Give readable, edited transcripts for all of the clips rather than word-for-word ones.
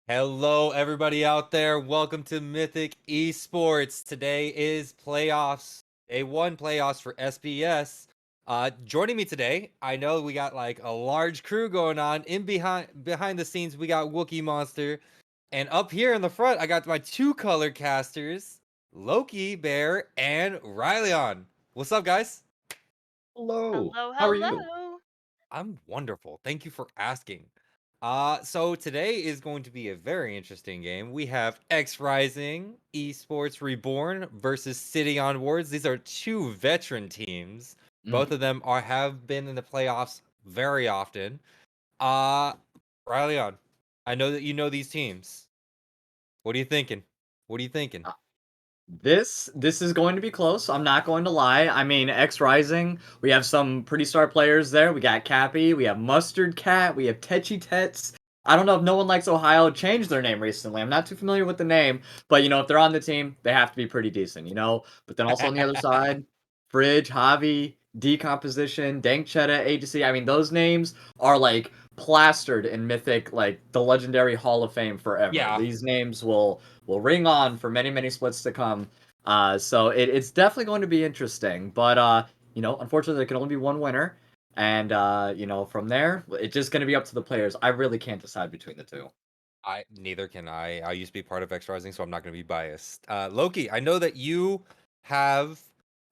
Hello, everybody out there. Welcome to Mythic Esports. Today is playoffs, A1 playoffs for SBS. Joining me today, I know we got like a large crew going on. Behind the scenes, we got Wookie Monster, and up here in the front, I got my two color casters, Loki Bear and Rylionn. What's up, guys? Hello. Hello, How are you? hello. I'm wonderful. Thank you for asking. So today is going to be a very interesting game. We have XRising Esports Reborn versus City Onwards. These are two veteran teams. Both Mhm. of them have been in the playoffs very often. Uh Rylionn, I know that you know these teams. What are you thinking? What are you thinking? Uh, this is going to be close. I'm not going to lie. I mean, XRising, we have some pretty star players there. We got Cappy, we have Mustard Cat, we have Tetchy Tets. I don't know if No One Likes Ohio changed their name recently. I'm not too familiar with the name, but if they're on the team, they have to be pretty decent. But then also on the other side, Fridge, Javi, Decomposition, Dank Chetta, Agency. I mean, those names are like plastered in Mythic, like the legendary Hall of Fame forever. Yeah, These names will ring on for many, many splits to come. So it's definitely going to be interesting. But unfortunately, there can only be one winner, and from there, it's just going to be up to the players. I really can't decide between the two. I neither can I. I used to be part of XRising, so I'm not going to be biased. Loki, I know that you have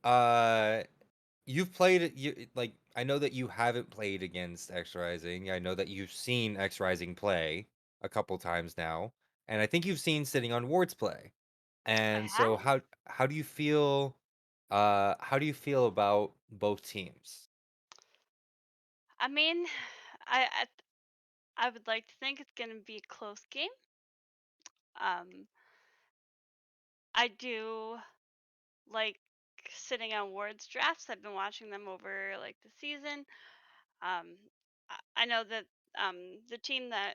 uh you've played I know that you haven't played against XRising. I know that you've seen XRising play a couple times now, and I think you've seen Sitting on Wards play. I And so have. how do you feel how do you feel about both teams? I mean, I I, I would like to think it's gonna be a close game. Um, I do like sitting on Ward's drafts. I've been watching them over like the season. I know that the team that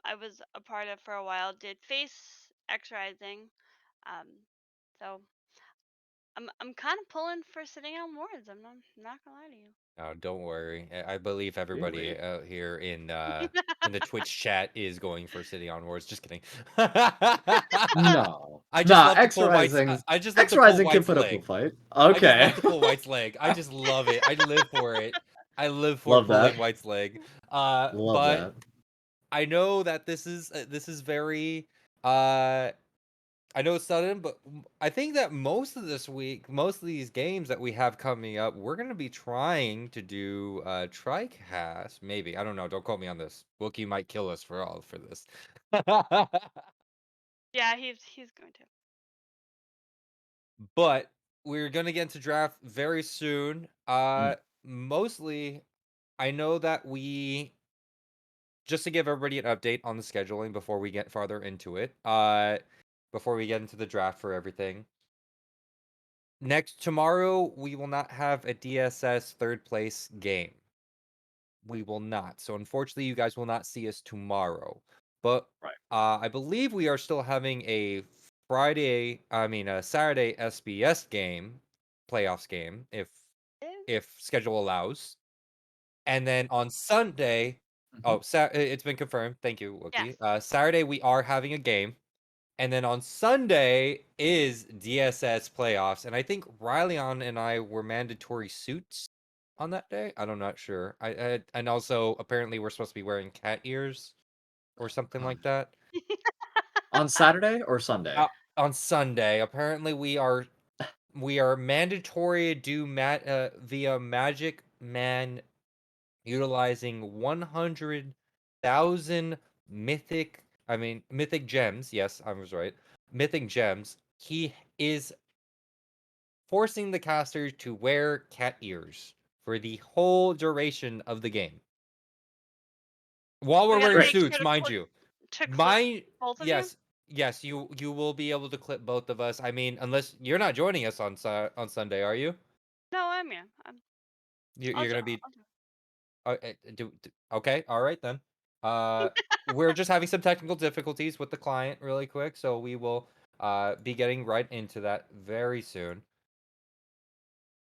I was a part of for a while did face X Rising. Um, so I'm kind of pulling for sitting on Wards. I'm not gonna lie to you. Oh, don't worry. I believe everybody Really? out here in the Twitch chat is going for City on Wars. Just kidding. No. I just Nah, love to X pull White's. Rising's I just love X to pull Rising can White's put up a leg. fight. I just love Okay. to pull White's leg. I just love it. I live for it. I live for Love that. pulling White's leg. Love But that. I know that this is very uh I know it's sudden, but I think that most of this week, most of these games that we have coming up, we're gonna be trying to do TriCast. Maybe. I don't know. Don't quote me on this. Wookie might kill us for this. Yeah, he's going to. But we're gonna get into draft very soon. Mm, Mostly I know that we just to give everybody an update on the scheduling before we get farther into it. Before we get into the draft for everything. Next tomorrow, we will not have a DSS third place game. We will not. So unfortunately, you guys will not see us tomorrow. But right. I believe we are still having a a Saturday SBS game, playoffs game, Eh, if schedule allows. And then on Sunday, Mhm. it's been confirmed. Thank you, Yes. Wookie. Saturday we are having a game. And then on Sunday is DSS playoffs, and I think Rylionn and I were mandatory suits on that day. I'm not sure. And also apparently we're supposed to be wearing cat ears or something like God. that. On Saturday or Sunday? Uh, on Sunday, apparently we are mandatory to do via Magic Man utilizing 100,000 mythic gems. Yes, I was right. Mythic gems. He is forcing the caster to wear cat ears for the whole duration of the game. While We we're gotta wearing Great. make sure suits, mind you. to clip My both of you. yes, yes, you will be able to clip both of us. I mean, unless you're not joining us on Sunday, are you? No, I'm yeah. You're gonna be I'll do. okay, all right then. Uh, we're just having some technical difficulties with the client really quick, so we will be getting right into that very soon.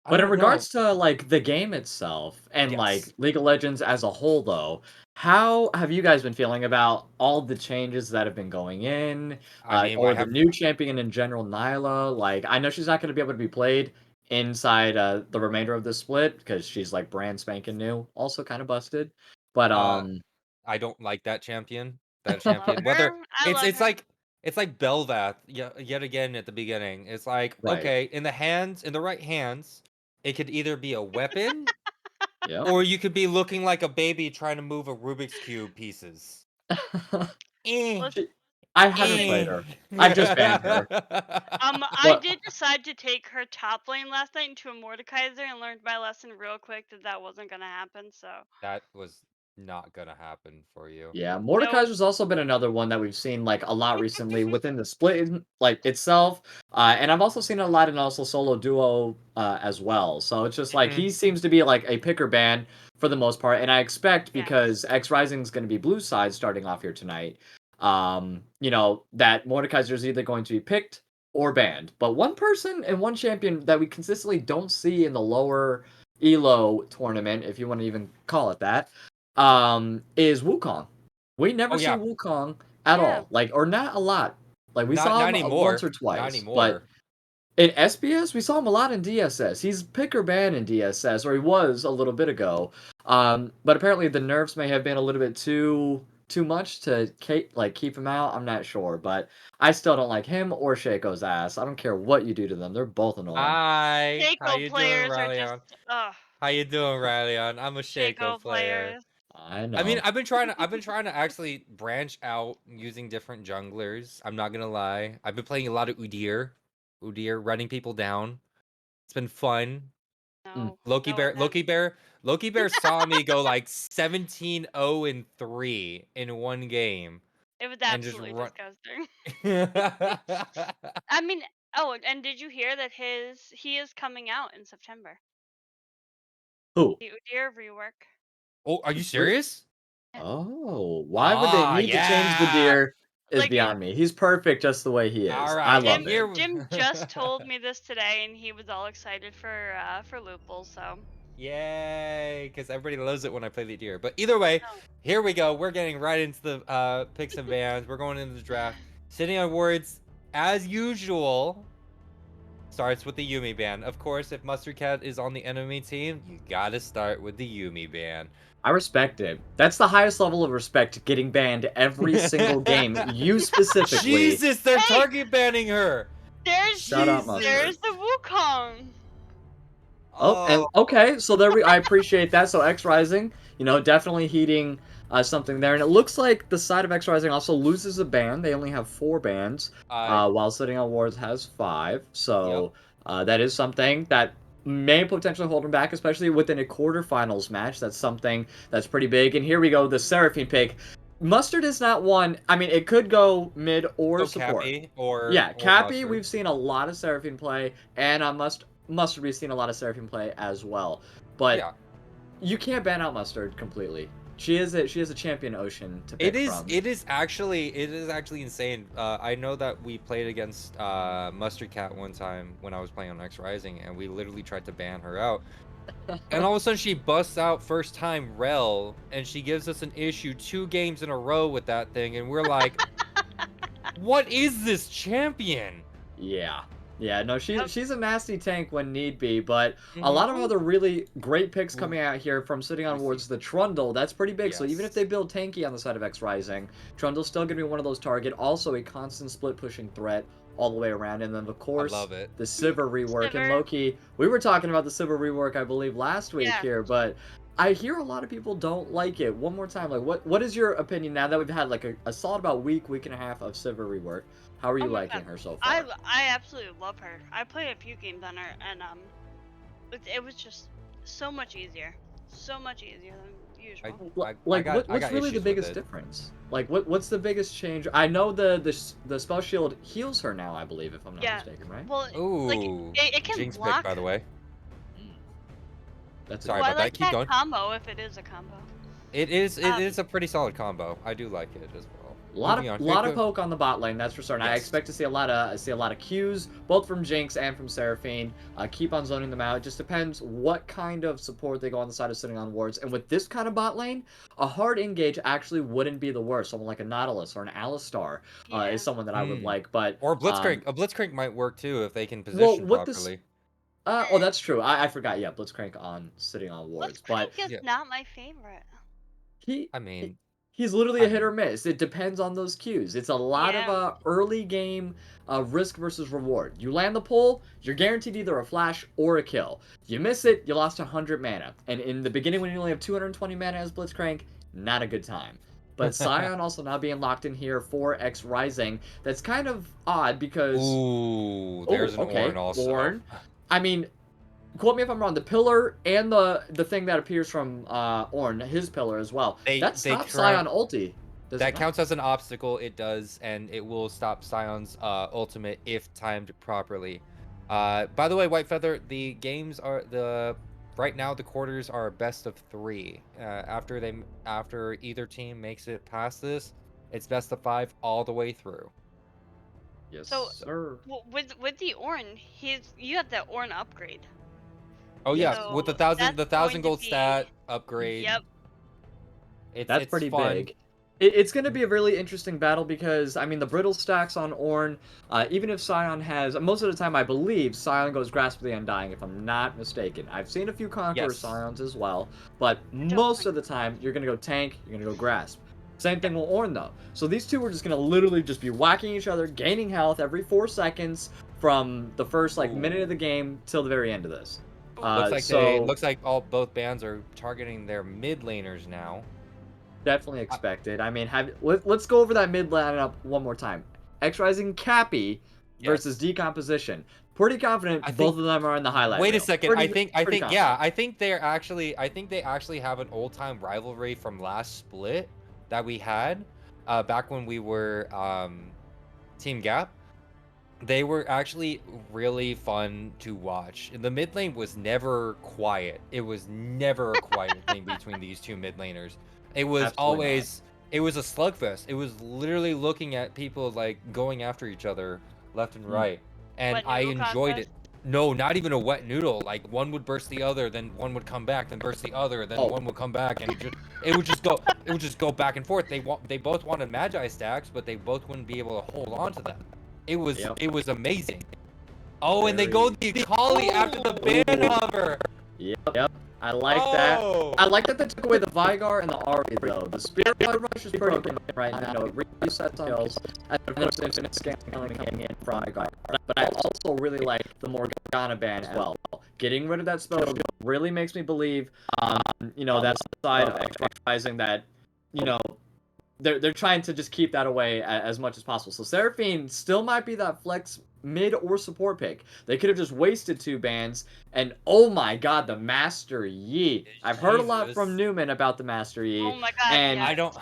But in don't know. regards to like the game itself and like Yes. League of Legends as a whole though, how have you guys been feeling about all the changes that have been going in, I mean, I or the have new champion in general, Nyla? Like, I know she's not going to be able to be played inside the remainder of the split because she's like brand spanking new, also kind of busted. But uh I don't like that champion. That I love champion. Whether her. I it's love it's her. like it's like Belvath yet again at the beginning. It's like, right, okay, in the right hands, it could either be a weapon yep. or you could be looking like a baby trying to move a Rubik's Cube pieces. Eh, Listen, She- I haven't played eh. her. I've just banned her. I But did decide to take her top lane last night into a Mordekaiser and learned my lesson real quick that that wasn't gonna happen. So That was not gonna happen for you. yeah, nope. Mordekaiser's also been another one that we've seen like a lot recently within the split like itself. And I've also seen it a lot in also solo duo as well. So it's just like Mhm. he seems to be like a picker ban for the most part. And I expect Yes. because XRising is going to be blue side starting off here tonight, that Mordekaiser is either going to be picked or banned. But one person and one champion that we consistently don't see in the lower Elo tournament, if you want to even call it that, is Wukong. We never Oh see yeah, Wukong at Yeah. all, like, or not a lot. Like, we not saw not him once anymore. or Not twice, but anymore. in SBS, we saw him a lot in DSS. He's pick or ban in DSS, or he was a little bit ago. But apparently the nerfs may have been a little bit too much to keep him out. I'm not sure, but I still don't like him or Shaco's ass. I don't care what you do to them; they're both annoying. Hi, how Shaco you doing, players are just Rylionn? ugh. How you doing, Rylionn? I'm a Shaco Shaco player. players. I I mean, know. I've been trying to actually branch out using different junglers. I'm not gonna lie. I've been playing a lot of Udyr, running people down. It's been fun. Mm. No, Loki no, it Bear, Loki hasn't. Bear, Loki Bear saw me go like 17-0-3 in one game It was and just absolutely run. disgusting. I mean, oh, and did you hear that he is coming out in September? Who? The Udyr rework. Oh, are you Re- serious? Yeah. Oh, why would they Ah, need to change the yeah. deer is Like beyond me. He's perfect just the way he All is. I right, and love Jim it. here. Jim just told me this today, and he was all excited for Lupul. So Yay, because everybody loves it when I play the deer. But either way, no. here we go. We're getting right into the picks and bans. We're going into the draft. Sitting on words, as usual, starts with the Yumi ban. Of course, if Mustard Cat is on the enemy team, you gotta start with the Yumi ban. I respect it. That's the highest level of respect, getting banned every single game. You specifically. Jesus, they're Hey, target banning her. Shut up, Jesus. there's Mustard. the Wukong. Oh, and Oh, okay, so I appreciate that. So XRising, definitely heeding something there. And it looks like the side of XRising also loses a ban. They only have 4 bans, I while Sitting on Wards has 5. yep. So that is something that may potentially hold them back, especially within a quarterfinals match. That's something that's pretty big. And here we go, the Seraphine pick. Mustard is not one. I mean, it could go mid or Go support. Cappy or Yeah, Cappy, Mustard. we've seen a lot of Seraphine play, and on Mustard, we've seen a lot of Seraphine play as well. But Yeah. you can't ban out Mustard completely. She is a champion ocean to It pick is from. it is actually insane. I know that we played against Mustard Cat one time when I was playing on XRising, and we literally tried to ban her out. And all of a sudden she busts out first time Rel, and she gives us an issue 2 games in a row with that thing, and we're like, what is this champion? Yeah. Yeah, no, Yep. she's a nasty tank when need be, but a lot of Mm-hmm. other really great picks Ooh, coming out here from Sitting let on me see. Wards. The Trundle, that's pretty big. So even if they Yes. build tanky on the side of XRising, Trundle's still going to be one of those target. Also a constant split pushing threat all the way around. And then, of I course, love it. the Sivir rework. And Sliver. Loki, we were talking about the Sivir rework, I believe, last week Yeah. here, but I hear a lot of people don't like it. One more time, like, what is your opinion now that we've had like a solid about week and a half of Sivir rework? How are Oh you my liking god. her so I far? I absolutely love her. I played a few games on her, and it was just so much easier. So much easier than I usual. I, I Like got I what's got really the issues with biggest it. difference? Like what's the biggest change? I know the spell shield heals her now, I believe, if I'm not Yeah. mistaken, right? Well, like Ooh, it can Jinx pick, by block. the way. Mm, that's a Sorry Oh, good I about point. like that. Keep that going. combo if it is a combo. It is Um, a pretty solid combo. I do like it as well. Moving on. lot of poke on the bot lane, that's for certain. I Yes. expect to see a lot of Qs, both from Jinx and from Seraphine. Keep on zoning them out. It just depends what kind of support they go on the side of sitting on wards. And with this kind of bot lane, a hard engage actually wouldn't be the worst. Someone like a Nautilus or an Alistar is someone that I would like. But Or Blitzcrank. A Blitzcrank might work too if they can well, position what this properly. oh, that's true. I forgot. Yeah, Blitzcrank on sitting on wards, but Blitzcrank is Yeah. not my favorite. he I mean, he's literally I a hit or mean, miss. It depends on those cues. It's a lot of Yeah. early game risk versus reward. You land the pull, you're guaranteed either a flash or a kill. You miss it, you lost 100 mana. And in the beginning, when you only have 220 mana as Blitzcrank, not a good time. But Scion also now being locked in here for XRising, that's kind of odd because ooh, there's an okay, Ornn also. Ornn. I mean, quote me if I'm wrong. The pillar and the thing that appears from Ornn, his pillar as well. That stops Scion ulti. That counts as an obstacle. It does, and it will stop Scion's ultimate if timed properly. By the way, White Feather, the games are right now the quarters are best of 3. After either team makes it past this, it's best of 5 all the way through. Yes, So, sir. with the Ornn, you have that Ornn upgrade. Oh yeah, So with the that's thousand going to gold be- stat upgrade. Yep. That's It's pretty fun. big. It's going to be a really interesting battle because, I mean, the brittle stacks on Ornn, even if Scion has, most of the time I believe Scion goes Grasp of the Undying, if I'm not mistaken. I've seen a few Conqueror Yes. Scions as well, but most of the time you're going to go Tank, you're going to go Grasp. Same thing with Ornn, though. So these two are just going to literally just be whacking each other, gaining health every 4 seconds from the first, like, minute of the game till the very end of this. Looks like both bands are targeting their mid laners now. Definitely expected. I mean, let's go over that mid lineup one more time. XRising Cappy versus Decomposition. Pretty confident both of them are in the highlight Wait reel. a second. Pretty I think confident. yeah. I think they actually have an old time rivalry from last split that we had back when we were Team Gap. They were actually really fun to watch. The mid lane was never quiet. It was never a quiet thing between these two mid laners. It was always it was a slugfest. It was literally looking at people like going after each other left and right. And I enjoyed it. No, not even a wet noodle. Like one would burst the other, then one would come back, then burst the other, then one would come back, and it would just go back and forth. They both wanted Magi stacks, but they both wouldn't be able to hold on to them. It was amazing. Oh, and they go the Akali after the ban hover. Yep. I like that. I like that they took away the Vigar and the Ari though. The Spirit Rush is broken right now. It resets on kills. And there's infinite scaling coming in from Vigar. But I also really like the Morgana ban as well. Getting rid of that spell really makes me believe, that side of XRising that, they're trying to just keep that away as much as possible. So Seraphine still might be that flex mid or support pick. They could have just wasted 2 bans, and oh my god, the Master Yi. I've heard a lot from Newman about the Master Yi. Oh my god, and yes.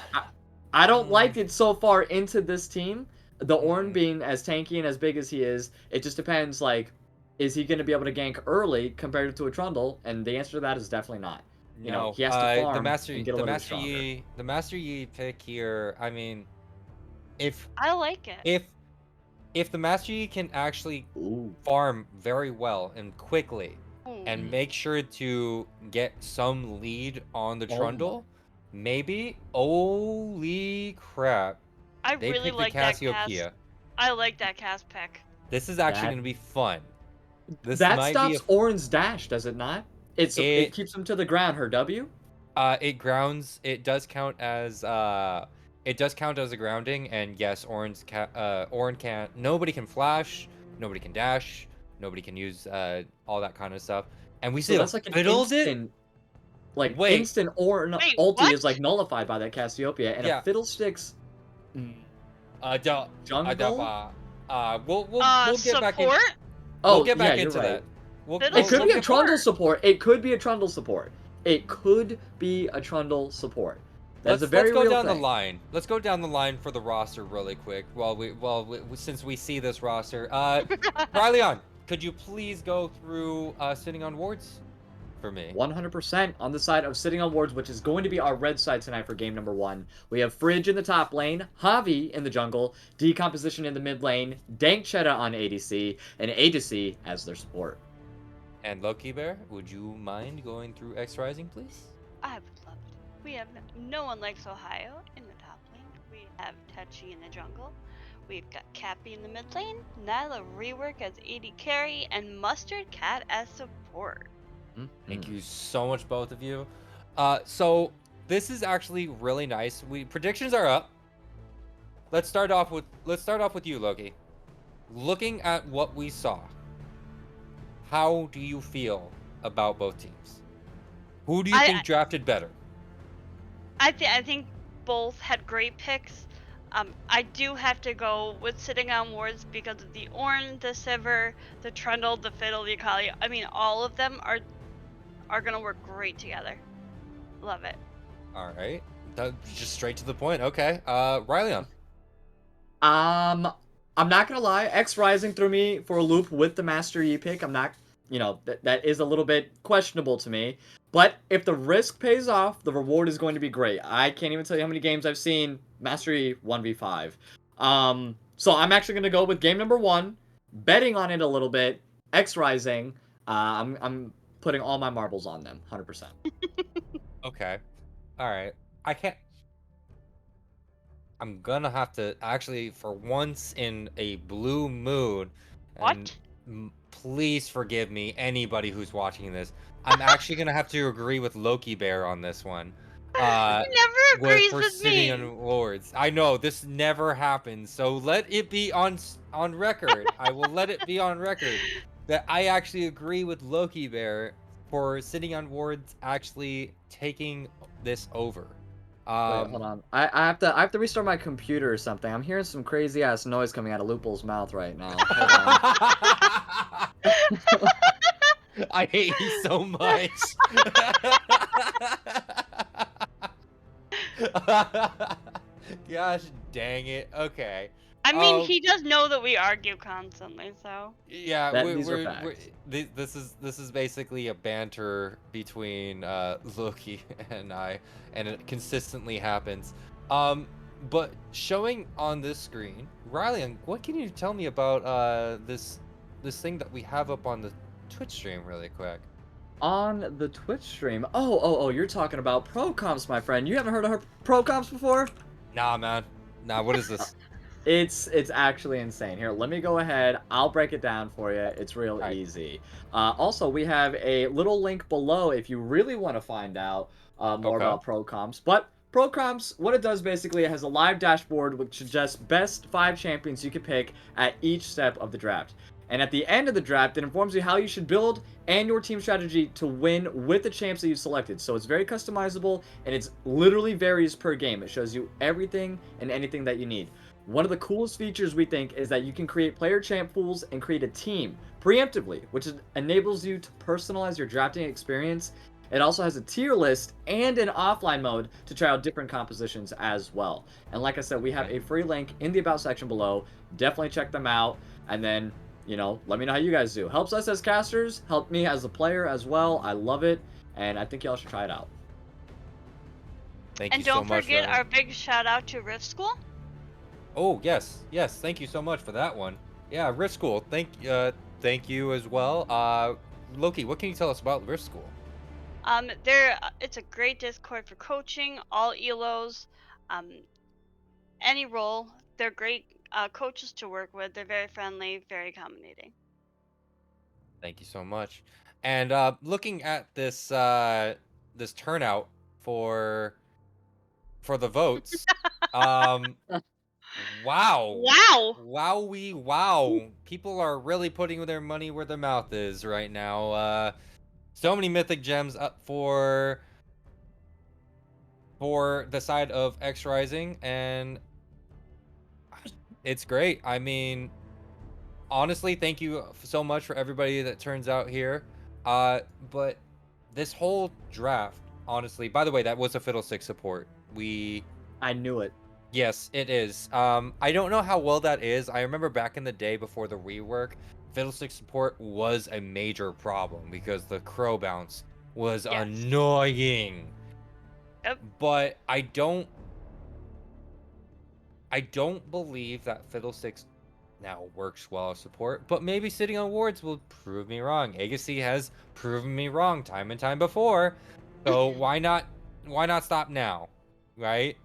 I don't like it so far into this team. The Ornn being as tanky and as big as he is, it just depends, like, is he going to be able to gank early compared to a Trundle? And the answer to that is definitely not. He has to farm and get a little bit stronger. The Master Yi pick here, I mean, if I like it. If the Master Yi can actually farm very well and quickly and make sure to get some lead on the Trundle, maybe, holy crap, I they really picked like the Cassiopeia. I like that cast pick. This is actually going to be fun. That stops Ornn's dash, does it not? It keeps him to the ground, her W? It grounds, it does count as a grounding, and yes, Ornn can't, nobody can flash, nobody can dash, nobody can use all that kind of stuff. And we see that's like an instant, instant Ornn ulti is like nullified by that Cassiopeia, and a Fiddlesticks jungle? We'll get back in. Oh, we'll get back yeah, into you're that. right. It could be a Trundle support. It could be a Trundle support. It could be a Trundle support. That's a very real thing. Let's go down the line. Let's go down the line for the roster really quick. Since we see this roster, Rylionn, could you please go through sitting on wards for me. 100% on the side of sitting on wards, which is going to be our red side tonight for game number 1. We have Fridge in the top lane, Javi in the jungle, Decomposition in the mid lane, Dank Cheddar on ADC, and ADC as their support. And Loki Bear, would you mind going through XRising, please? I would love it. We have No One Likes Ohio in the top lane. We have Tetchy in the jungle. We've got Cappy in the mid lane, Nyla Rework as AD carry, and Mustard Cat as support. Thank you so much, both of you. So this is actually really nice. Predictions are up. Let's start off with you, Loki. Looking at what we saw, how do you feel about both teams? Who do you think drafted better? I think both had great picks. I do have to go with sitting on wards because of the Ornn, the Sivir, the Trundle, the Fiddle, the Akali. I mean, all of them are gonna work great together. Love it. All right, just straight to the point. Okay, Rylionn. I'm not gonna lie, XRising threw me for a loop with the Master Yi pick. I'm not, that is a little bit questionable to me. But if the risk pays off, the reward is going to be great. I can't even tell you how many games I've seen Master Yi 1v5. So I'm actually gonna go with game number 1, betting on it a little bit. XRising. I'm putting all my marbles on them, 100%. Okay, all right. I'm gonna have to actually, for once in a blue moon, What? Please forgive me, anybody who's watching this. I'm actually gonna have to agree with Loki Bear on this one. He never agrees for with sitting me. on wards. I know this never happens, so let it be on record. I will let it be on record that I actually agree with Loki Bear for sitting on wards, actually taking this over. Wait, hold on. I have to restart my computer or something. I'm hearing some crazy ass noise coming out of Lupul's mouth right now. Hold on. I hate you so much. Gosh dang it. Okay. I mean, he does know that we argue constantly, so. Yeah, These are facts. This is basically a banter between Loki and I, and it consistently happens. But showing on this screen, Rylionn, what can you tell me about this thing that we have up on the Twitch stream really quick? On the Twitch stream? Oh, you're talking about pro comps, my friend. You haven't heard of her pro comps before? Nah, man. Nah, what is this? It's actually insane. Here, let me go ahead. I'll break it down for you. It's real easy. Also, we have a little link below if you really want to find out more about pro comps. But pro comps, what it does basically, it has a live dashboard which suggests best 5 champions you can pick at each step of the draft. And at the end of the draft, it informs you how you should build and your team strategy to win with the champs that you selected. So it's very customizable, and it's literally varies per game. It shows you everything and anything that you need. One of the coolest features we think is that you can create player champ pools and create a team preemptively, which enables you to personalize your drafting experience. It also has a tier list and an offline mode to try out different compositions as well. And like I said, we have a free link in the about section below. Definitely check them out, and then, let me know how you guys do. Helps us as casters, help me as a player as well. I love it, and I think y'all should try it out. Thank you so much. And don't forget our big shout out to Rift School. Oh, yes. Thank you so much for that one. Yeah, Rift School. Thank you as well. Loki, what can you tell us about Rift School? It's a great Discord for coaching, all ELOs, any role. They're great coaches to work with. They're very friendly, very accommodating. Thank you so much. And looking at this this turnout for the votes, wow. People are really putting their money where their mouth is right now. So many mythic gems up for the side of XRising, and it's great. I mean, honestly, thank you so much for everybody that turns out here. But this whole draft, honestly, by the way, that was a Fiddlestick support. I knew it. Yes, it is. I don't know how well that is. I remember back in the day before the rework, Fiddlestick support was a major problem because the crow bounce was Yes. annoying. Yep. But I don't believe that Fiddlesticks now works well as support, but maybe sitting on wards will prove me wrong. Agassi has proven me wrong time and time before. So why not stop now? Right?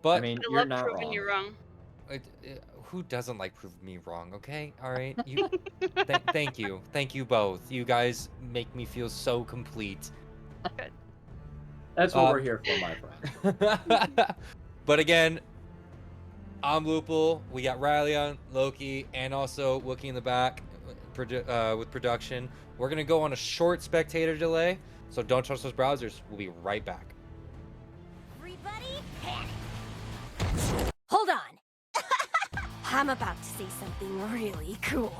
But I mean, I you're love not proving wrong. you wrong. who doesn't like proving me wrong? Okay, all right. You, thank you both. You guys make me feel so complete. Good. That's what we're here for, my friend. But again, I'm Lupul. We got Rylionn, Loki, and also Wookie in the back with production. We're gonna go on a short spectator delay, so don't trust those browsers. We'll be right back. Everybody, panic! Hold on. I'm about to say something really cool.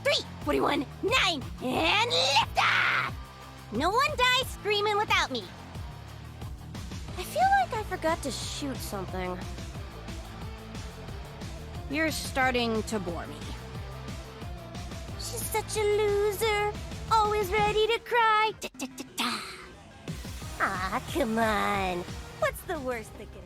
3, 41, 9, and lift off! No one dies screaming without me. I feel like I forgot to shoot something. You're starting to bore me. She's such a loser, always ready to cry. Da-da-da-da. Aw, come on. What's the worst that could happen?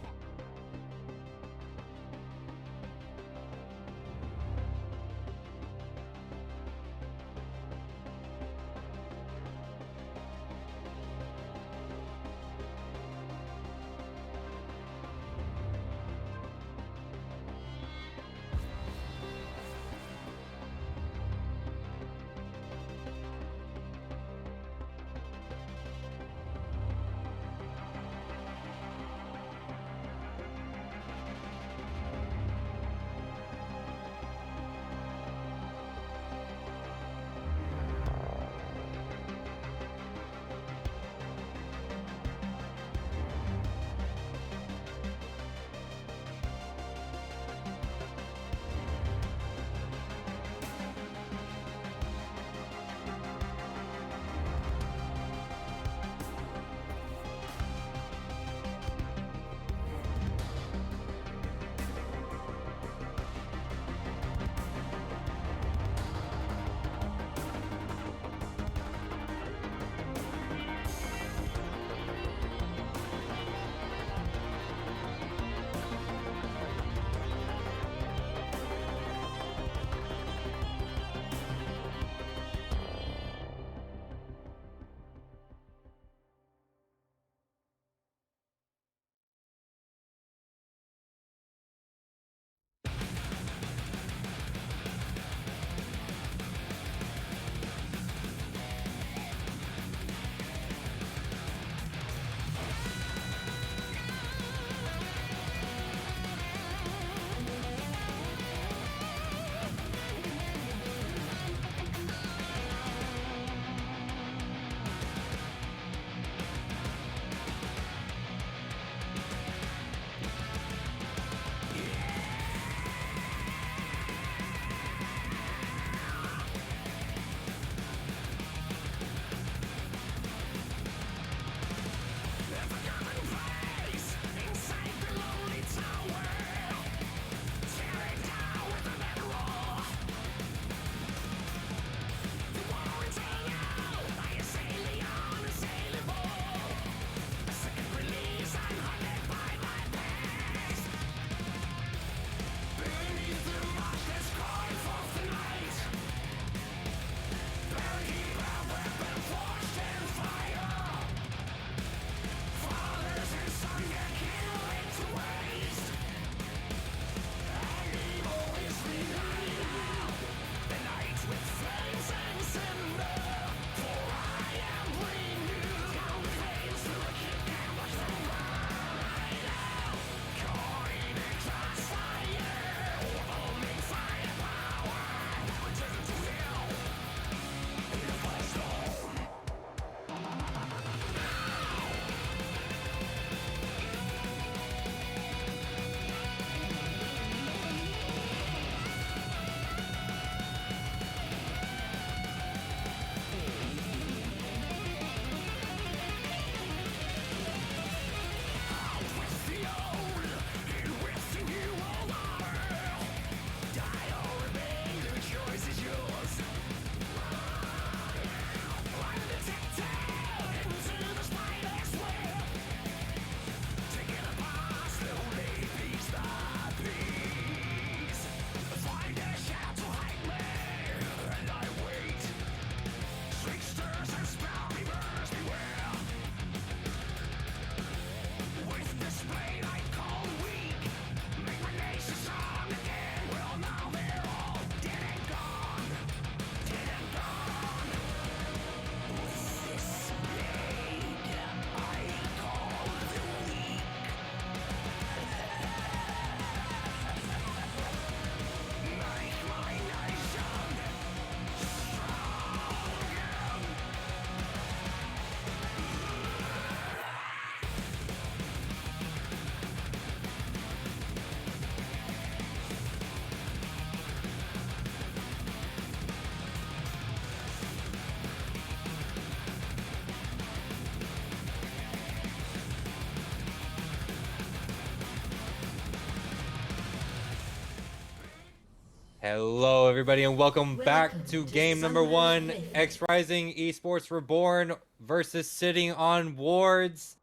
Hello, everybody, and welcome back to game number 1, XRising Esports Reborn versus Sitting on Wards.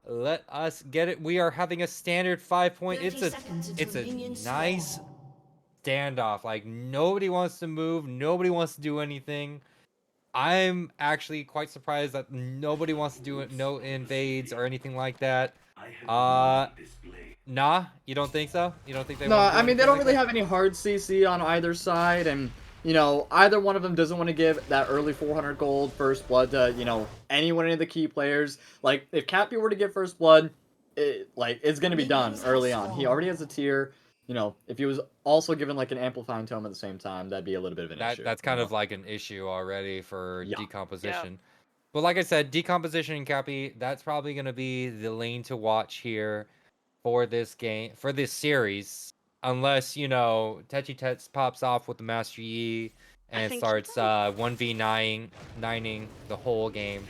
Let us get it. We are having a standard 5-point. It's a nice standoff. Like, nobody wants to move. Nobody wants to do anything. I'm actually quite surprised that nobody wants to do it. No invades or anything like that. Nah, you don't think so? You don't think they No, want to do I mean, they anything don't like really that? have any hard CC on either side, and, you know, either one of them doesn't want to give that early 400 gold first blood to, you know, any of the key players. Like, if Cappy were to get first blood, it's going to be done early on. He already has a tier. You know, if he was also given, like, an amplifying tome at the same time, that'd be a little bit of an issue. That's kind of like an issue already for Yeah. decomposition. But like I said, decomposition and Cappy, that's probably going to be the lane to watch here for this game, for this series. Unless, you know, Tets pops off with the Master Yi and think he starts 1v9ing the whole game.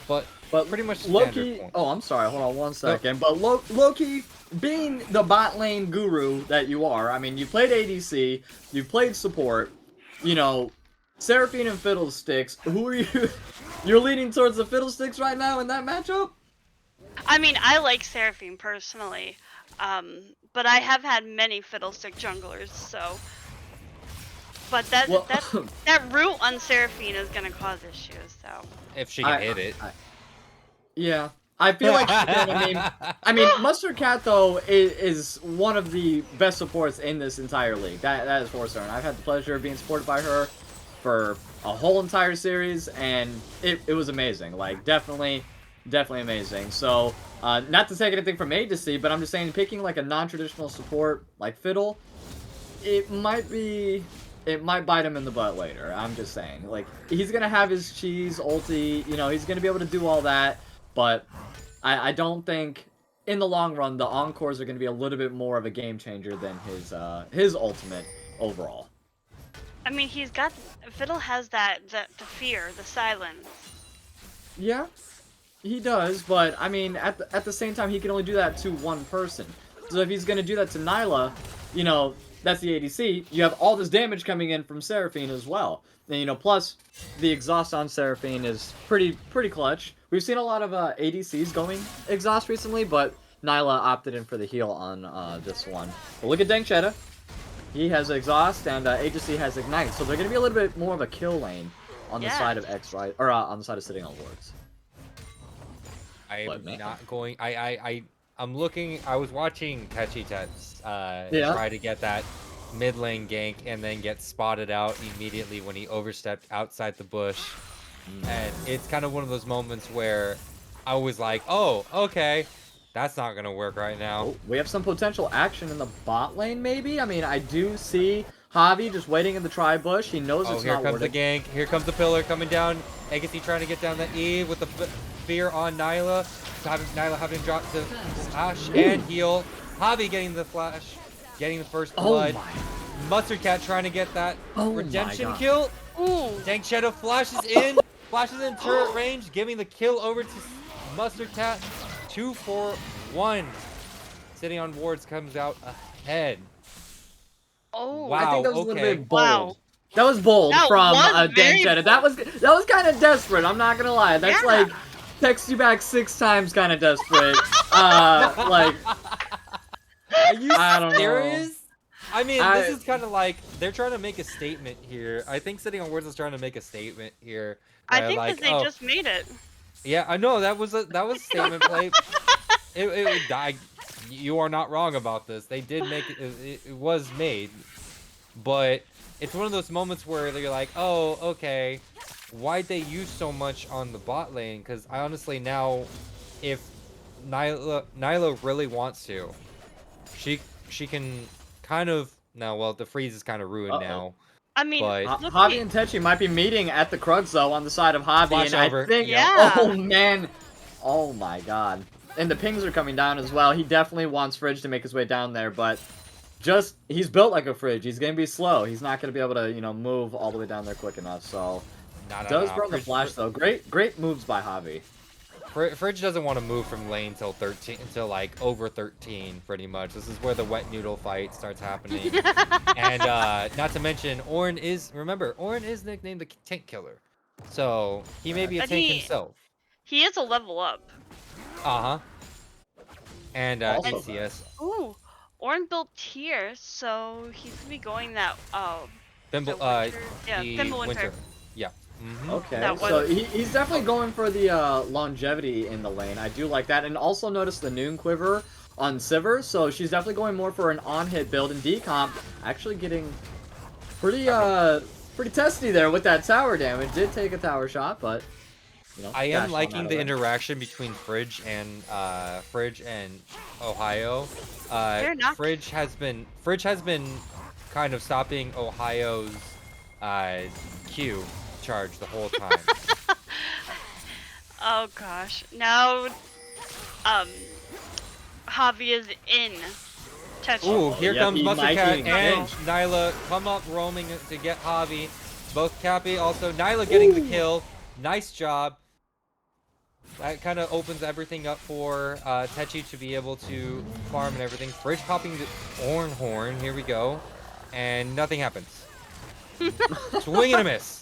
But pretty much standard Loki. point. Oh, I'm sorry. Hold on 1 second. But Loki, being the bot lane guru that you are, I mean, you played ADC, you played support. You know, Seraphine and Fiddlesticks. Who are you? You're leaning towards the Fiddlesticks right now in that matchup. I mean, I like Seraphine personally, but I have had many Fiddlestick junglers, so. But that root on Seraphine is gonna cause issues, so. If she can hit it. Yeah. I feel like she can. I mean, Mustard Cat though is one of the best supports in this entire league. That is for certain. I've had the pleasure of being supported by her for a whole entire series, and it was amazing. Like, definitely amazing. So, not to take anything from A to C, but I'm just saying, picking like a non-traditional support like Fiddle, it might bite him in the butt later. I'm just saying. Like, he's gonna have his cheese ulti, you know, he's gonna be able to do all that, but I don't think in the long run the encores are gonna be a little bit more of a game changer than his ultimate overall. I mean, Fiddle has the fear, the silence. Yeah, he does, but I mean, at the same time, he can only do that to one person. So if he's gonna do that to Nyla, you know, that's the ADC. You have all this damage coming in from Seraphine as well. And, you know, plus the exhaust on Seraphine is pretty clutch. We've seen a lot of ADCs going exhaust recently, but Nyla opted in for the heal on this one. But look at Dengchetta. He has exhaust, and Agency has ignite, so they're gonna be a little bit more of a kill lane on the side of XRising, or on the side of Sitting on Wards. I'm not going. I'm looking. I was watching Tets try to get that mid lane gank and then get spotted out immediately when he overstepped outside the bush. And it's kind of one of those moments where I was like, oh, okay, that's not gonna work right now. Oh, we have some potential action in the bot lane, maybe. I mean, I do see Javi just waiting in the tri-bush. He knows it's not here comes the gank. Here comes the pillar coming down. Agassi trying to get down the E with the fear on Nyla. Nyla having to drop the slash and heal. Javi getting the flash, getting the first blood. Mustard Cat trying to get that redemption kill. Dengchetta flashes in turret range, giving the kill over to Mustard Cat. 2 for 1. Sitting on Wards comes out ahead. Oh, wow! I think that was a little bit bold. Wow. That was bold from Dengchetta. bold. That was kind of desperate. I'm not gonna lie. That's like text you back 6 times kind of desperate. Like, are you serious? Know. I mean, this is kind of like they're trying to make a statement here. I think Sitting on Wards is trying to make a statement here. I think like, that they just made it. Yeah, I know that was a statement play. You are not wrong about this. They did make it. It was made, but it's one of those moments where they're like, oh, okay, why'd they use so much on the bot lane? Because I honestly now, if Nyla really wants to, she can kind of the freeze is kind of ruined now. I mean, but Javi and Techi might be meeting at the Krugs though on the side of Javi, Flash and over. I think, oh man, oh my god, and the pings are coming down as well. He definitely wants Fridge to make his way down there, but he's built like a Fridge. He's gonna be slow. He's not gonna be able to, you know, move all the way down there quick enough. So does burn the flash though. Great moves by Javi. Fridge doesn't want to move from lane till 13 until like over 13, pretty much. This is where the wet noodle fight starts happening. And not to mention, Ornn is nicknamed the tank killer, so he may be a But tank himself. He is a level up. Uh-huh. And Also- ECS. Ooh, Ornn built here, so he's gonna be going that Thimble, the winter, yeah, the Thimblewinter. Yeah. Mhm. Okay, That so was- he's definitely going for the longevity in the lane. I do like that, and also notice the Noon Quiver on Sivir, so she's definitely going more for an on-hit build, and Decomp actually getting pretty testy there with that tower damage. Did take a tower shot, but you know, I dashed am on liking out the of it. interaction between Fridge and Ohio. Fair enough. Fridge has been kind of stopping Ohio's Q charge the whole time. Oh gosh. Now, Javi is in. Touch. Ooh, here yep, comes he Mustard might Cat be and in. Nyla come up roaming to get Javi. Both Cappy, also Nyla getting the kill. Nice job. That kind of opens everything up for Techi to be able to farm and everything. Fridge popping the Ornn horn. Here we go. And nothing happens. Swing and a miss.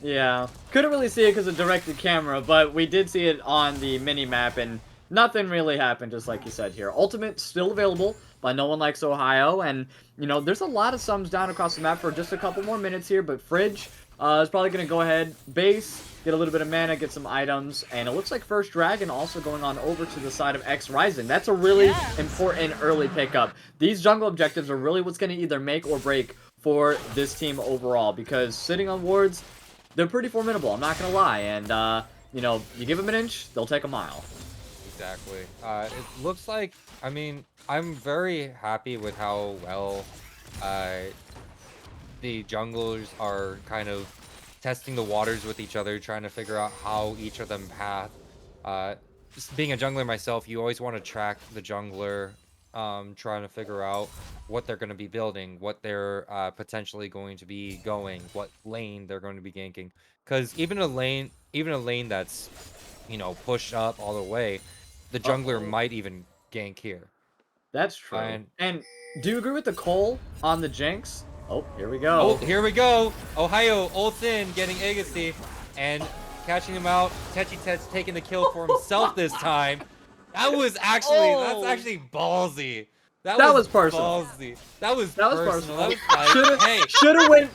Yeah, couldn't really see it because of directed camera, but we did see it on the mini-map, and nothing really happened, just like you said here. Ultimate still available by No One Likes Ohio, and, you know, there's a lot of sums down across the map for just a couple more minutes here, but Fridge is probably going to go ahead, base, get a little bit of mana, get some items, and it looks like First Dragon also going on over to the side of XRising. That's a really important early pickup. These jungle objectives are really what's going to either make or break for this team overall, because sitting on wards, they're pretty formidable, I'm not going to lie, and, you know, you give them an inch, they'll take a mile. Exactly. It looks like, I mean, I'm very happy with how well the junglers are kind of testing the waters with each other, trying to figure out how each of them path. Just being a jungler myself, you always want to track the jungler, trying to figure out what they're going to be building, what they're potentially going to be going, what lane they're going to be ganking. Because even a lane that's, you know, pushed up all the way, the jungler might even gank here. That's true. And- And do you agree with the Cole on the Jinx? Oh, here we go. Oh, here we go. Ohio ults in, getting Agassi, and catching him out. Tet's taking the kill for himself this time. That's actually ballsy. That was personal. ballsy. That was personal. personal. That was like, hey,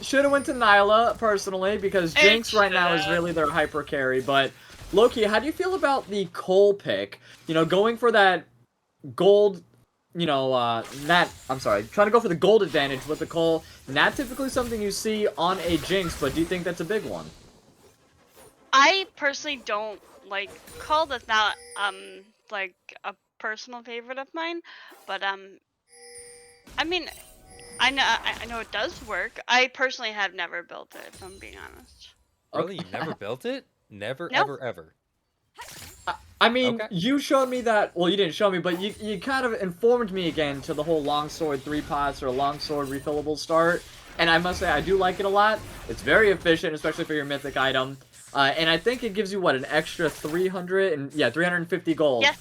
Shoulda went to Nyla personally, because Jinx right now is really their hyper carry. But Loki, how do you feel about the Cole pick? You know, going for that gold. You know, trying to go for the gold advantage with the Cole. Not typically something you see on a Jinx, but do you think that's a big one? I personally don't like Cole. That's not like a personal favorite of mine, but I mean, I know it does work. I personally have never built it, if I'm being honest. really, you never built it? Never, Nope. ever. I mean, Okay. you showed me that, well, you didn't show me, but you kind of informed me again to the whole longsword 3 pots or longsword refillable start, and I must say, I do like it a lot. It's very efficient, especially for your mythic item, and I think it gives you, what, an extra 350 gold Yes.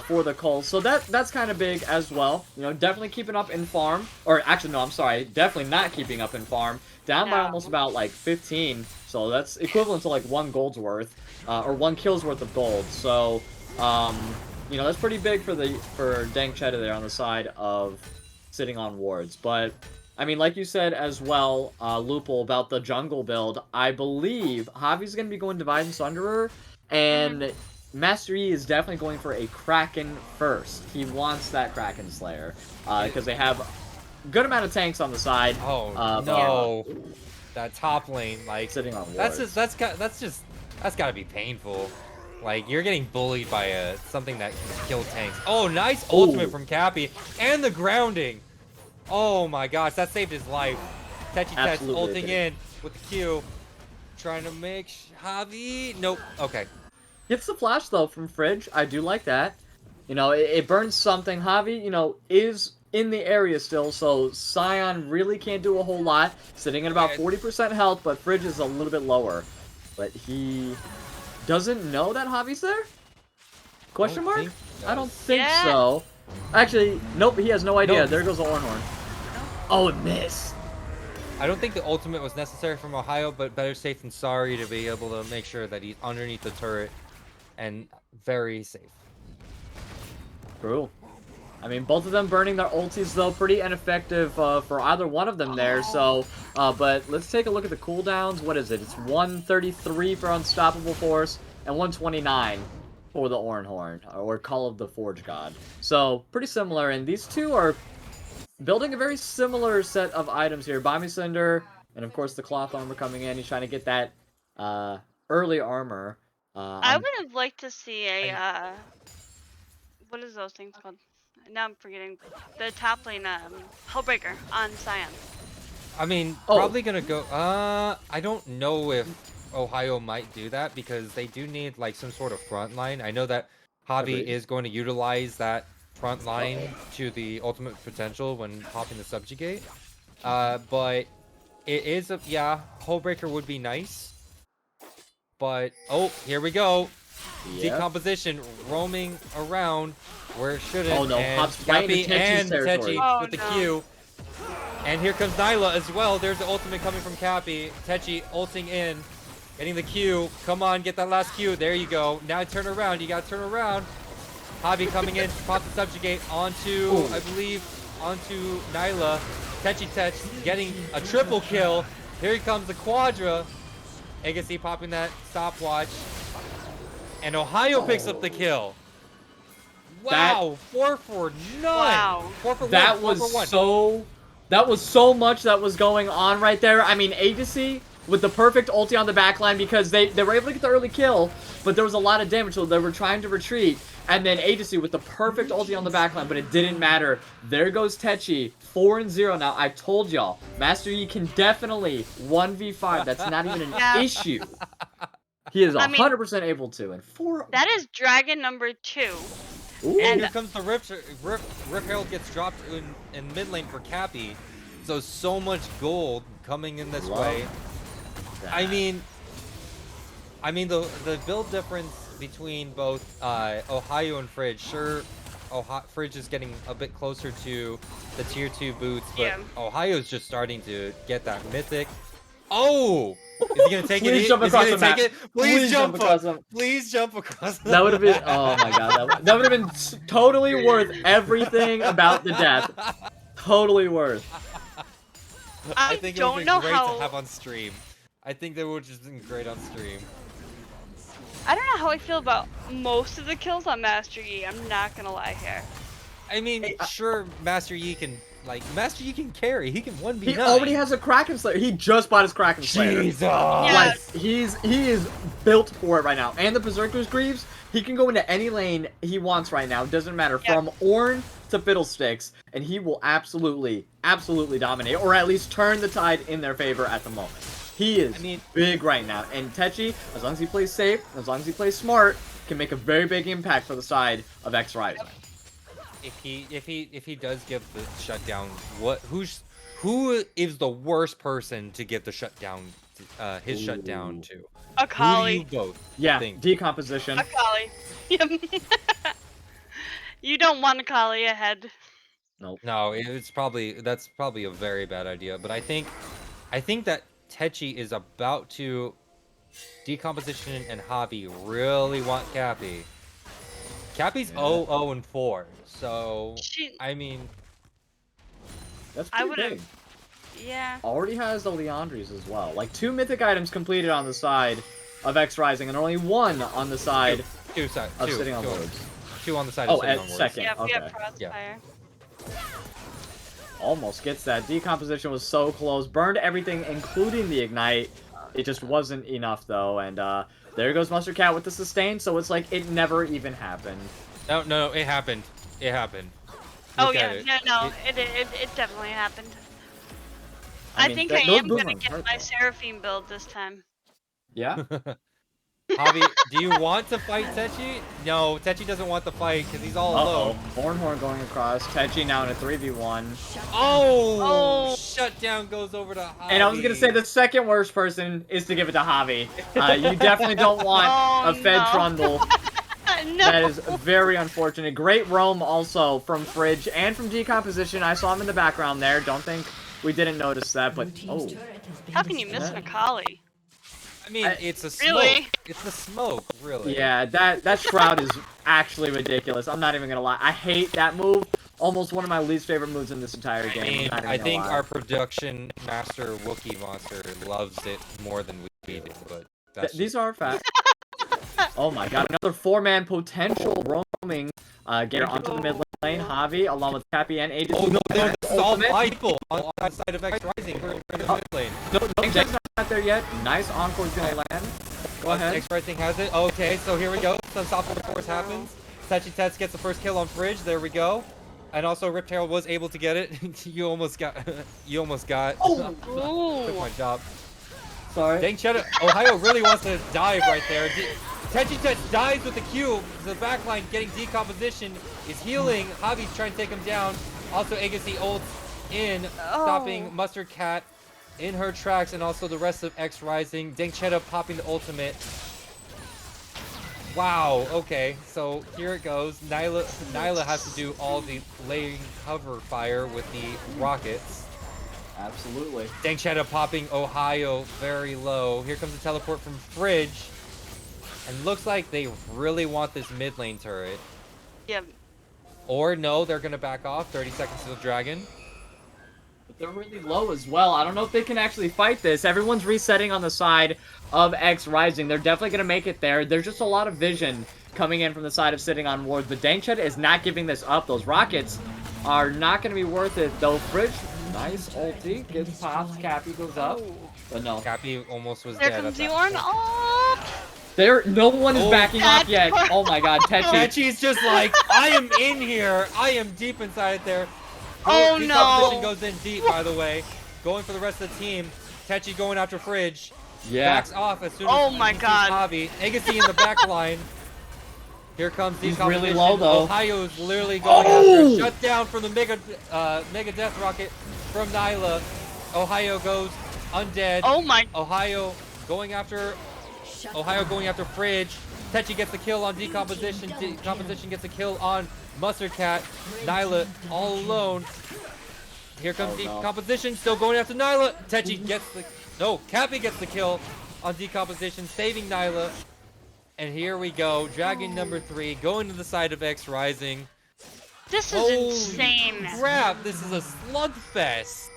For the Cole, so that's kind of big as well. You know, definitely keeping up in farm, or actually, no, I'm sorry, definitely not keeping up in farm, down by No. almost about, like, 15, so that's equivalent to, like, 1 gold's worth. Or 1 kill's worth of gold. So, you know, that's pretty big for Dang Cheddar there on the side of sitting on wards. But, I mean, like you said as well, Lupul, about the jungle build, I believe Javi's going to be going Divide and Sunderer, and Master E is definitely going for a Kraken first. He wants that Kraken Slayer, because they have a good amount of tanks on the side. Oh no, that top lane, like, Sitting on wards. That's gotta be painful. Like, you're getting bullied by something that can kill tanks. Oh, nice ultimate from Cappy. And the grounding. Oh my gosh, that saved his life. Techi ulting in with the Q. Trying to make Javi. Nope. Okay. Gets the flash, though, from Fridge. I do like that. You know, it burns something. Javi, you know, is in the area still, so Scion really can't do a whole lot. Sitting at about 40% health, but Fridge is a little bit lower. But he doesn't know that Javi's there? Question mark? think he I don't does. think Yeah. so. Actually, nope, he has no idea. Nope. There goes the Ornhorn. Oh, it missed. I don't think the ultimate was necessary from Ohio, but better safe than sorry to be able to make sure that he's underneath the turret and very safe. True. I mean, both of them burning their ultis, though, pretty ineffective for either one of them there. So, but let's take a look at the cooldowns. What is it? It's 133 for Unstoppable Force and 129 for the Ornhorn, or Call of the Forge God. So, pretty similar, and these two are building a very similar set of items here. Bomby Cinder, and of course the Cloth Armor coming in. He's trying to get that early armor. I would have liked to see a what is those things called? Now I'm forgetting. The top lane Hellbreaker on Scion. I mean, Oh. probably gonna go. I don't know if Ohio might do that because they do need like some sort of front line. I know that Javi Agreed. is going to utilize that front line to the ultimate potential when popping the subjugate. But it is Hullbreaker would be nice. But oh, here we go. Yep. Decomposition roaming around where it shouldn't. Oh no, and Hop's right into Cappy Techi's and territory. Techi Oh, with the no. Q. And here comes Nyla as well. There's the ultimate coming from Cappy. Techi ulting in, getting the Q. Come on, get that last Q. There you go. Now turn around. You gotta turn around. Javi coming in, pop the subjugate onto, I believe, onto Nyla. Techi Tech getting a triple kill. Here comes the Quadra. Agassi popping that stopwatch. And Ohio picks up the kill. Wow, 4 for 9. Wow. 4 for 1. That 4 for 1. was so much that was going on right there. I mean, Agassi with the perfect ulti on the backline because they were able to get the early kill, but there was a lot of damage, so they were trying to retreat. And then Agassi with the perfect ulti on the backline, but it didn't matter. There goes Techi, 4-0 now. I told y'all, Master Yi can definitely 1v5. That's not even an Yeah. issue. He is I mean, 100% able to. And 4. That is dragon number 2. Ooh. and- Here comes the Rip Herald gets dropped in mid lane for Cappy. So much gold coming in this way. I mean the build difference between both Ohio and Fridge. Sure, Fridge is getting a bit closer to the tier 2 boots, but Yeah. Ohio's just starting to get that mythic. Oh! Is he gonna take Please it? jump Is he across gonna the map. take it? Please jump across up. the Please jump across the That would have been, oh my god, that would have been totally worth everything about the death. Totally worth. I think it don't would be know great how. to have on stream. I think that would just been great on stream. I don't know how I feel about most of the kills on Master Yi. I'm not gonna lie here. I mean, Hey, sure, Master Yi can carry. He can 1v9. He already has a Kraken Slayer. He just bought his Kraken Slayer. Jesus. Yeah. Like, he is built for it right now. And the Berserker's Greaves, he can go into any lane he wants right now. Doesn't matter. Yeah. From Ornn to Fiddlesticks, and he will absolutely dominate. Or at least turn the tide in their favor at the moment. He is big right now. And Techi, as long as he plays safe, as long as he plays smart, can make a very big impact for the side of XRising. If he does give the shutdown, who is the worst person to give the shutdown his shutdown to? Akali. Who do you both Yeah, think? decomposition. Akali. You don't want Akali ahead. Nope. No, that's probably a very bad idea. But I think that Techi is about to decomposition and Javi really want Cappy. Cappy's 0-4, so I mean, That's I pretty would've- big. Yeah. Already has the Leandries as well. Like 2 mythic items completed on the side of XRising, and only 1 on the side two of two, sitting on two, Lords. 2 on the side. Oh, of sitting at on Lords. second. Yeah, we Okay. have Crossfire. Almost gets that. Decomposition was so close. Burned everything, including the Ignite. It just wasn't enough, though. And there goes Mustard Cat with the sustain, so it's like it never even happened. No, it happened. It happened. Oh Look yeah, at it. no, it definitely happened. I I mean, think those I am gonna boomerangs get hurt, my though. Seraphine build this time. Yeah? Javi, do you want to fight Techi? No, Techi doesn't want the fight because he's all Uh-oh. alone. Hornhorn going across. Techi now in a 3v1. Oh, shutdown goes over to Javi. And I was going to say the second worst person is to give it to Javi. You definitely don't want Oh, a Fed no. Trundle No. That is very unfortunate. Great roam also from Fridge and from Decomposition. I saw him in the background there. Don't think we didn't notice that, but oh. How can you miss Macaulay? I mean, it's a smoke. Really? It's a smoke, really. Yeah, that Shroud is actually ridiculous. I'm not even gonna lie. I hate that move. Almost one of my least favorite moves in this entire game. I mean, I'm not even I gonna think lie. our production master Wookiee monster loves it more than we do, but that's These are facts. Oh my god, another 4-man potential roaming. Get onto the mid lane. Javi, along with Cappy and Aegis. Oh no, this is all Ultimate. my people on the side of XRising. We're in the mid lane. No, Jack's not there yet. Nice encore's gonna land. Go ahead. XRising has it. Okay, so here we go. Some software force happens. Techi Tets gets the first kill on Fridge. There we go. And also Riptail was able to get it. you almost got. Oh! Took my job. Sorry. Dang Cheddar. Ohio really wants to dive right there. Techi Tets dives with the Q. The backline getting decomposition is healing. Javi's trying to take him down. Also Agassi ults in, stopping Mustard Cat in her tracks, and also the rest of XRising. Dang Cheddar popping the ultimate. Wow, okay, so here it goes. Nyla has to do all the laying cover fire with the rockets. Absolutely. Dang Cheddar popping Ohio very low. Here comes the teleport from Fridge. And looks like they really want this mid lane turret. Yeah. Or no, they're gonna back off. 30 seconds to the dragon. But they're really low as well. I don't know if they can actually fight this. Everyone's resetting on the side of XRising. They're definitely gonna make it there. There's just a lot of vision coming in from the side of sitting on wards. But Dangchet is not giving this up. Those rockets are not gonna be worth it though. Fridge, nice ulti, gets pops. Cappy goes up. But no. Cappy almost was There dead. comes at that Yorn. point. Oh! No one is backing off yet. Oh my god, Techi. Techi's just like, I am in here. I am deep inside there. Oh Decomposition no! goes in deep, by the way. Going for the rest of the team. Techi going after Fridge. Yeah. Backs off as soon as Oh he my sees god. Javi. Agassi in the back line. Here comes He's decomposition. really low, though. Ohio is literally going after a shutdown from the Mega Death Rocket from Nyla. Ohio goes undead. Oh my! Ohio going after Fridge. Techi gets the kill on Decomposition. Decomposition gets a kill on Mustard Cat. Nyla all alone. Here comes Decomposition, still going after Nyla. Techi gets the... No, Cappy gets the kill on Decomposition, saving Nyla. And here we go. Dragon number 3 going to the side of XRising. This is Holy insane. crap, this is a slugfest.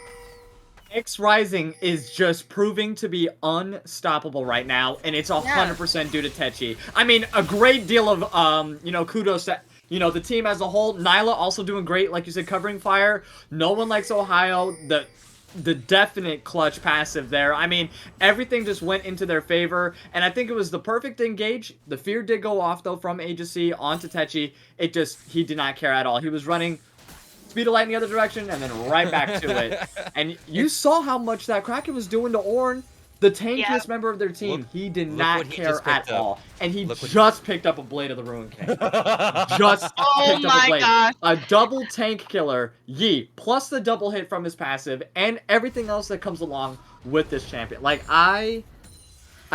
Gosh. A double tank killer, Yi, plus the double hit from his passive, and everything else that comes along with this champion. Like, I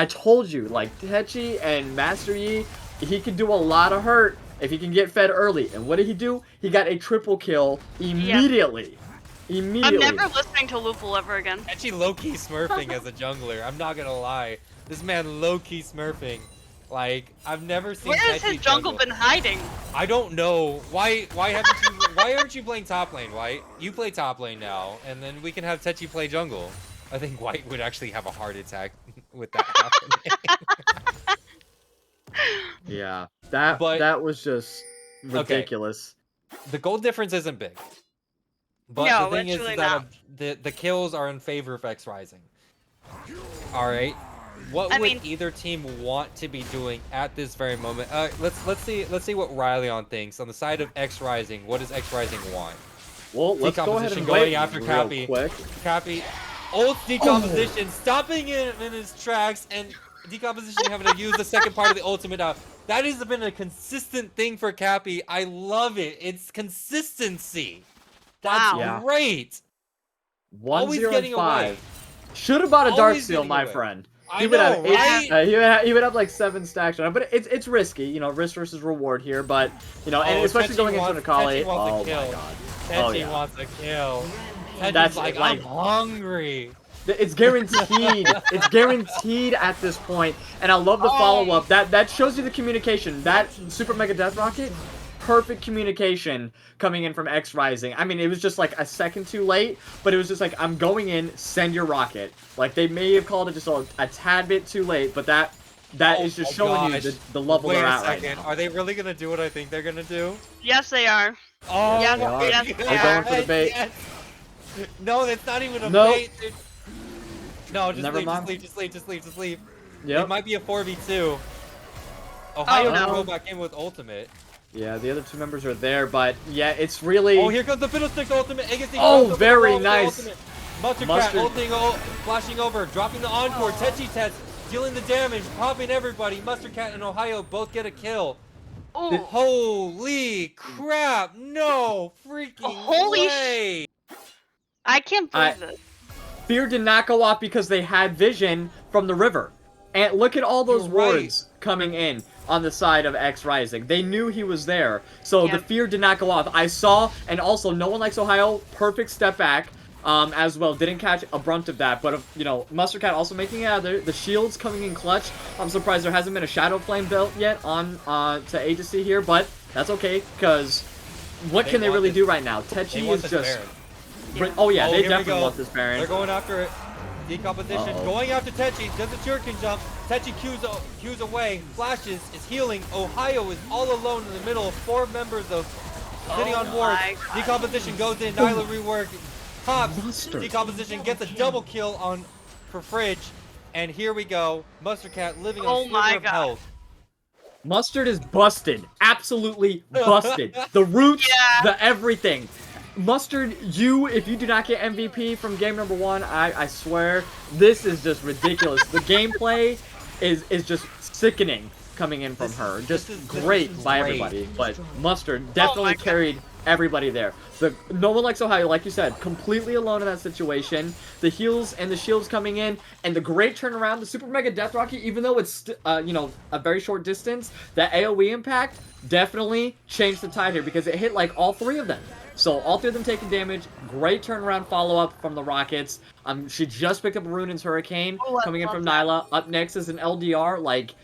told you, like, Techi and Master Yi, he can do a lot of hurt if he can get fed early. And what did he do? He got a triple kill immediately. Immediately. I'm never listening to Lupul ever again. Actually, low-key smurfing as a jungler. I'm not gonna lie. This man low-key smurfing. Like, I've never seen Where has Techi his jungle been hiding? I don't know. Why aren't you playing top lane, White? You play top lane now, and then we can have Techi play jungle. I think White would actually have a heart attack with that happening. Yeah, that was just ridiculous. Okay. The gold difference isn't big. But No, the thing it's is really that not. the kills are in favor of XRising. Alright. What would either team want to be doing at this very moment? Let's see what Rylionn thinks. On the side of XRising, what does XRising want? Well, let's go ahead and going wait after Cappy. quick. Cappy ult decomposition, stopping him in his tracks, and decomposition having to use the second part of the ultimate out. That has been a consistent thing for Cappy. I love it. It's consistency. That's great. 1-0-5. Always getting away. Should have bought a Always Darksteel, getting my away. friend. I know, right? He would have like 7 stacks on it, but it's risky, you know, risk versus reward here. But you know, and especially going into an Akali. Oh my god. Tenchi wants a kill. Tenchi's That's like, like- I'm hungry. It's guaranteed. It's guaranteed at this point. And I love the follow-up. That shows you the communication. That Super Mega Death Rocket, perfect communication coming in from XRising. I mean, it was just like a second too late, but it was just like, I'm going in, send your rocket. Like, they may have called it just a tad bit too late, but that is just showing you the level they're at right now. Are they really going to do what I think they're going to do? Yes, they are. Oh, Yes, They are. yes, They're they going are. for the bait. Yes. No, that's not even a Nope. bait. Dude. No, just Never leave, mind. just leave. Yep. It might be a 4v2. Ohio no. will go back in with ultimate. Yeah, the other 2 members are there, but yeah, it's really... Oh, here comes the Fiddlestick ultimate. Oh, very nice. Mustard Cat ulting, flashing over, dropping the encore. Techi Tets dealing the damage, popping everybody. Mustard Cat and Ohio both get a kill. Oh, Holy crap! No freaking Holy way! I can't believe this. Fear did not go off because they had vision from the river. And look at all those You're right. wards coming in on the side of XRising. They knew he was there. So the Yep. fear did not go off. I saw, and also No One Likes Ohio, perfect step back as well. Didn't catch a brunt of that. But, you know, Mustard Cat also making it out there. The shields coming in clutch. I'm surprised there hasn't been a Shadow Flame built yet on to Agency here. But that's okay, because what can they really do right now? Techi is just... Oh yeah, they definitely want this Baron. They're going after it. Decomposition. Going after Techi. Does a Shuriken jump. Techi cues away. Flashes. Is healing. Ohio is all alone in the middle of 4 members of sitting on wards. Decomposition goes in. Nyla rework. Pops. Decomposition gets a double kill for Fridge. And here we go. Mustard Cat living on a sliver of health. Mustard is busted. Absolutely busted. The roots, the everything. Mustard, if you do not get MVP from game number 1, I swear, this is just ridiculous. The gameplay is just sickening coming in from her. Just great by everybody. But Mustard definitely carried everybody there. No One Likes Ohio, like you said, completely alone in that situation. The heals and the shields coming in, and the great turnaround. The Super Mega Death Rocket, even though it's you know, a very short distance, that AoE impact definitely changed the tide here because it hit like all 3 of them. So all 3 of them taking damage. Great turnaround follow-up from the Rockets. She just picked up a Runin's Hurricane coming in from Nyla. Up next is an LDR. Like,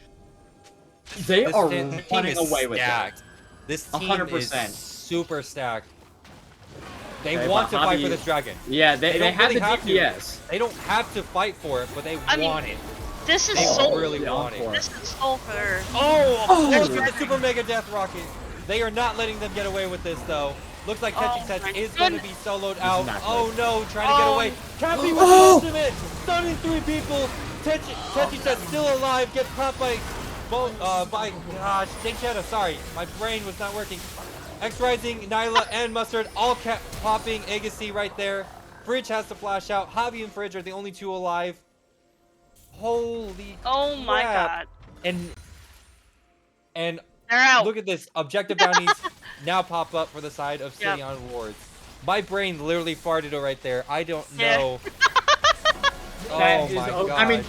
they are running away with it. This team 100%. is super stacked. They Okay, want to but fight for this dragon. Yeah, they don't have really the DPS. They don't have to fight for it, but they want it. This is They so really want it. This is so fair. Oh, there's the Super Mega Death Rocket. They are not letting them get away with this, though. Looks like Techi Tech is going to be soloed out. Oh no, trying to get away. Cappy with the ultimate, stunning 3 people. Techi Tech still alive, gets popped by gosh, Dinchetta, sorry, my brain was not working. XRising, Nyla, and Mustard all kept popping. Agassi right there. Fridge has to flash out. Javi and Fridge are the only 2 alive. Holy Oh my crap. god. And They're out. look at this. Objective bounties now pop up for the side of City on Wards. My brain literally farted it right there. I don't know. Oh my god. I mean,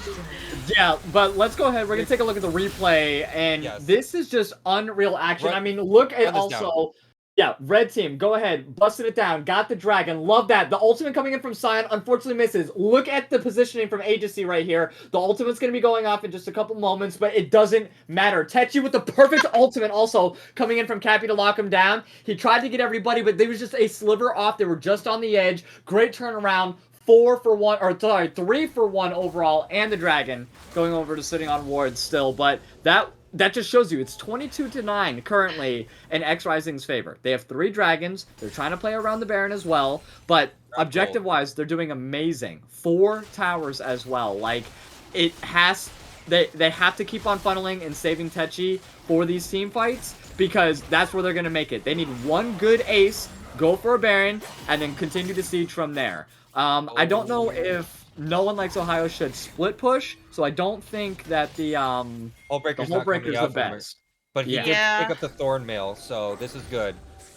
yeah, but let's go ahead. We're going to take a look at the replay, and this is just unreal action. I mean, look at also... Yeah, red team, go ahead. Busted it down. Got the dragon. Love that. The ultimate coming in from Sion unfortunately misses. Look at the positioning from Agency right here. The ultimate's going to be going off in just a couple moments, but it doesn't matter. Techi with the perfect ultimate also coming in from Cappy to lock him down. He tried to get everybody, but they was just a sliver off. They were just on the edge. Great turnaround. 3 for 1 overall, and the dragon going over to sitting on wards still. But that just shows you it's 22-9 currently in XRising's favor. They have 3 dragons. They're trying to play around the Baron as well, but objective-wise, they're doing amazing. 4 towers as well. Like, they have to keep on funneling and saving Techi for these team fights because that's where they're going to make it. They need 1 good ace, go for a Baron, and then continue to siege from there. I don't know if No One Likes Ohio should split push, so I don't think that the Hullbreaker's the best. But he did pick up the Thorn Mail, so this is good.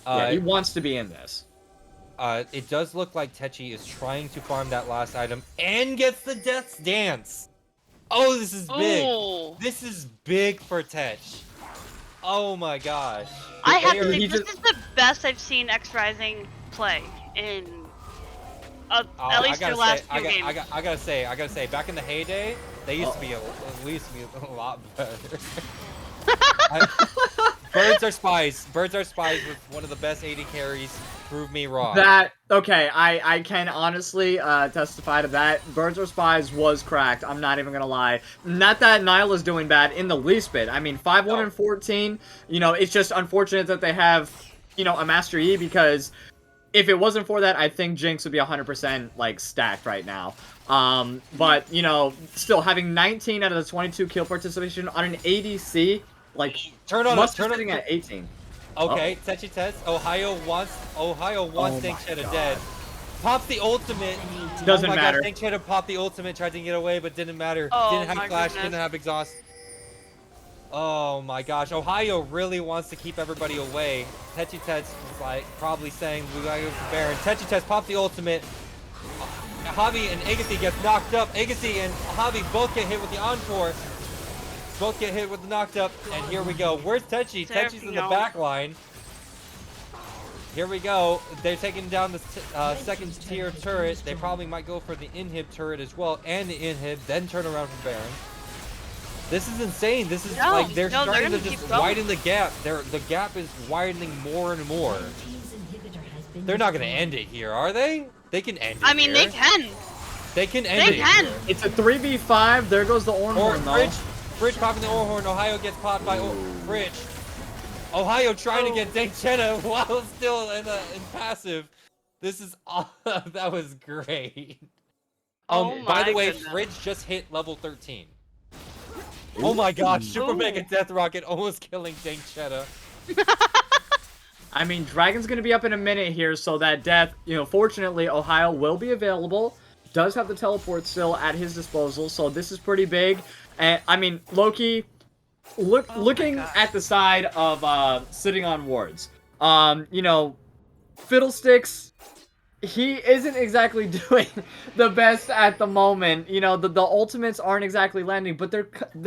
Yeah, he wants to be in this. It does look like Techi is trying to farm that last item and gets the Death's Dance. Oh, this is big. Oh. This is big for Tetch. Oh my gosh. I have They to are- think this is the best I've seen XRising play in at least their last few games. I gotta say, back in the heyday, they used to be at least a lot better. Birds are spies. Birds are spies with one of the best AD carries. Prove me wrong. Okay, I can honestly testify to that. Birds or Spies was cracked. I'm not even gonna lie. Not that Nyla's doing bad in the least bit. I mean, 5-1 and 14. You know, it's just unfortunate that they have, you know, a Master E, because if it wasn't for that, I think Jinx would be 100% like stacked right now. But you know, still having 19 out of the 22 kill participation on an ADC, like turn on sitting at 18. Okay, Techi Tets. Ohio wants Dank Cheddar dead. Pops the ultimate. Doesn't matter. God, Dank Cheddar popped the ultimate, tried to get away, but didn't matter. Oh, didn't have my flash, goodness. didn't have exhaust. Oh my gosh, Ohio really wants to keep everybody away. Techi Tets was like probably saying we gotta go for Baron. Techi Tets popped the ultimate. Javi and Agassi gets knocked up. Agassi and Javi both get hit with the Encore. Both get hit with the knocked up, and here we go. Where's Techi? Techi's in the back line. Here we go. They're taking down the second tier turret. They probably might go for the inhib turret as well, and the inhib, then turn around for Baron. This is insane. This is like they're starting to just widen the gap. The gap is widening more and more. They're not gonna end it here, are they? They can end it. I mean, here. they can. They can end it. They can. Here. It's a 3v5. There goes the Ornhorn, though. Fridge popping the Ornhorn. Ohio gets popped by Fridge. Ohio trying to get Dank Cheddar while still in passive. This is that was great. By the way, Fridge just hit level 13. Oh my gosh, Super Mega Death Rocket almost killing Dank Cheddar. I mean, Dragon's gonna be up in a minute here, so that death, you know, fortunately, Ohio will be available. Does have the teleport still at his disposal, so this is pretty big. And I mean, Loki, looking at the side of sitting on wards, you know, Fiddlesticks, he isn't exactly doing the best at the moment. You know, the ultimates aren't exactly landing, but they're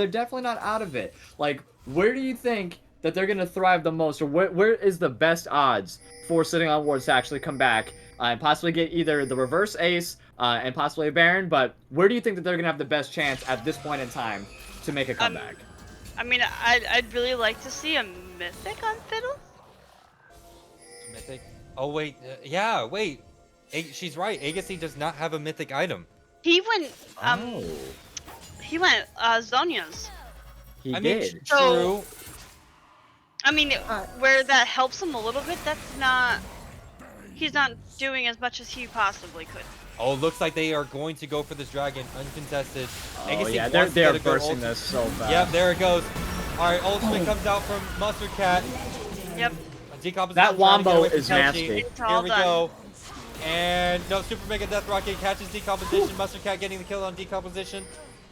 definitely not out of it. Like, where do you think that they're gonna thrive the most, or where is the best odds for sitting on wards to actually come back and possibly get either the reverse ace and possibly a Baron? But where do you think that they're gonna have the best chance at this point in time to make a comeback? I mean, I'd really like to see a Mythic on Fiddle. Mythic? Oh wait, yeah, wait. She's right. Agassi does not have a mythic item. He went he went Zhonya's. He I did. mean, So- true. I mean, where that helps him a little bit, that's not. He's not doing as much as he possibly could. Oh, looks like they are going to go for this dragon uncontested. Oh Agassi yeah, wants to they're get a good bursting ult. this so fast. Yep, there it goes. All right, ultimate comes out from Mustard Cat. Yep. Decomposition. That trying to get Wombo away from is Kelchi. nasty. It's Here all we done. go. And no, Super Mega Death Rocket catches decomposition. Mustard Cat getting the kill on decomposition.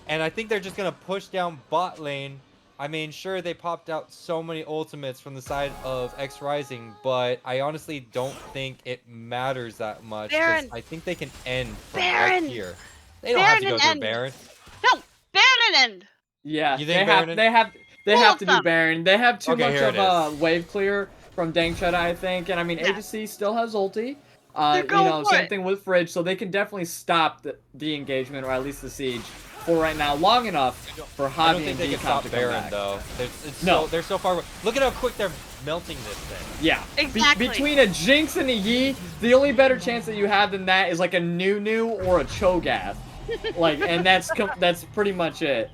And I think they're just gonna push down bot lane. I mean, sure, they popped out so many ultimates from the side of XRising, but I honestly don't think it matters that much. 'Cause Baron. I think they can end from Baron. right here. They don't have to Baron go through and Baron. No, Baron and end. Yeah, You they think have Baron- they All have of to do them. Baron. They have too Okay, much here of it a wave clear from Dank Cheddar, I think. And I mean, Yeah. Agassi still has ulti. They're You going know, for same it. thing with Fridge, so they can definitely stop the engagement, or at least the siege, for right now, long enough for I don't Javi think and they can Decom stop to come Baron back. though. No. They're so far away. Look at how quick they're melting this thing. Yeah. Exactly. Between a Jinx and a Yi, the only better chance that you have than that is like a Nunu or a Cho'Gath. Like, and that's pretty much it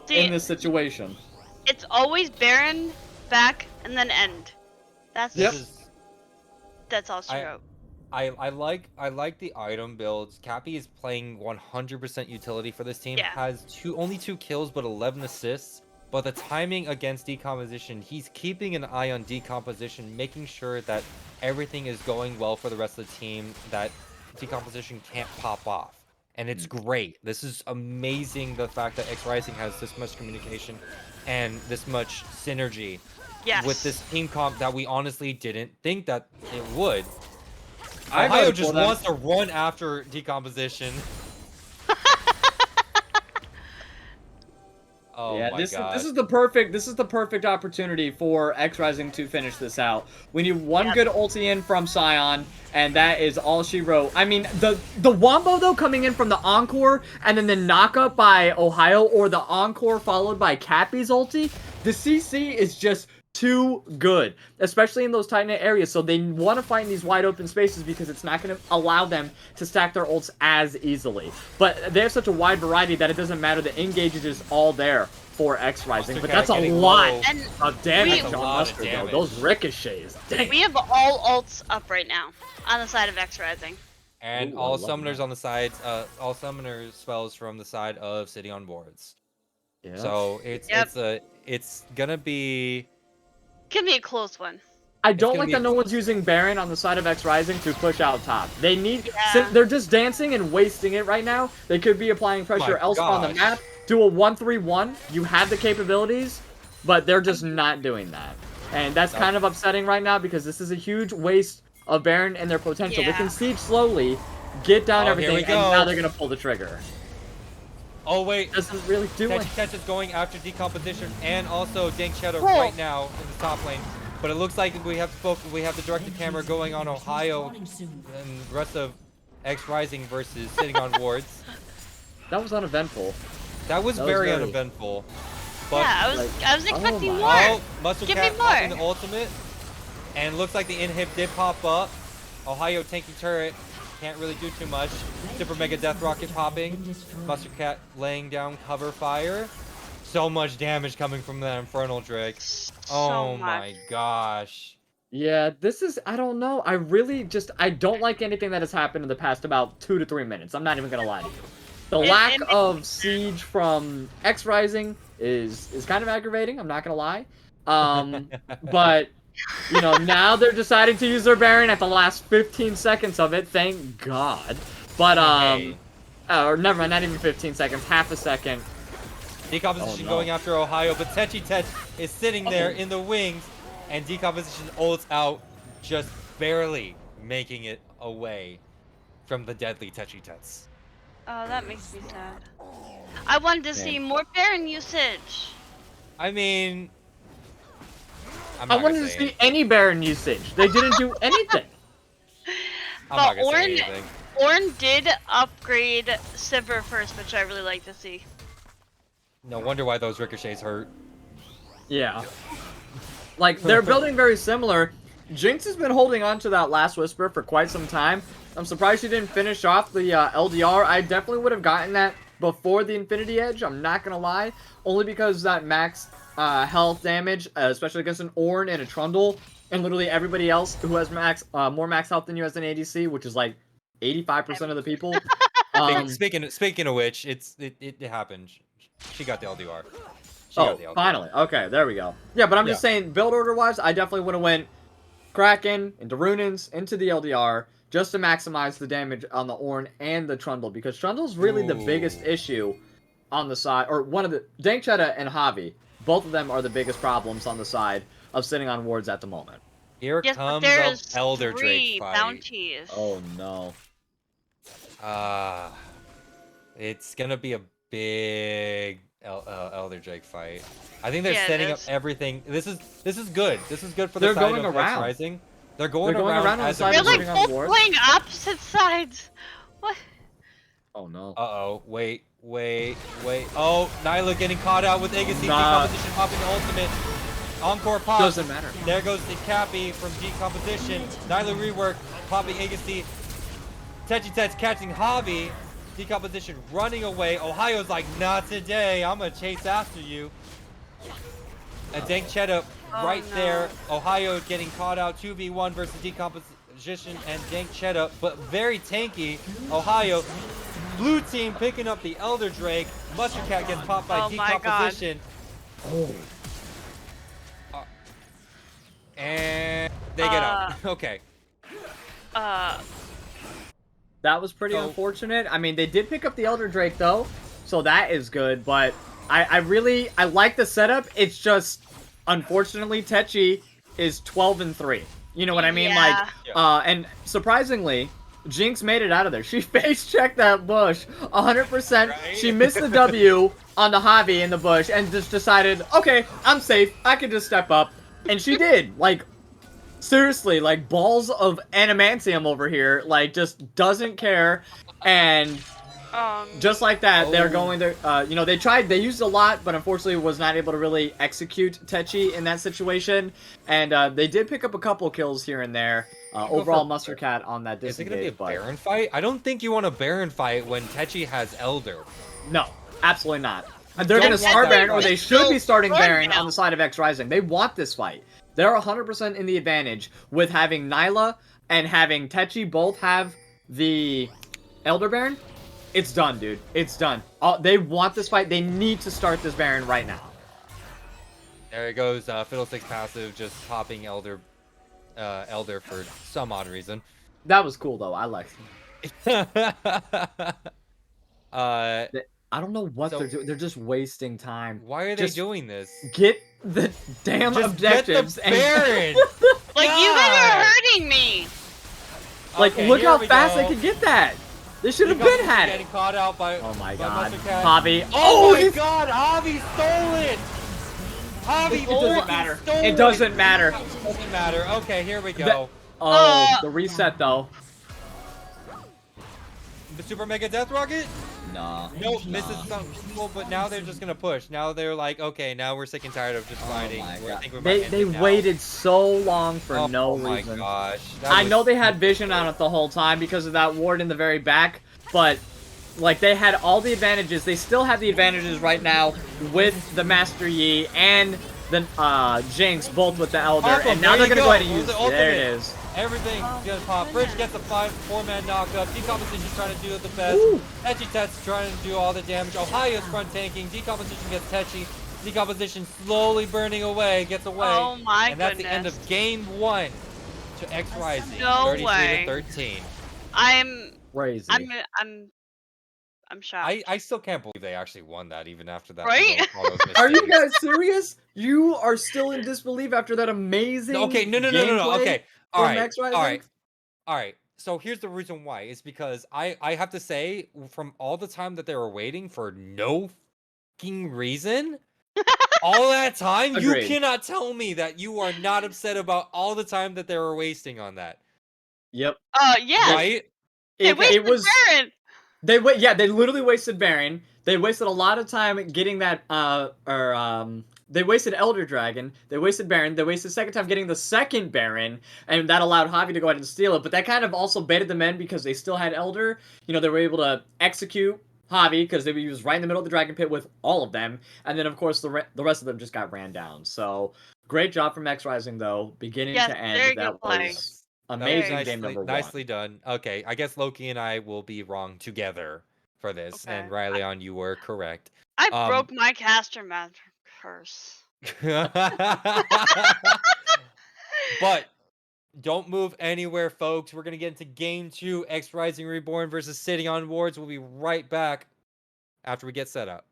See, in this situation. it's always Baron, back, and then end. That's Yep. that's all she I- wrote. I like the item builds. Cappy is playing 100% utility for this team. Yeah. Has only 2 kills but 11 assists. But the timing against decomposition, he's keeping an eye on decomposition, making sure that everything is going well for the rest of the team, that decomposition can't pop off. And it's great. This is amazing, the fact that XRising has this much communication and this much synergy Yes. with this team comp that we honestly didn't think that it would. I Ohio voted just for them. wants to run after decomposition. Oh Yeah, my this god. is the perfect opportunity for XRising to finish this out. We need one good ulti in from Sion, and that is all she wrote. I mean, the wombo though coming in from the Encore and then the knockup by Ohio or the Encore followed by Cappy's ulti, the CC is just too good, especially in those tight knit areas. So they want to find these wide open spaces because it's not going to allow them to stack their ults as easily. But they have such a wide variety that it doesn't matter. The engage is just all there for XRising. But that's a lot of damage on Mustard, though. Those ricochets. Dang. We have all ults up right now on the side of XRising. And Ooh, all summoners on the sides, all summoner spells from the side of sitting on boards. Yeah. So it's gonna be A close one. I don't like that no one's using Baron on the side of XRising to push out top. They need, they're just dancing and wasting it right now. They could be applying pressure elsewhere on the map. Do a 1-3-1. You have the capabilities, but they're just not doing that. And that's kind of upsetting right now because this is a huge waste of Baron and their potential. They can siege slowly, get down everything, and now they're going to pull the trigger. Oh wait, doesn't really do it. Tetch is going after decomposition and also Dank Shadow right now in the top lane. But it looks like we have the directed camera going on Ohio and the rest of XRising versus sitting on wards. That was uneventful. That was very uneventful. But yeah, I was expecting more. Oh, Muscle Give Cat me more. popping the ultimate. And looks like the inhib did pop up. Ohio tanky turret. Can't really do too much. Super Mega Death Rocket popping. Mustard Cat laying down cover fire. So much damage coming from that Infernal Drake. Oh my gosh. Yeah, this is, I don't know. I don't like anything that has happened in the past about 2 to 3 minutes. I'm not even gonna lie to you. The lack of siege from XRising is kind of aggravating. I'm not gonna lie. But you know, now they're deciding to use their Baron at the last 15 seconds of it. Thank God. But or never mind, not even 15 seconds, half a second. Decomposition going after Ohio, but Tetch is sitting there in the wings, and Decomposition ults out, just barely making it away from the deadly Tetchy. Oh, that makes me sad. I wanted to see more Baron usage. I mean, I wanted to see any Baron usage. They didn't do anything. I'm not gonna say anything. Ornn did upgrade Sivir first, which I really like to see. No wonder why those ricochets hurt. Yeah. Like, they're building very similar. Jinx has been holding on to that Last Whisper for quite some time. I'm surprised she didn't finish off the LDR. I definitely would have gotten that before the Infinity Edge, I'm not gonna lie. Only because that max health damage, especially against an Ornn and a Trundle, and literally everybody else who has more max health than you as an ADC, which is like 85% of the people. Speaking of which, it happened. She got the LDR. Finally. Okay, there we go. Yeah, but I'm just saying, build order-wise, I definitely would have went Kraken, into Runins, into the LDR, just to maximize the damage on the Ornn and the Trundle, because Trundle's really the biggest issue on the side, or one of the... Dankchetta and Javi, both of them are the biggest problems on the side of sitting on wards at the moment. Here comes the Elder Drake fight. Bounties. Oh, no. It's gonna be a big Elder Drake fight. I think they're setting up everything. This is good. This is good for the side of XRising. They're going around on the side. They're like both playing opposite sides. What? Oh no. Uh-oh. Wait. Oh, Nyla getting caught out with Agassi. Decomposition popping the ultimate. Encore pop. Doesn't matter. There goes the Cappy from Decomposition. Nyla rework, popping Agassi. Tetchy catching Javi. Decomposition running away. Ohio's like, not today. I'm gonna chase after you. And Dankchetta there. Ohio getting caught out 2v1 versus Decomposition and Dankchetta, but very tanky. Ohio, blue team picking up the Elder Drake. Mustard Cat gets popped by Decomposition. And they get out. Okay. That was pretty unfortunate. I mean, they did pick up the Elder Drake, though, so that is good, but I like the setup. It's just, unfortunately, Tetchy is 12-3. You know what I mean? Yeah. Like, and surprisingly, Jinx made it out of there. She face checked that bush 100%. Right? She missed the W on the Javi in the bush and just decided, okay, I'm safe. I can just step up. And she did. Like, seriously, like, balls of animantium over here. Like, just doesn't care. And just like that, they're going to, you know, they used a lot, but unfortunately was not able to really execute Techi in that situation. And they did pick up a couple kills here and there. Overall, Mustard Cat on that Is it disengage. going to be a Baron fight? I don't think you want a Baron fight when Techi has Elder. No, absolutely not. They're going to start Baron, or they should be starting Baron on the side of XRising. They want this fight. They're 100% in the advantage with having Nyla and having Techi both have the Elder Baron. It's done, dude. It's done. They want this fight. They need to start this Baron right now. There it goes. Fiddlesticks passive just popping Elder for some odd reason. That was cool, though. I liked it. I don't know what they're doing. They're just wasting time. Why are they doing this? Get the damn just objectives. Get the Baron! Like, you guys are hurting me! Like, okay, look how fast they could get that! They should have been had it! Getting caught out by, oh my by god. Javi. Javi. Oh my god! Javi stole it! Javi It doesn't matter. Stole it doesn't matter. It doesn't matter. Okay, here we go. The reset, though. The Super Mega Death Rocket? Nah. Nope, misses some people, but now they're just gonna push. Now they're like, okay, now we're sick and tired of just fighting. They waited so long for no reason. Oh my gosh. I know they had vision on it the whole time because of that ward in the very back, but like they had all the advantages. They still have the advantages right now with the Master Yi and the Jinx, both with the Elder, and now they're gonna go ahead and use it. There it is. Everything's gonna pop. Bridge gets a 4-man knockup. Decomposition trying to do it the best. Techi Tet's trying to do all the damage. Ohio's front tanking. Decomposition gets Techi. Decomposition slowly burning away. Gets away. Oh my And that's goodness. the end of game 1 to XRising. No 33 way. to 13. Crazy. I'm shocked. I still can't believe they actually won that even after that. Right? Are you guys serious? You are still in disbelief after that amazing Okay, no. gameplay Okay. All right. from XRising? All right. So here's the reason why. It's because I have to say, from all the time that they were waiting for no fucking reason, all that time, Agreed. you cannot tell me that you are not upset about all the time that they were wasting on that. Yep. Yeah. Right? It was Baron. They literally wasted Baron. They wasted a lot of time getting that they wasted Elder Dragon, they wasted Baron, they wasted second time getting the second Baron, and that allowed Javi to go ahead and steal it, but that kind of also baited them in because they still had Elder. You know, they were able to execute Javi because they was right in the middle of the Dragon Pit with all of them, and then of course the rest of them just got ran down. So, great job from XRising though, beginning to end. That was amazing game number 1. Nicely done. Okay, I guess Loki and I will be wrong together for this, and Rylionn, you were correct. I broke my caster master curse. But don't move anywhere, folks. We're gonna get into game 2, XRising Reborn versus City on Wards. We'll be right back after we get set up.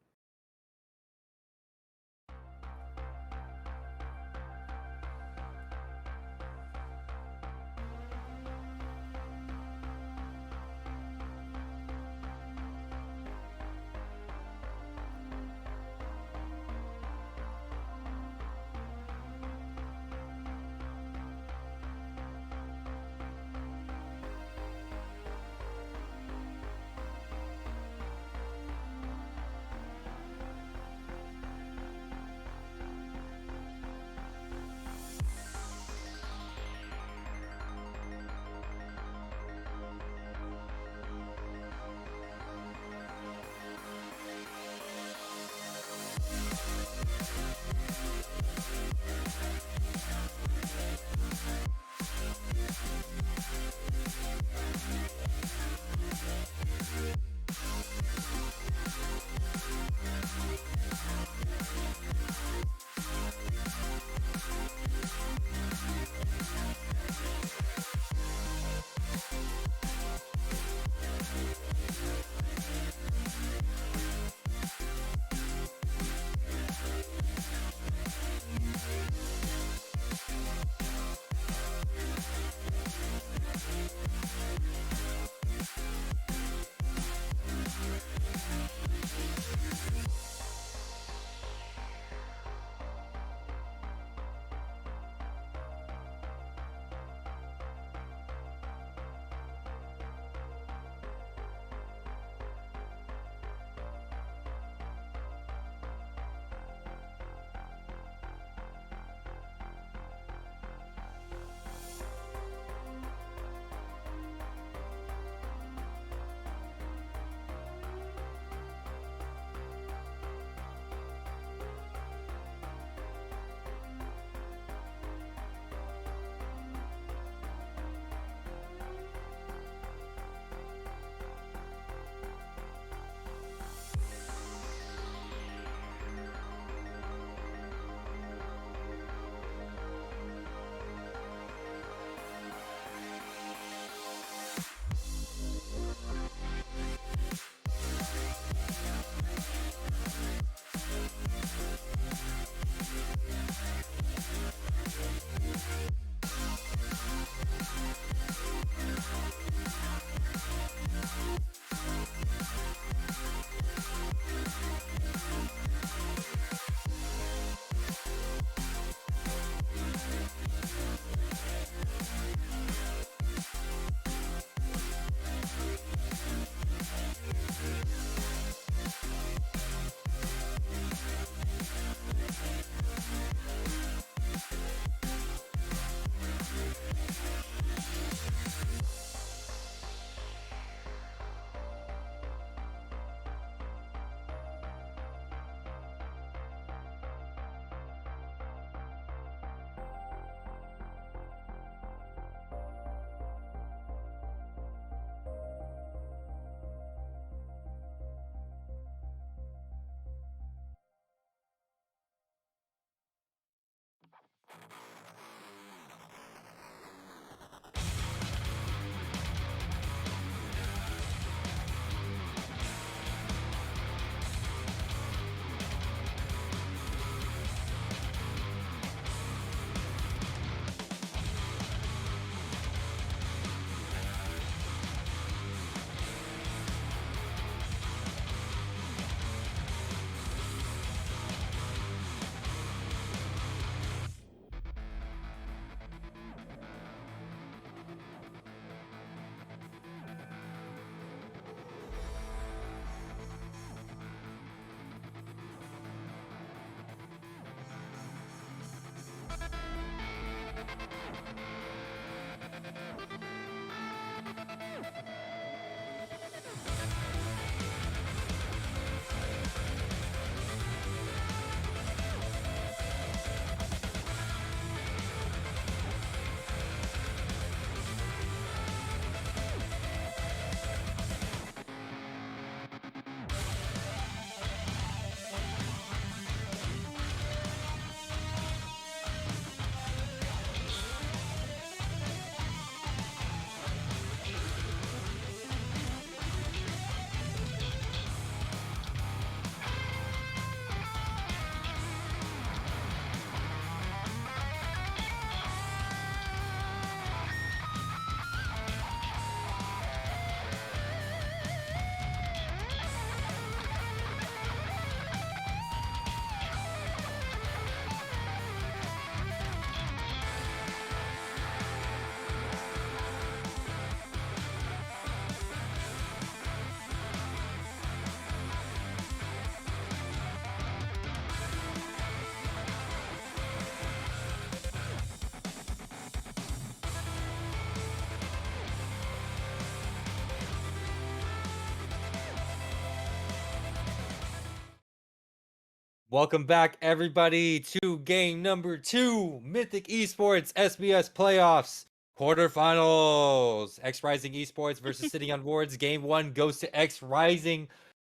Welcome back, everybody, to game number 2, Mythic Esports SBS Playoffs Quarterfinals. XRising Esports versus Sitting on Wards. Game 1 goes to XRising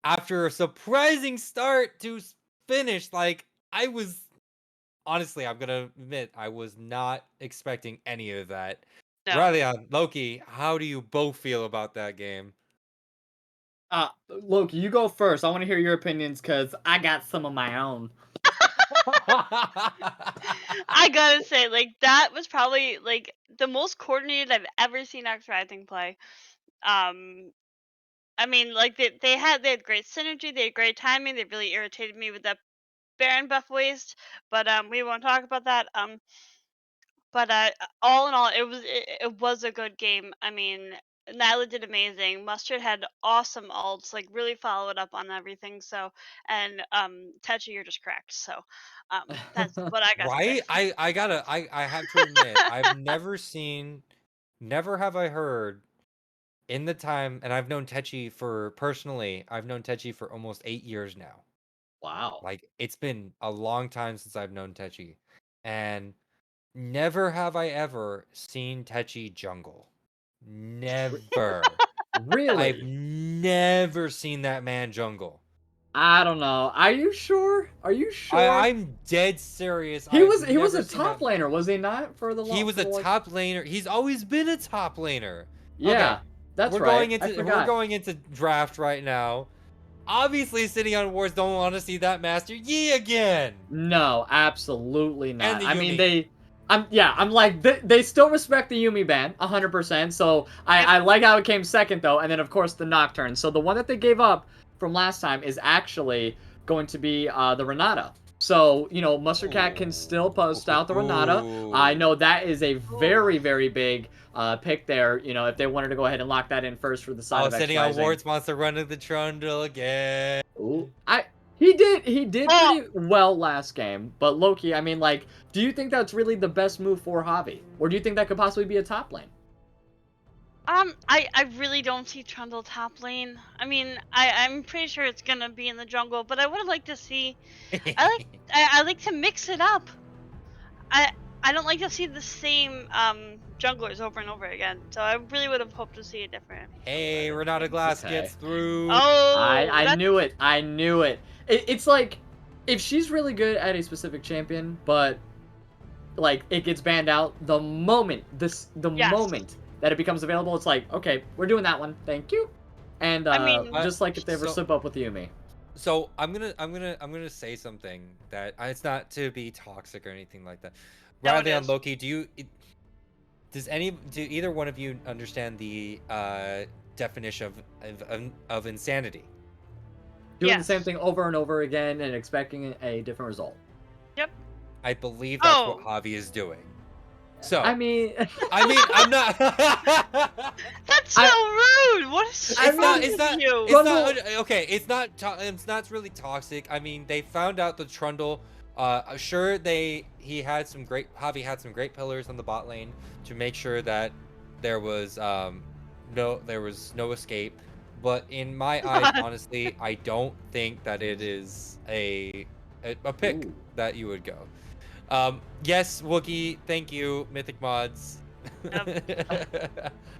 after a surprising start to finish. Honestly, I'm gonna admit, I was not expecting any of that. No. Rylionn, Loki, how do you both feel about that game? Loki, you go first. I want to hear your opinions because I got some of my own. I gotta say, like, that was probably like the most coordinated I've ever seen XRising play. I mean, like they had great synergy, they had great timing. They really irritated me with that Baron buff waste, but we won't talk about that. But all in all, it was a good game. I mean, Nyla did amazing. Mustard had awesome ults, like really followed up on everything. So, and Techi, you're just correct. So, that's what I got to say. Right? I have to admit, I've never have I heard in the time, and I've known Techi I've known Techi for almost 8 years now. Wow. Like, it's been a long time since I've known Techi, and never have I ever seen Techi jungle. Never. I've Really? never seen that man jungle. I don't know. Are you sure? Are you sure? I'm dead serious. He was never a seen top that. laner, was he not? For the He was a like... top laner. He's always been a top laner. Yeah, Okay, that's we're right. going into I forgot. we're going into draft right now. Obviously, Sitting on Wars don't want to see that Master Yi again. No, absolutely not. And the I mean, Yuumi. I'm like, they still respect the Yuumi ban, 100%. So I like how it came second, though. And then, of course, the Nocturne. So the one that they gave up from last time is actually going to be the Renata. So, you know, Mustard Cat can still post out the Renata. I know that is a very, very big pick there, you know, if they wanted to go ahead and lock that in first for the side of Sitting on XRising. Wards wants to run to the Trundle again. Ooh, he did Oh. pretty well last game, but Loki, I mean, like, do you think that's really the best move for Javi, or do you think that could possibly be a top lane? I really don't see Trundle top lane. I mean, I'm pretty sure it's gonna be in the jungle, but I would like to see. I like to mix it up. I don't like to see the same junglers over and over again. So I really would have hoped to see a different. Hey, Renata Glass Okay. gets through. Oh, I knew it. I knew it. It's like, if she's really good at a specific champion, but like it gets banned out the moment moment that it becomes available, it's like, okay, we're doing that one, thank you. And I mean, just like if they ever slip up with Yuumi. So I'm gonna say something that it's not to be toxic or anything like that. No, it Rylionn, is. Loki, do either one of you understand the definition of insanity? Doing the same Yes. thing over and over again and expecting a different result. Yep. I believe that's what Oh. Javi is doing. So I mean, I'm not. That's so rude. What is It's not. wrong It's with not. you? It's not. Okay. It's not. It's not really toxic. I mean, they found out the Trundle. Sure, Javi had some great pillars on the bot lane to make sure that there was no escape. But in my eyes, honestly, I don't think that it is a pick Ooh. that you would go. Yes, Wookie, thank you, Mythic Mods.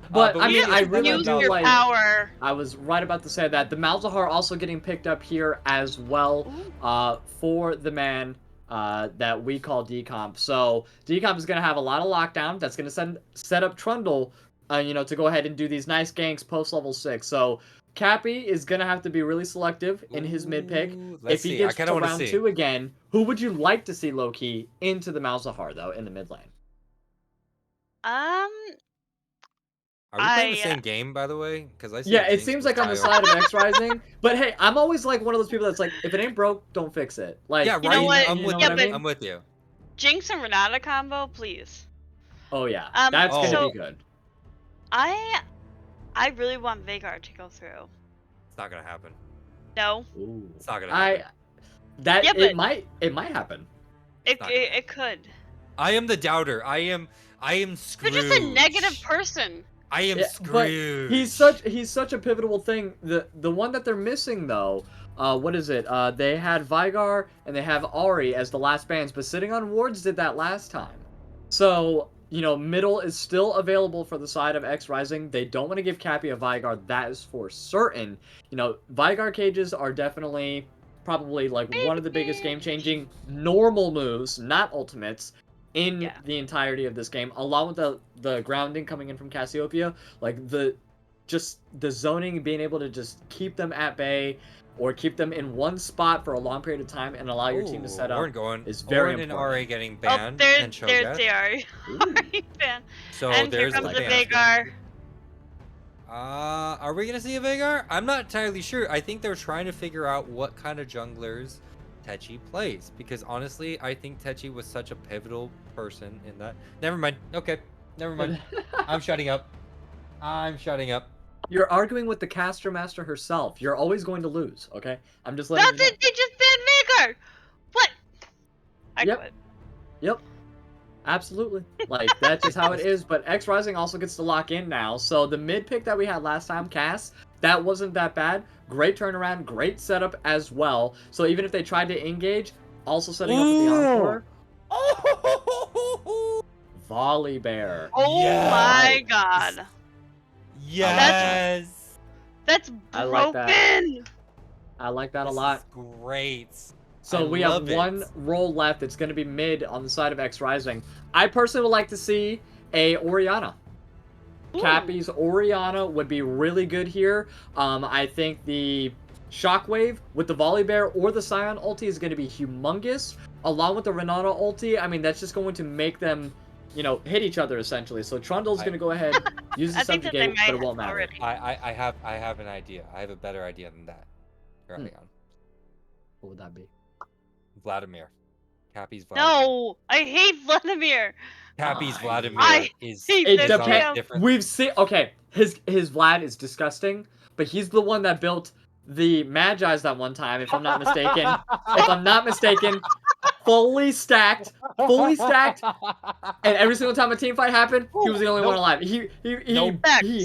But I we mean, just I found really Use do out- your like. power. I was right about to say that the Malzahar also getting picked up here as well, for the man that we call Decomp. So Decomp is gonna have a lot of lockdown. That's gonna set up Trundle, you know, to go ahead and do these nice ganks post level 6. So Cappy is gonna have to be really selective in his mid pick. Ooh, let's If he see. I gets kinda to wanna round see. 2 again, who would you like to see low key into the Malzahar though in the mid lane? Are we playing the I same game, by the way? Because I see Yeah, it Jinx seems was like on the IO. side of XRising. But hey, I'm always like one of those people that's like, if it ain't broke, don't fix it. Like, Yeah, You know right. what? I'm you with know you. what I but- mean? I'm with you. Jinx and Renata combo, please. Oh yeah, that's gonna so- be good. I really want Veigar to go through. It's not gonna happen. No, Ooh. It's not gonna happen. Yeah, it but- might happen. it not gonna it could. I am the doubter. I am You're Scrooge. just a negative person. I am Yeah, but Scrooge. he's such a pivotal thing. The one that they're missing though what is it? They had Vigar and they have Ari as the last bans, but Sitting on Wards did that last time. So, you know, middle is still available for the side of XRising. They don't want to give Cappy a Vigar, that is for certain. You know, Vigar cages are definitely probably like one of the biggest game-changing normal moves, not ultimates, in the entirety of this game, along with the grounding coming in from Cassiopeia. Like the zoning, being able to just keep them at bay or keep them in one spot for a long period of time and allow your team to set up is very Orin important. and RA getting Oh, banned and there's the Ari. Ari ban. So And here there's comes the ban. Vagar. Are we gonna see a Vagar? I'm not entirely sure. I think they're trying to figure out what kind of junglers Techi plays, because honestly, I think Techi was such a pivotal person in that. Never mind. Okay, never mind. I'm shutting up. I'm shutting up. You're arguing with the caster master herself. You're always going to lose, okay? I'm just letting you know. They just banned Vagar! What? I quit. Yep. Absolutely. Like, that's just how it is. But XRising also gets to lock in now. So the mid pick that we had last time, Cass, that wasn't that bad. Great turnaround, great setup as well. So even if they tried to engage, also setting up with the Encore. Oh! Volley Bear. Oh my god. Yes! That's broken! I like that. I like that a lot. Great. So we have one role left. It's going to be mid on the side of XRising. I personally would like to see a Orianna. Cappy's Orianna would be really good here. I think the Shockwave with the Volley Bear or the Scion ulti is going to be humongous. Along with the Renata ulti, I mean, that's just going to make them, you know, hit each other essentially. So Trundle's going to go ahead, use the subjugate, but it won't matter. I have an idea. I have a better idea than that. Early on. What would that be? Vladimir. Cappy's Vladimir. No! I hate Vladimir! Cappy's Vladimir is it depends. We've seen, okay, his Vlad is disgusting, but he's the one that built the Magi's that one time, if I'm not mistaken. If I'm not mistaken, fully stacked, and every single time a team fight happened, he was the only one alive. He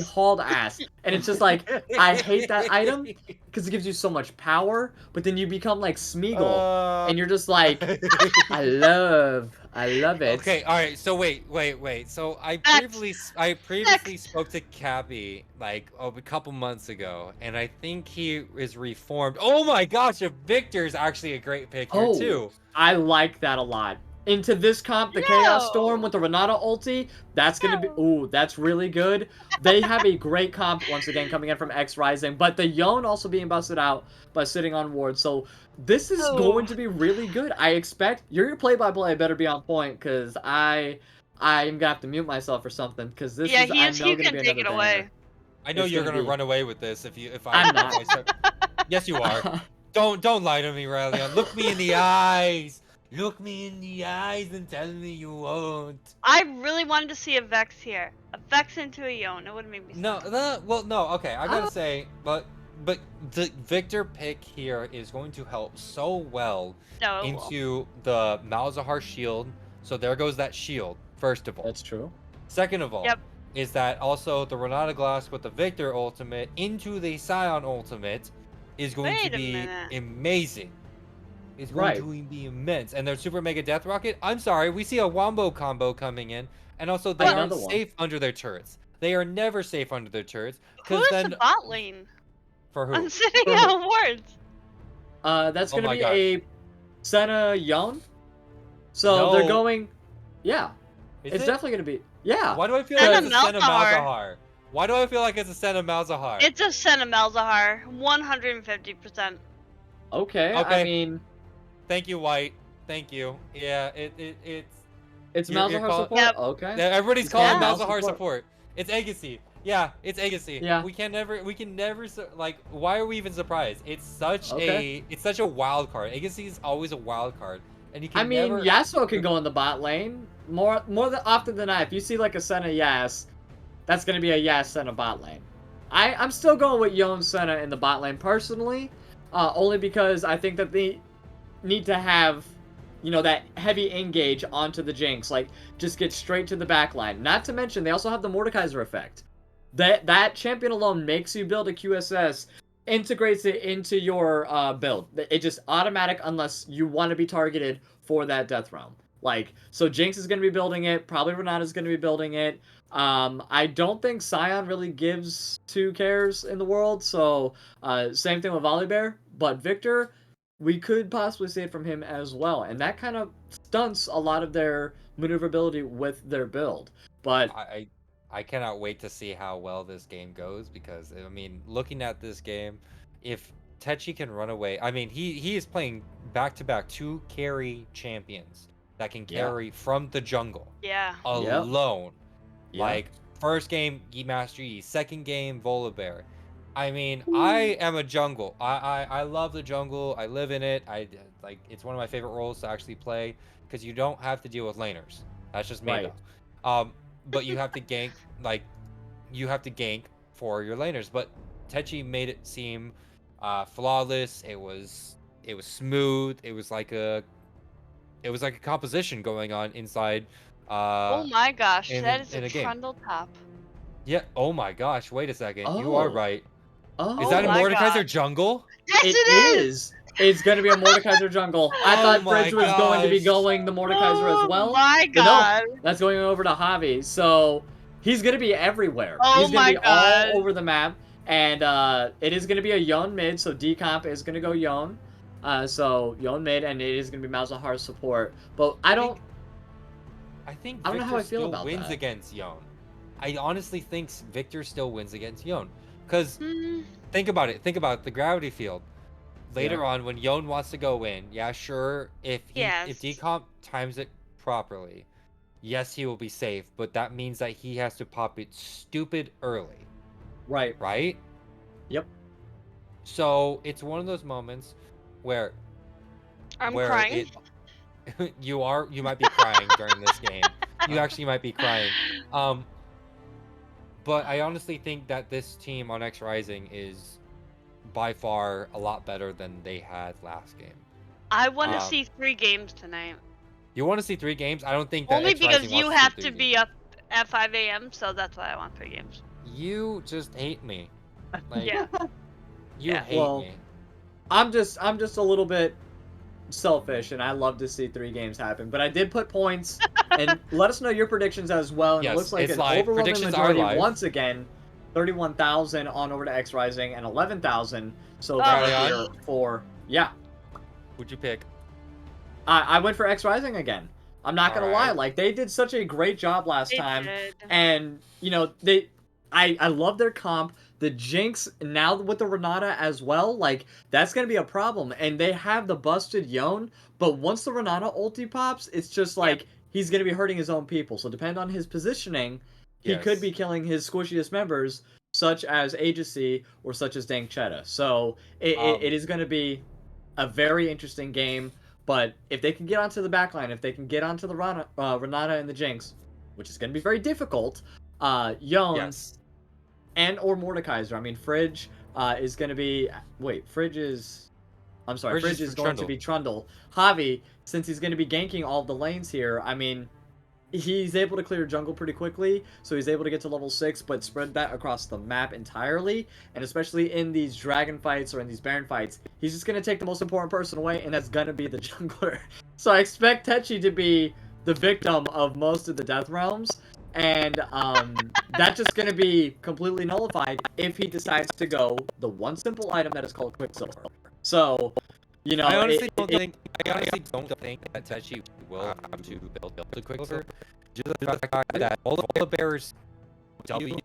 hauled ass, and it's just like, I hate that item because it gives you so much power, but then you become like Smeagol, and you're just like, I love it. Okay, all right. So wait. So I previously spoke to Cappy like a couple months ago, and I think he is reformed. Oh my gosh, Victor's actually a great pick here too. I like that a lot. Into this comp, the Chaos Storm with the Renata ulti, that's gonna be, ooh, that's really good. They have a great comp once again coming in from XRising, but the Yone also being busted out by Sitting on Ward. So this is going to be really good. I expect your play-by-play better be on point, because I'm gonna have to mute myself or something, because this is I know gonna be another banger. I know you're gonna run away with this if I'm not. Yes, you are. Don't lie to me, Rylionn. Look me in the eyes. Look me in the eyes and tell me you won't. I really wanted to see a Vex here. A Vex into a Yone. It would have made me no. Okay. I gotta say, but the Victor pick here is going to help so well into the Malzahar shield. So there goes that shield. First of all, that's true. Second of all, is that also the Renata Glass with the Victor ultimate into the Scion ultimate is going to be amazing. It's going to be immense. And their Super Mega Death Rocket, I'm sorry, we see a Wombo combo coming in. And also, they aren't safe under their turrets. They are never safe under their turrets. Who's the bot lane? For who? I'm sitting on Wards. That's going to be a Senna Yone. So they're going, it's definitely going to be, Why do I feel like it's a Senna Malzahar? Why do I feel like it's a Senna Malzahar? It's a Senna Malzahar, 150%. Okay, I mean... Thank you, White. Thank you. Yeah, it's Malzahar support? Yep. Okay. Everybody's calling Malzahar support. It's Agassi. Yeah, it's Agassi. Yeah. We can never like, why are we even surprised? It's such a wild card. Agassi is always a wild card. And you can Yasuo can go in the bot lane. More often than not, if you see like a Senna Yas, that's gonna be a Yas Senna bot lane. I'm still going with Yone Senna in the bot lane personally. Only because I think that they need to have, you know, that heavy engage onto the Jinx. Like, just get straight to the back line. Not to mention, they also have the Mordekaiser effect. That champion alone makes you build a QSS integrates it into your build. It just automatic unless you want to be targeted for that death realm. Like, so Jinx is going to be building it. Probably Renata's going to be building it. I don't think Scion really gives two cares in the world. So same thing with Volibear. But Victor, we could possibly see it from him as well. And that kind of stunts a lot of their maneuverability with their build. But I cannot wait to see how well this game goes because I mean, looking at this game, if Techi can run away, I mean, he is playing back-to-back 2 carry champions that can Yeah. carry from the jungle Yeah. alone. Yeah. Like first game Master Yi, second game Volibear. I mean, I am a jungle. I love the jungle. I live in it. I like it's one of my favorite roles to actually play because you don't have to deal with laners. That's just me Right. though. But you have to gank like you have to gank for your laners. But Techi made it seem flawless. It was smooth. It was like a composition going on inside Oh my gosh, that is a in a game. trundle top. Yeah. Oh my gosh. Wait a second. You are Oh. right. Oh, Is that a my Mordekaiser God. jungle? Yes, it it is. is. It's going to be a Mordekaiser jungle. I Oh thought my Fridge was going to be gosh. going the Mordekaiser as Oh well. my But no, God. that's going over to Javi. So he's going to be everywhere. Oh He's going my to be God. all over the map. And it is going to be a Yon mid. So decomp is going to go Yon. So Yon mid, and it is going to be Malzahar support. But I don't don't know how I feel still about wins that. against Yon. I honestly think Victor still wins against Yon. Because Hmm. think about it. Think about the gravity field. Later Yeah. on, when Yon wants to go in, yeah, sure. If Yes. decomp times it properly, yes, he will be safe. But that means that he has to pop it stupid early, Right. right? Yep. So it's one of those moments where I'm crying. you might be crying during this game. You actually might be crying. But I honestly think that this team on XRising is by far a lot better than they had last game. I want to Um, see 3 games tonight. You want to see 3 games? I don't think that Only XRising because you wants have see to 3 be games. up at 5 a.m., so that's why I want 3 games. You just hate me. Like, Yeah. you Yeah. hate Well, me. I'm just a little bit selfish, and I love to see 3 games happen. But I did put points, and let us know your predictions as well. And Yes, it looks like it's an live. overwhelming Predictions are majority live. once again, 31,000 on over to XRising and 11,000 so Oh. far Rylionn? here for Who'd you pick? I went for XRising again. I'm not gonna lie, Alright. like they did such a great job last They time, did. and you know I love their comp. The Jinx now with the Renata as well, like that's gonna be a problem. And they have the busted Yon, but once the Renata ulti pops, it's just like he's gonna be hurting his own people. So depend on his positioning, he could be Yes. killing his squishiest members, such as Aegis or such as Dankchetta. So it is gonna be a very interesting game. But if they can get onto the backline, if they can get onto the Renata and the Jinx, which is going to be very difficult, Yon Yes. and or Mordekaiser. I mean, Fridge is going to be... Wait, Fridge is... I'm sorry, Fridge Fridge is is going to Trundle. be Trundle. Javi, since he's going to be ganking all of the lanes here, I mean, he's able to clear jungle pretty quickly, so he's able to get to level 6, but spread that across the map entirely, and especially in these dragon fights or in these baron fights, he's just going to take the most important person away, and that's going to be the jungler. So I expect Techi to be the victim of most of the death realms, and that's just going to be completely nullified if he decides to go the one simple item that is called Quicksilver. So, you know, I honestly don't think that Techi will have to build the Quicksilver. Just the fact that all the bears W,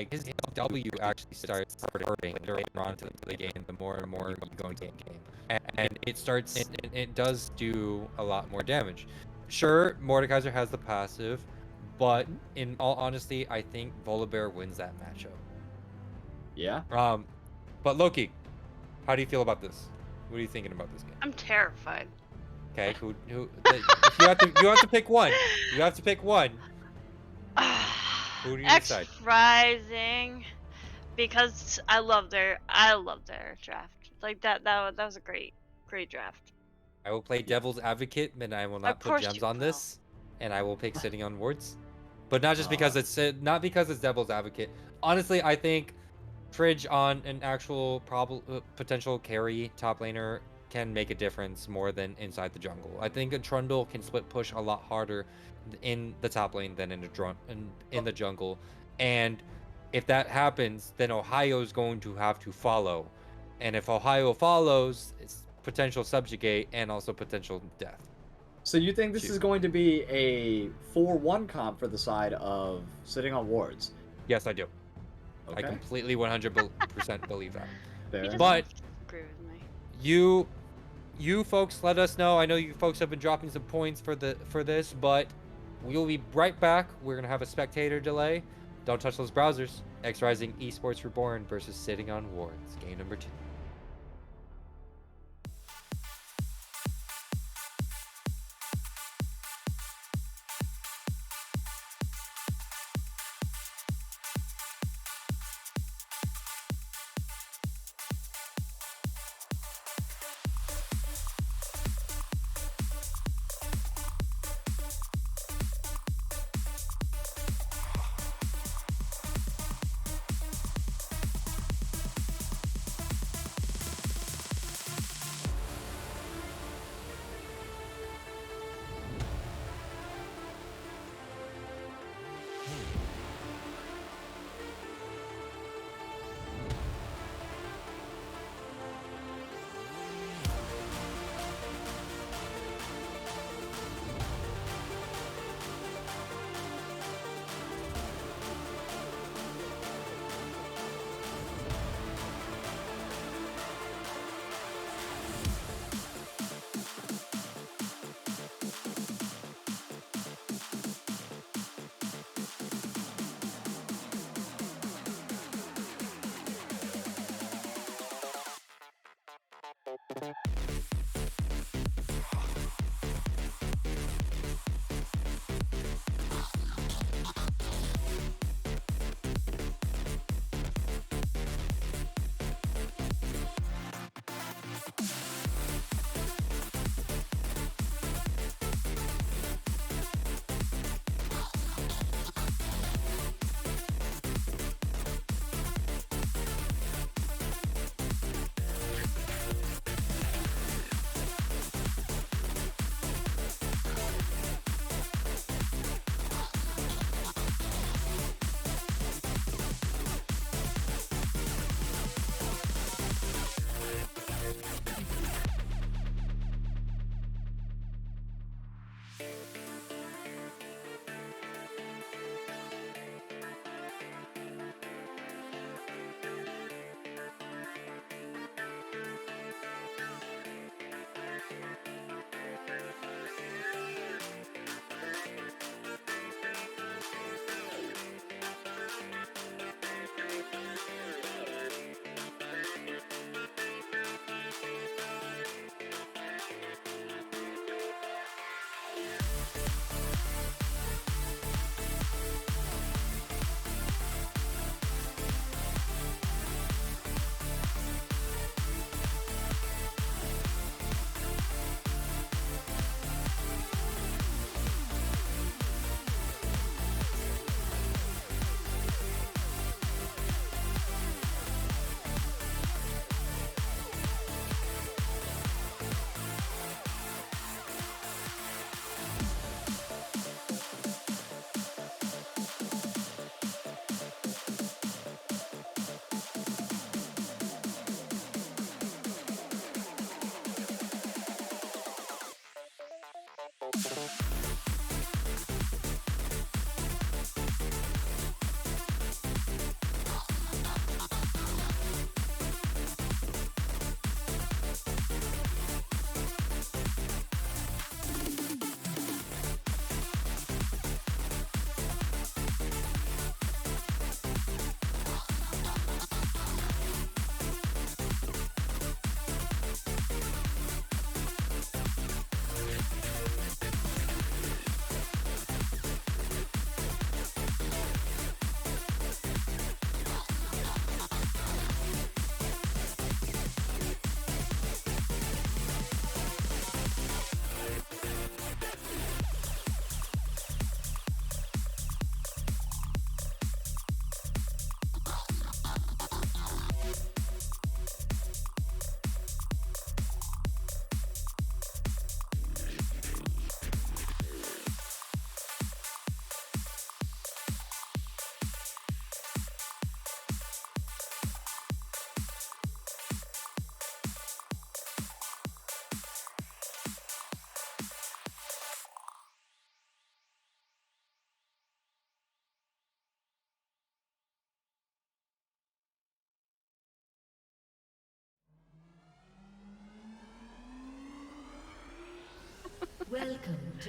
his W actually starts hurting later on to the game. The more and more you go into the game, and it does do a lot more damage. Sure, Mordekaiser has the passive, but in all honesty, I think Volibear wins that matchup. Yeah. But Loki, how do you feel about this? What are you thinking about this game? I'm terrified. Okay, who you have to pick one. You have to pick one. Who do you decide? XRising, because I love their draft. Like that was a great draft. I will play devil's advocate, and I will not Of put course gems you on will. this, and I will pick sitting on wards. But not just because it's devil's advocate. Honestly, I think Fridge on an actual potential carry top laner can make a difference more than inside the jungle. I think a Trundle can split push a lot harder in the top lane than in the jungle. And if that happens, then Ohio is going to have to follow. And if Ohio follows, it's potential subjugate and also potential death. So you think this Shoot. is going to be a 4-1 comp for the side of sitting on wards? Yes, I do. Okay. I completely 100% believe that. Fair He enough. doesn't But agree with me. you folks let us know. I know you folks have been dropping some points for this, but we will be right back. We're gonna have a spectator delay. Don't touch those browsers. XRising Esports Reborn versus Sitting on Wards. Game number 2.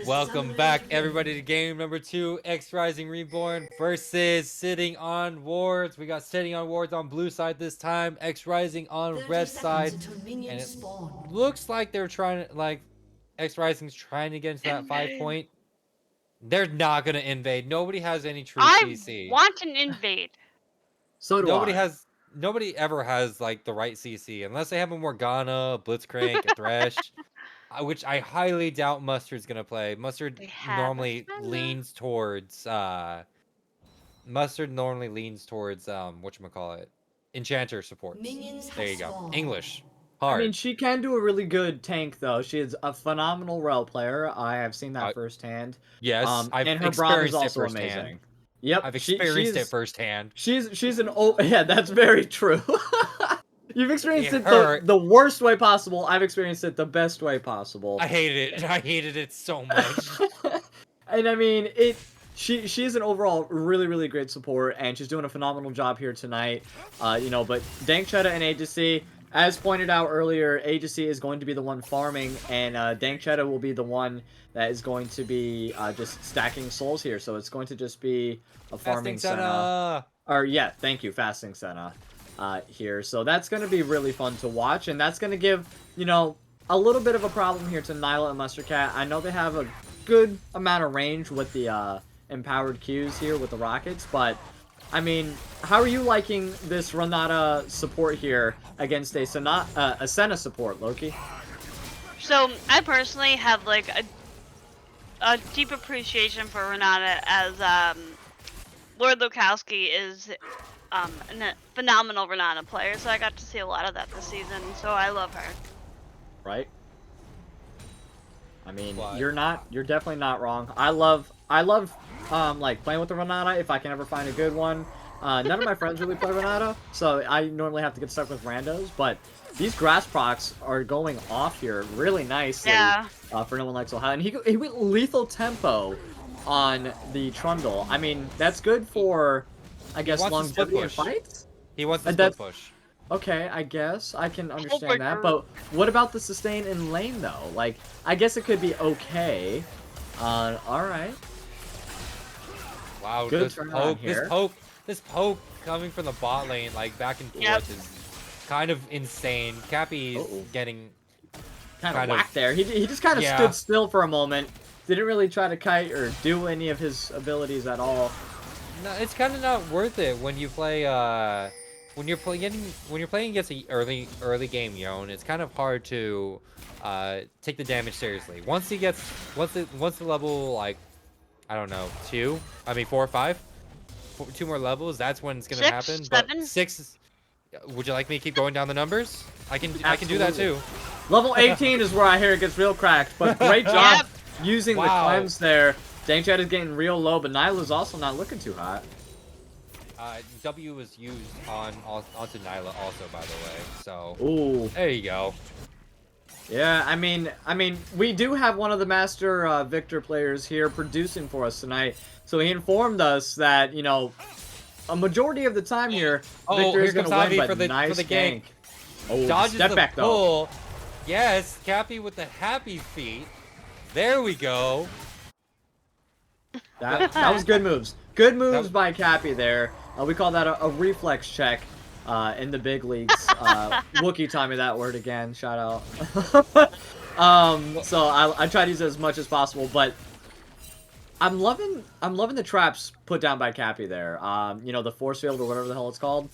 Welcome back, everybody, to game number 2, XRising Reborn versus Sitting on Wards. We got Sitting on Wards on blue side this time, XRising on red side, and it looks like they're trying to, like, XRising's trying to get into that 5-point. They're not gonna invade. Nobody has any true CC. I want an invade. So do I. Nobody ever has like the right CC unless they have a Morgana, a Blitzcrank, a Thresh. Which I highly doubt Mustard's gonna play. Mustard They have a normally Senna. leans towards whatchamacallit? Enchanter supports. There you go. English. Hard. I mean, she can do a really good tank, though. She is a phenomenal Rel player. I have seen that firsthand. Yes, I've and her Braum is experienced it also firsthand. amazing. Yep, I've experienced it firsthand. She's an yeah, that's very true. You've experienced it the worst way possible. I've experienced it the best way possible. I hated it. I hated it so much. And I mean, she's an overall really great support, and she's doing a phenomenal job here tonight. You know, but Dankchetta and Agency, as pointed out earlier, Agency is going to be the one farming, and Dankchetta will be the one that is going to be just stacking souls here. So it's going to just be a farming Senna. Or yeah, thank you, fasting Senna. Here, so that's going to be really fun to watch, and that's going to give, you know, a little bit of a problem here to Nyla and Mustard Cat. I know they have a good amount of range with the empowered Qs here with the rockets, but I mean, how are you liking this Renata support here against a Senna support, Loki? So I personally have like a deep appreciation for Renata, as Lord Lukowski is a phenomenal Renata player, so I got to see a lot of that this season, so I love her. Right? I mean, you're definitely not wrong. I love like playing with the Renata if I can ever find a good one. None of my friends really play Renata, so I normally have to get stuck with randos, but these grass procs are going off here really nicely. Yeah. For no one likes Ohio. And he went lethal tempo on the Trundle. I mean, that's good for, I guess, longevity in fights? He wants the split push. Okay, I guess. I can understand that. But what about the sustain in lane, though? Like, I guess it could be okay. Alright. Wow, this poke coming from the bot lane, like, back and forth is kind of insane. Cappy's getting kind of whacked there. He just kind of stood still for a moment. Didn't really try to kite or do any of his abilities at all. No, it's kind of not worth it when you play when you're playing against an early game Yone. It's kind of hard to take the damage seriously. Once the level, like, I don't know, 4 or 5, 2 more levels, that's when it's gonna happen. 7? But 6. Would you like me to keep going down the numbers? I can do that too. Level 18 is where I hear it gets real cracked. But great job using the cleanse there. Dankchat is getting real low, but Nyla's also not looking too hot. W was used onto Nyla also, by the way. So there you go. Yeah, I mean, we do have one of the Master Victor players here producing for us tonight. So he informed us that, you know, a majority of the time here, Victor is going to win, but nice for the gank. Dodges step back, though. Yes, Cappy with the happy feet. There we go. That was good moves. Good moves by Cappy there. We call that a reflex check in the big leagues. Wookie taught me that word again. Shout out. So I try to use it as much as possible, but I'm loving the traps put down by Cappy there. You know, the force field or whatever the hell it's called.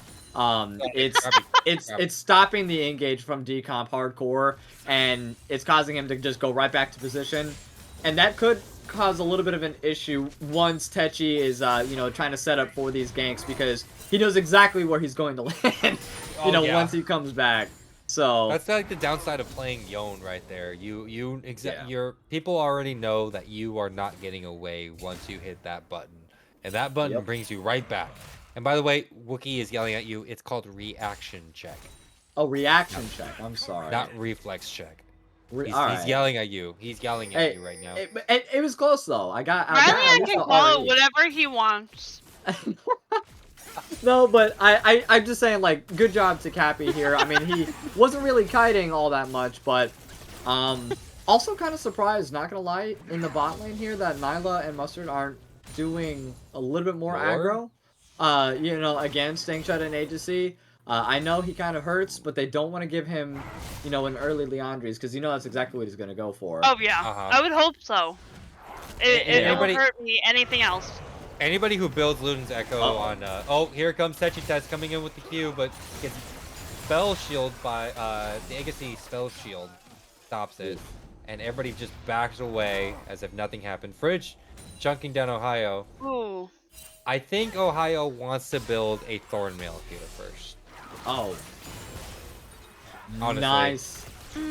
It's stopping the engage from decomp hardcore, and it's causing him to just go right back to position, and that could cause a little bit of an issue once Techi is you know, trying to set up for these ganks, because he knows exactly where he's going to land. You know, once he comes back. So that's like the downside of playing Yone right there. Your people already know that you are not getting away once you hit that button, and that button brings you right back. And by the way, Wookie is yelling at you. It's called reaction check. Oh, reaction check. I'm sorry. Not reflex check. He's right. yelling at you. He's yelling at you right now. It was close though. I Rylionn can call it whatever he wants. No, but I'm just saying, like, good job to Cappy here. I mean, he wasn't really kiting all that much, but Also kind of surprised, not gonna lie, in the bot lane here that Nyla and Mustard aren't doing a little bit more aggro. You know, against Stangshot and Agency. I know he kind of hurts, but they don't want to give him, you know, an early Leandres, because you know that's exactly what he's going to go for. Oh, yeah. I would hope so. It will hurt me anything else. Anybody who builds Luden's Echo on... oh, here comes Techitest coming in with the Q, but gets spell shield by... the Agassi spell shield stops it. And everybody just backs away as if nothing happened. Fridge chunking down Ohio. Ooh. I think Ohio wants to build a Thornmail here first. Oh. Honestly. Nice.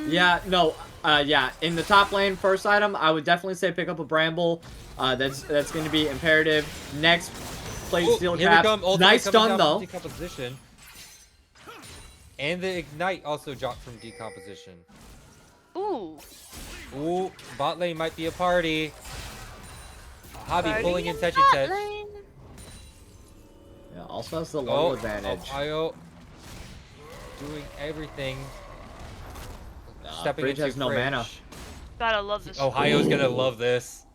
Yeah, no, yeah, in the top lane, first item, I would definitely say pick up a Bramble. That's going to be imperative. Next, plate steel cap. Nice stun, though. Decomposition. And the Ignite also dropped from Decomposition. Ooh. Ooh, bot lane might be a party. Hobby pulling in Techie Tech. Yeah, also has the low advantage. Ohio doing everything. Stepping Fridge into has no mana. Gotta love this. Ohio's gonna love this.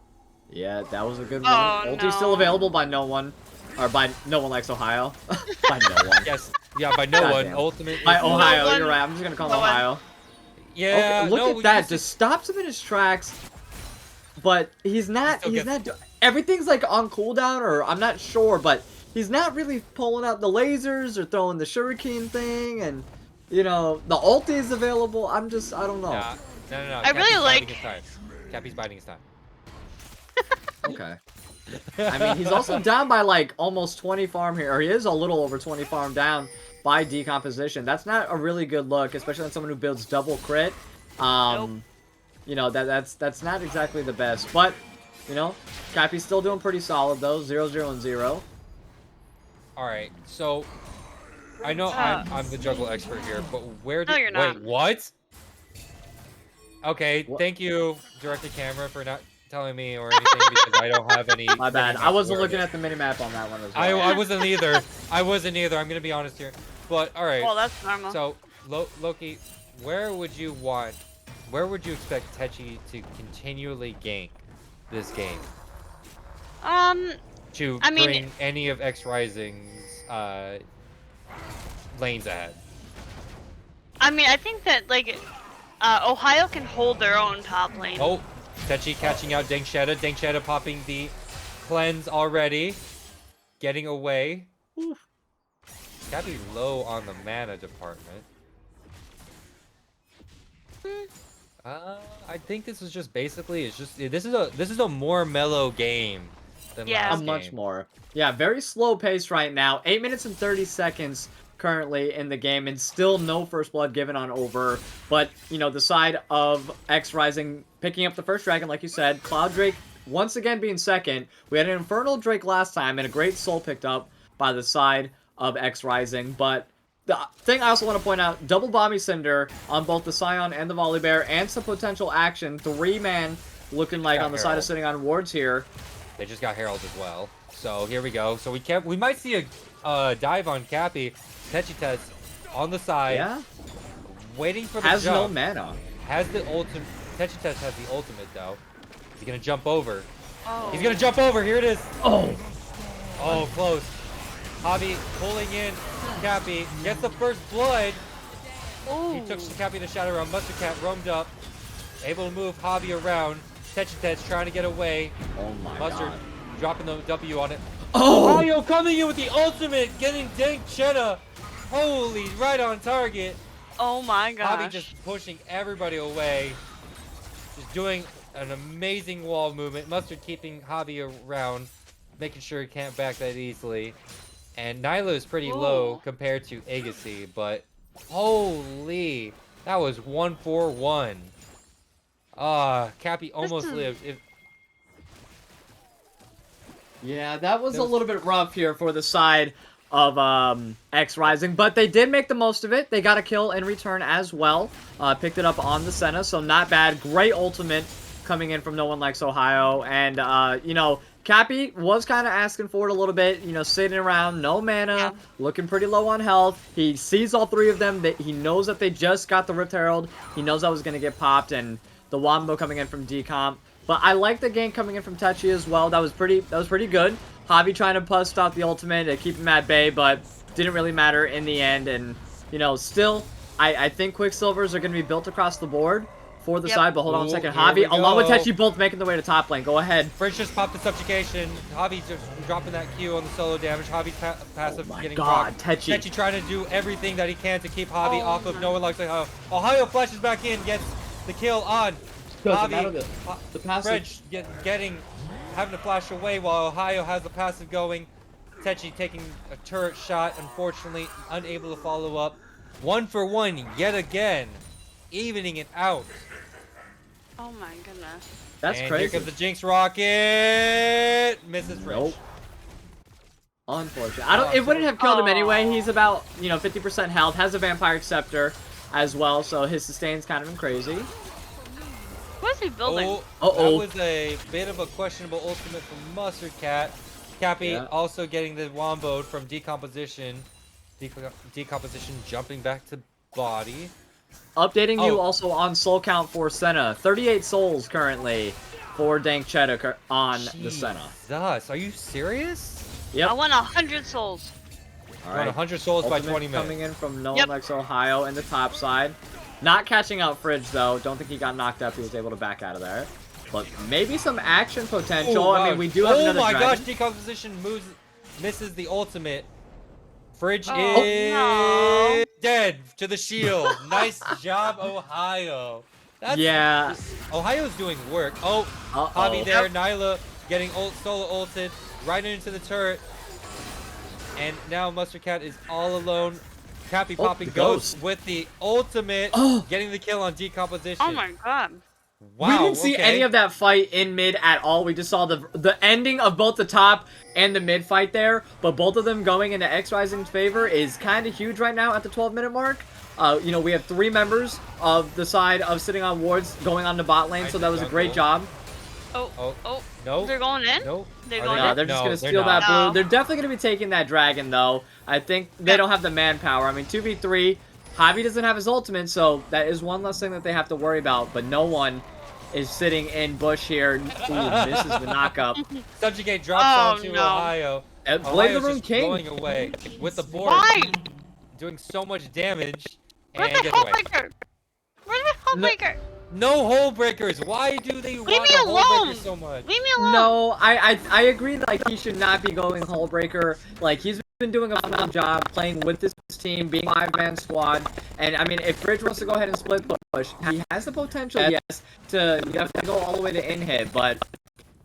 Yeah, that was a good one. Ulti's still available by no one. Or by no one likes Ohio. By no one. Yes, yeah, by no one. Ultimate. By Ohio, you're right. I'm just gonna call him Ohio. Yeah, okay, look at that. Just stops him in his tracks. But he's not. Everything's like on cooldown, or I'm not sure, but he's not really pulling out the lasers or throwing the shuriken thing, and you know the ulti is available. I don't know. Yeah. No. I really like. Cappy's biding his time. Okay. I mean, he's also down by like almost 20 farm here, or he is a little over 20 farm down by decomposition. That's not a really good look, especially on someone who builds double crit. You know, that's not exactly the best, but you know, Cappy's still doing pretty solid though. 0-0-0. All right, so I know I'm the juggle expert here, but where did No, you're not. wait, what? Okay, thank you, director camera, for not telling me or anything because I don't have any. My bad. I wasn't looking at the minimap on that one as well. I wasn't either. I wasn't either. I'm gonna be honest here. But all right. Well, that's normal. So Loki, where would you expect Techi to continually gank this game? To bring any of XRising's lanes ahead. I mean, I think that like Ohio can hold their own top lane. Oh, Techi catching out Dengsheta. Dengsheta popping the cleanse already. Getting away. Oof. Gotta be low on the mana department. I think this is just basically this is a more mellow game than last game. Much more. Yeah, very slow pace right now. 8 minutes and 30 seconds currently in the game, and still no first blood given on over. But you know, the side of XRising picking up the first dragon, like you said. Cloud Drake once again being second. We had an Infernal Drake last time, and a great soul picked up by the side of XRising. But the thing I also want to point out, double Bomby Cinder on both the Scion and the Volibear, and some potential action. 3-man looking like on the side of sitting on wards here. They just got Herald as well. So here we go. So we might see a dive on Cappy. Techitest on the side. Waiting for the jump. Has no mana. Has the ultimate. Techitest has the ultimate though. Is he gonna jump over? Oh. He's gonna jump over. Here it is. Oh, close. Hobby pulling in Cappy. Gets the first blood. Ooh. He took Cappy the shadow round. Mustard Cat roamed up. Able to move Hobby around. Techitest trying to get away. Oh my Mustard god. dropping the W on it. Oh! Mario coming in with the ultimate, getting Dengsheta. Holy, right on target. Oh my gosh. Hobby just pushing everybody away. Just doing an amazing wall movement. Mustard keeping Hobby around, making sure he can't back that easily. And Nyla is pretty low compared to Agassi, but holy, that was 1-4-1. Cappy almost lived. Yeah, that was a little bit rough here for the side of XRising, but they did make the most of it. They got a kill in return as well. Picked it up on the Senna, so not bad. Great ultimate coming in from No One Likes Ohio, and you know, Cappy was kind of asking for it a little bit, you know, sitting around, no mana, looking pretty low on health. He sees all three of them. He knows that they just got the Rift Herald. He knows that was going to get popped, and the Wombo coming in from Decomp. But I like the gank coming in from Techi as well. That was pretty good. Javi trying to bust off the ultimate to keep him at bay, but didn't really matter in the end. And, you know, still, I think Quicksilvers are going to be built across the board for the side. But hold on a second. Javi, along with Techi, both making the way to top lane. Go ahead. Fridge just popped the subjugation. Javi just dropping that Q on the solo damage. Javi's passive getting God, proc. Techi trying to do everything that he can to keep Javi off of no one likes Ohio. Ohio flashes back in, gets the kill on Javi. The passive. Fridge having to flash away while Ohio has the passive going. Techi taking a turret shot, unfortunately unable to follow up. 1 for 1 yet again, evening it out. Oh my goodness. That's and crazy. Here comes the Jinx rocket. Misses Fridge. Nope. Unfortunate. It wouldn't have killed him anyway. He's about, you know, 50% health. Has a Vampire Scepter as well, so his sustain's kind of crazy. What is he building? That was a bit of a questionable ultimate from Mustard Cat. Cappy also getting the womboed from decomposition. Decomposition jumping back to body. Updating you also on soul count for Senna. 38 souls currently for Dank Cheddar on the Senna. Jesus, are you serious? Yep. I want 100 souls. All right. 100 souls by 20 minutes. Coming in from Nolex Ohio in the top side. Not catching out Fridge though. Don't think he got knocked up. He was able to back out of there. But maybe some action potential. I mean, we do have another dragon. Gosh, decomposition misses the ultimate. Fridge is dead to the shield. Nice job, Ohio. Ohio's doing work. Javi there. Nyla getting solo ulted right into the turret. And now Mustard Cat is all alone. Cappy popping ghost with the ultimate, getting the kill on decomposition. Oh my god. Wow, we didn't see any of that fight in mid at all. We just saw the ending of both the top and the mid fight there. But both of them going into XRising's favor is kind of huge right now at the 12-minute mark. You know, we have 3 members of the side of sitting on wards going on the bot lane, so that was a great job. No. They're going in? No. They're going in? They're just going to steal that blue. They're definitely going to be taking that dragon, though. I think they don't have the manpower. I mean, 2v3, Javi doesn't have his ultimate, so that is one less thing that they have to worry about. But no one is sitting in bush here. Ooh, misses the knockup. Subjugate drops onto Ohio. Blade the Rune King. Going away with the board. Doing so much damage. Where's my hole breaker? Where's my hole breaker? No hole breakers. Why do they want a hole breaker so much? Leave me alone. No, I agree that like he should not be going hole breaker. Like he's been doing a phenomenal job playing with this team, being a 5-man squad. And I mean, if Fridge wants to go ahead and split push, he has the potential, yes, to definitely go all the way to inhib. But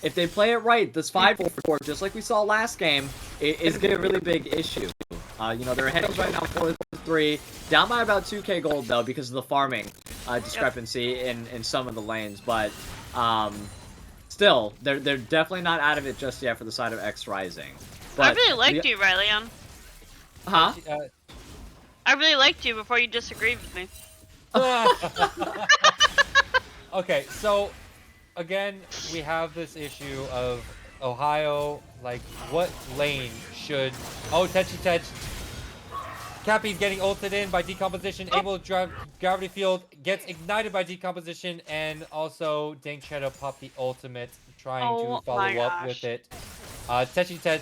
if they play it right, this 5-4, just like we saw last game, is gonna be a really big issue. You know, they're ahead right now 4-3, down by about 2k gold though because of the farming discrepancy in some of the lanes. But still, they're definitely not out of it just yet for the side of XRising. I really liked you, Rylionn. Huh? I really liked you before you disagreed with me. Okay, so again, we have this issue of Ohio, like, what lane should... Techi. Cappy's getting ulted in by decomposition, able to drive gravity field, gets ignited by decomposition, and also Dank Cheddar popped the ultimate, trying to follow up with it. Techi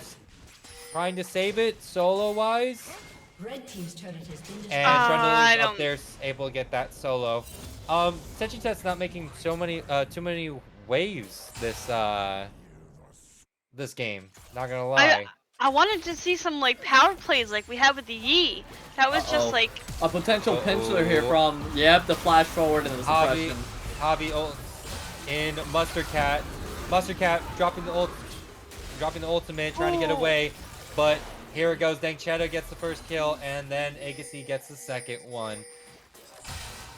trying to save it solo-wise. Red team's turret has been destroyed. And Trundle is up there, able to get that solo. Techi not making too many waves this game. Not gonna lie. I wanted to see some like power plays like we have with the Yi. That was just like a potential pincher here from the flash forward and the suppression. Javi ult in Mustard Cat. Mustard Cat dropping the ultimate, trying to get away, but here it goes. Dank Cheddar gets the first kill, and then Agassi gets the second one.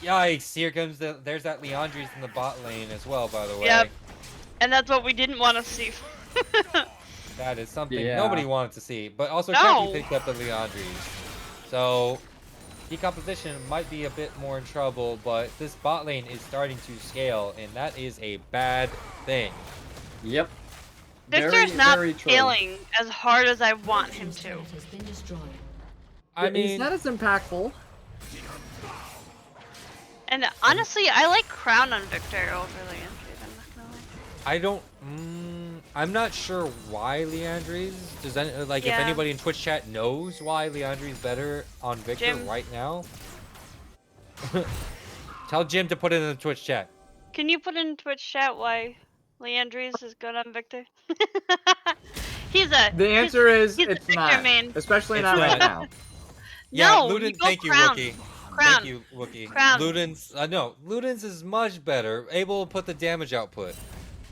Yikes! Here comes there's that Leandri's in the bot lane as well, by the way. Yep. And that's what we didn't want to see. That is something nobody wanted to see. But also Cappy picked up the Leandri's. So decomposition might be a bit more in trouble, but this bot lane is starting to scale, and that is a bad thing. Yep. Victor's not scaling as hard as I want him to. I mean, he's not as impactful. And honestly, I like Crown on Victor over Leandres. I'm not gonna lie. I don't. I'm not sure why Leandres. Does any, like if Yeah. anybody in Twitch chat knows why Leandres better on Victor Jim. right now? Tell Jim to put it in the Twitch chat. Can you put in Twitch chat why Leandres is good on Victor? he's a. The answer is he's a it's Victor not, main. especially It's not right not. now. Yeah, No, Luden. you go Thank you, Crown. Wookie. Crown. Thank you, Wookie. Crown. Luden's no, Luden's is much better, able to put the damage output.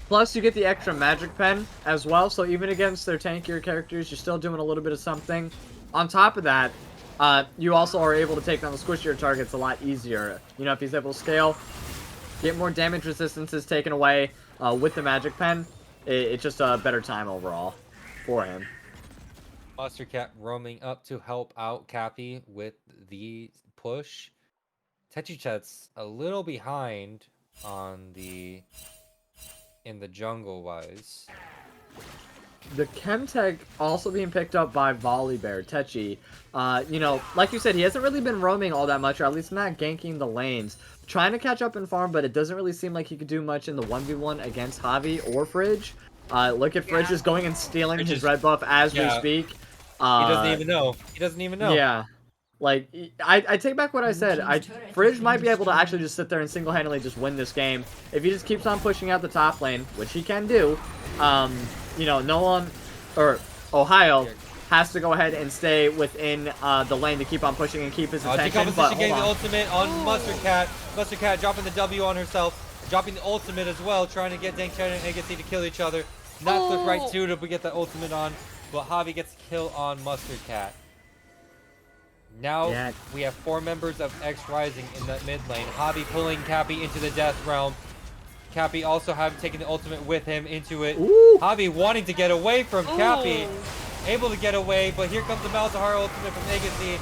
Plus, you get the extra magic pen as well, so even against their tankier characters, you're still doing a little bit of something. On top of that, you also are able to take down the squishier targets a lot easier. You know, if he's able to scale, get more damage resistances taken away with the magic pen, it's just a better time overall for him. Mustard Cat roaming up to help out Cappy with the push. Techichet's a little behind on the in the jungle wise. The Chemtech also being picked up by Volibear, Techi. You know, like you said, he hasn't really been roaming all that much, or at least not ganking the lanes. Trying to catch up in farm, but it doesn't really seem like he could do much in the 1v1 against Javi or Fridge. Look at Fridge just going and stealing his red buff as we speak. He doesn't even know. He doesn't even know. Yeah. Like, I take back what I said. Fridge might be able to actually just sit there and single-handedly just win this game. If he just keeps on pushing out the top lane, which he can do, you know, no one, or Ohio, has to go ahead and stay within the lane to keep on pushing and keep his attention. Decomposition getting the ultimate on Mustard Cat. Mustard Cat dropping the W on herself, dropping the ultimate as well, trying to get Dank Cheddar and Agassi to kill each other. Not the right two to get the ultimate on, but Javi gets a kill on Mustard Cat. Now we have 4 members of XRising in the mid lane. Javi pulling Cappy into the death realm. Cappy also taken the ultimate with him into it. Ooh. Javi wanting to get away from Cappy. Able to get away, but here comes the Malzahar ultimate from Agassi.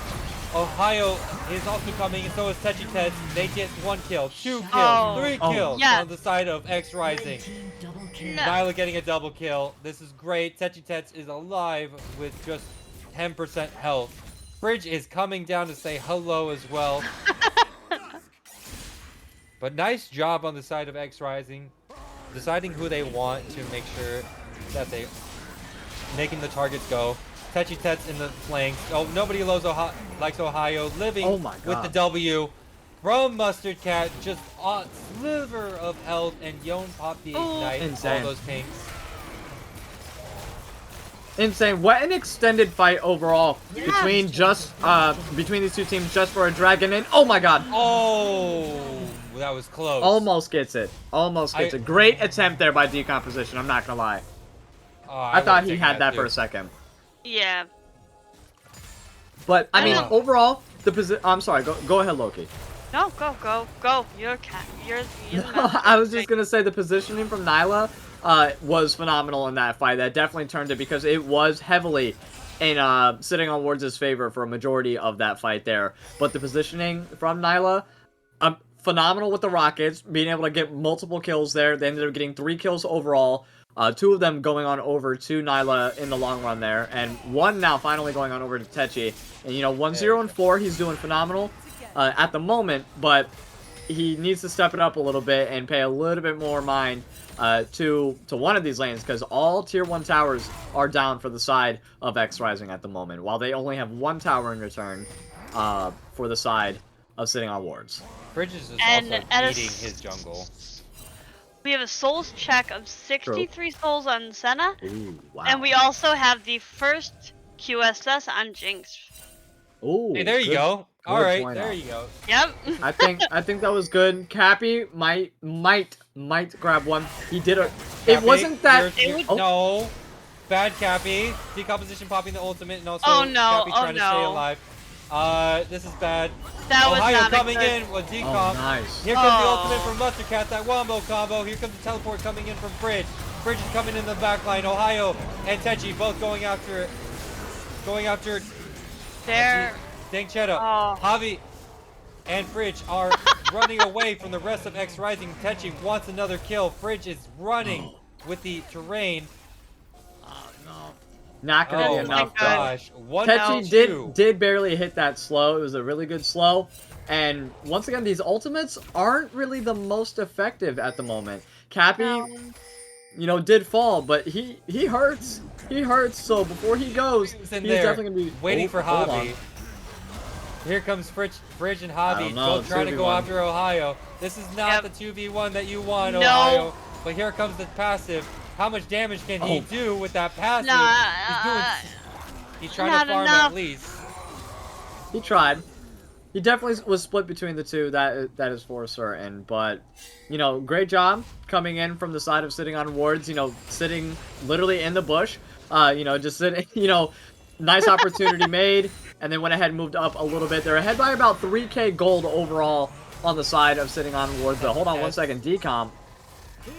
Ohio is also coming, and so is Techitets. They get 1 kill, 2 kills, 3 kills on the side of XRising. Nyla getting a double kill. This is great. Techitets is alive with just 10% health. Fridge is coming down to say hello as well. But nice job on the side of XRising, deciding who they want to make sure that they making the targets go. Techitets in the flanks. Oh, nobody likes Ohio living with the W from Mustard Cat. Just a sliver of health, and Yon popped the ignite. Insane. All those pinks. Insane. What an extended fight overall between between these two teams just for a dragon, and oh my god. Oh, that was close. Almost gets it. Almost gets it. Great attempt there by Decomposition, I'm not gonna lie. I thought he had that for a second. Yeah. But I mean, overall, the position. I'm sorry. Go ahead, Loki. No, go. You're cat. You're I was just gonna say the positioning from Nyla was phenomenal in that fight. That definitely turned it because it was heavily in sitting on Wards' favor for a majority of that fight there. But the positioning from Nyla, phenomenal with the rockets, being able to get multiple kills there. They ended up getting 3 kills overall. 2 of them going on over to Nyla in the long run there, and 1 now finally going on over to Techi. And you know, 1-0 and 4, he's doing phenomenal at the moment, but he needs to step it up a little bit and pay a little bit more mind to one of these lanes, because all tier 1 towers are down for the side of XRising at the moment, while they only have 1 tower in return for the side of sitting on wards. Bridges is also eating his jungle. We have a souls check of 63 souls on Senna. Ooh, wow. And we also have the first QSS on Jinx. Ooh, hey, there you go. All right, there you go. Yep. I think that was good. Cappy might grab one. He did it. It wasn't that. No, bad Cappy. Decomposition popping the ultimate, and also Cappy trying to stay alive. This is bad. That was Ohio not coming in with decom. Nice. Here comes the ultimate from Mustard Cat, that wombo combo. Here comes the teleport coming in from Fridge. Fridge is coming in the back line. Ohio and Techi both going after there. Dank Cheddar. Javi and Fridge are running away from the rest of XRising. Techi wants another kill. Fridge is running with the terrain. Not gonna be Oh my enough. gosh. One Techi two. did barely hit that slow. It was a really good slow. And once again, these ultimates aren't really the most effective at the moment. Cappy, No. you know, did fall, but he hurts. He hurts. So before he goes, He's he's in there definitely gonna be waiting for hold on. Javi. Here comes Fridge and I Javi don't know, trying to go 2v1. after Ohio. This is not the 2v1 that you want, No. Ohio. But here comes the passive. How much damage can he do with that passive? He's trying to farm enough. at least. He tried. He definitely was split between the two. That is for certain. But, you know, great job coming in from the side of sitting on wards. You know, sitting literally in the bush. You know, just sitting. You know, nice opportunity made, and then went ahead and moved up a little bit. They're ahead by about 3k gold overall on the side of sitting on wards. But hold on one second, Decomp.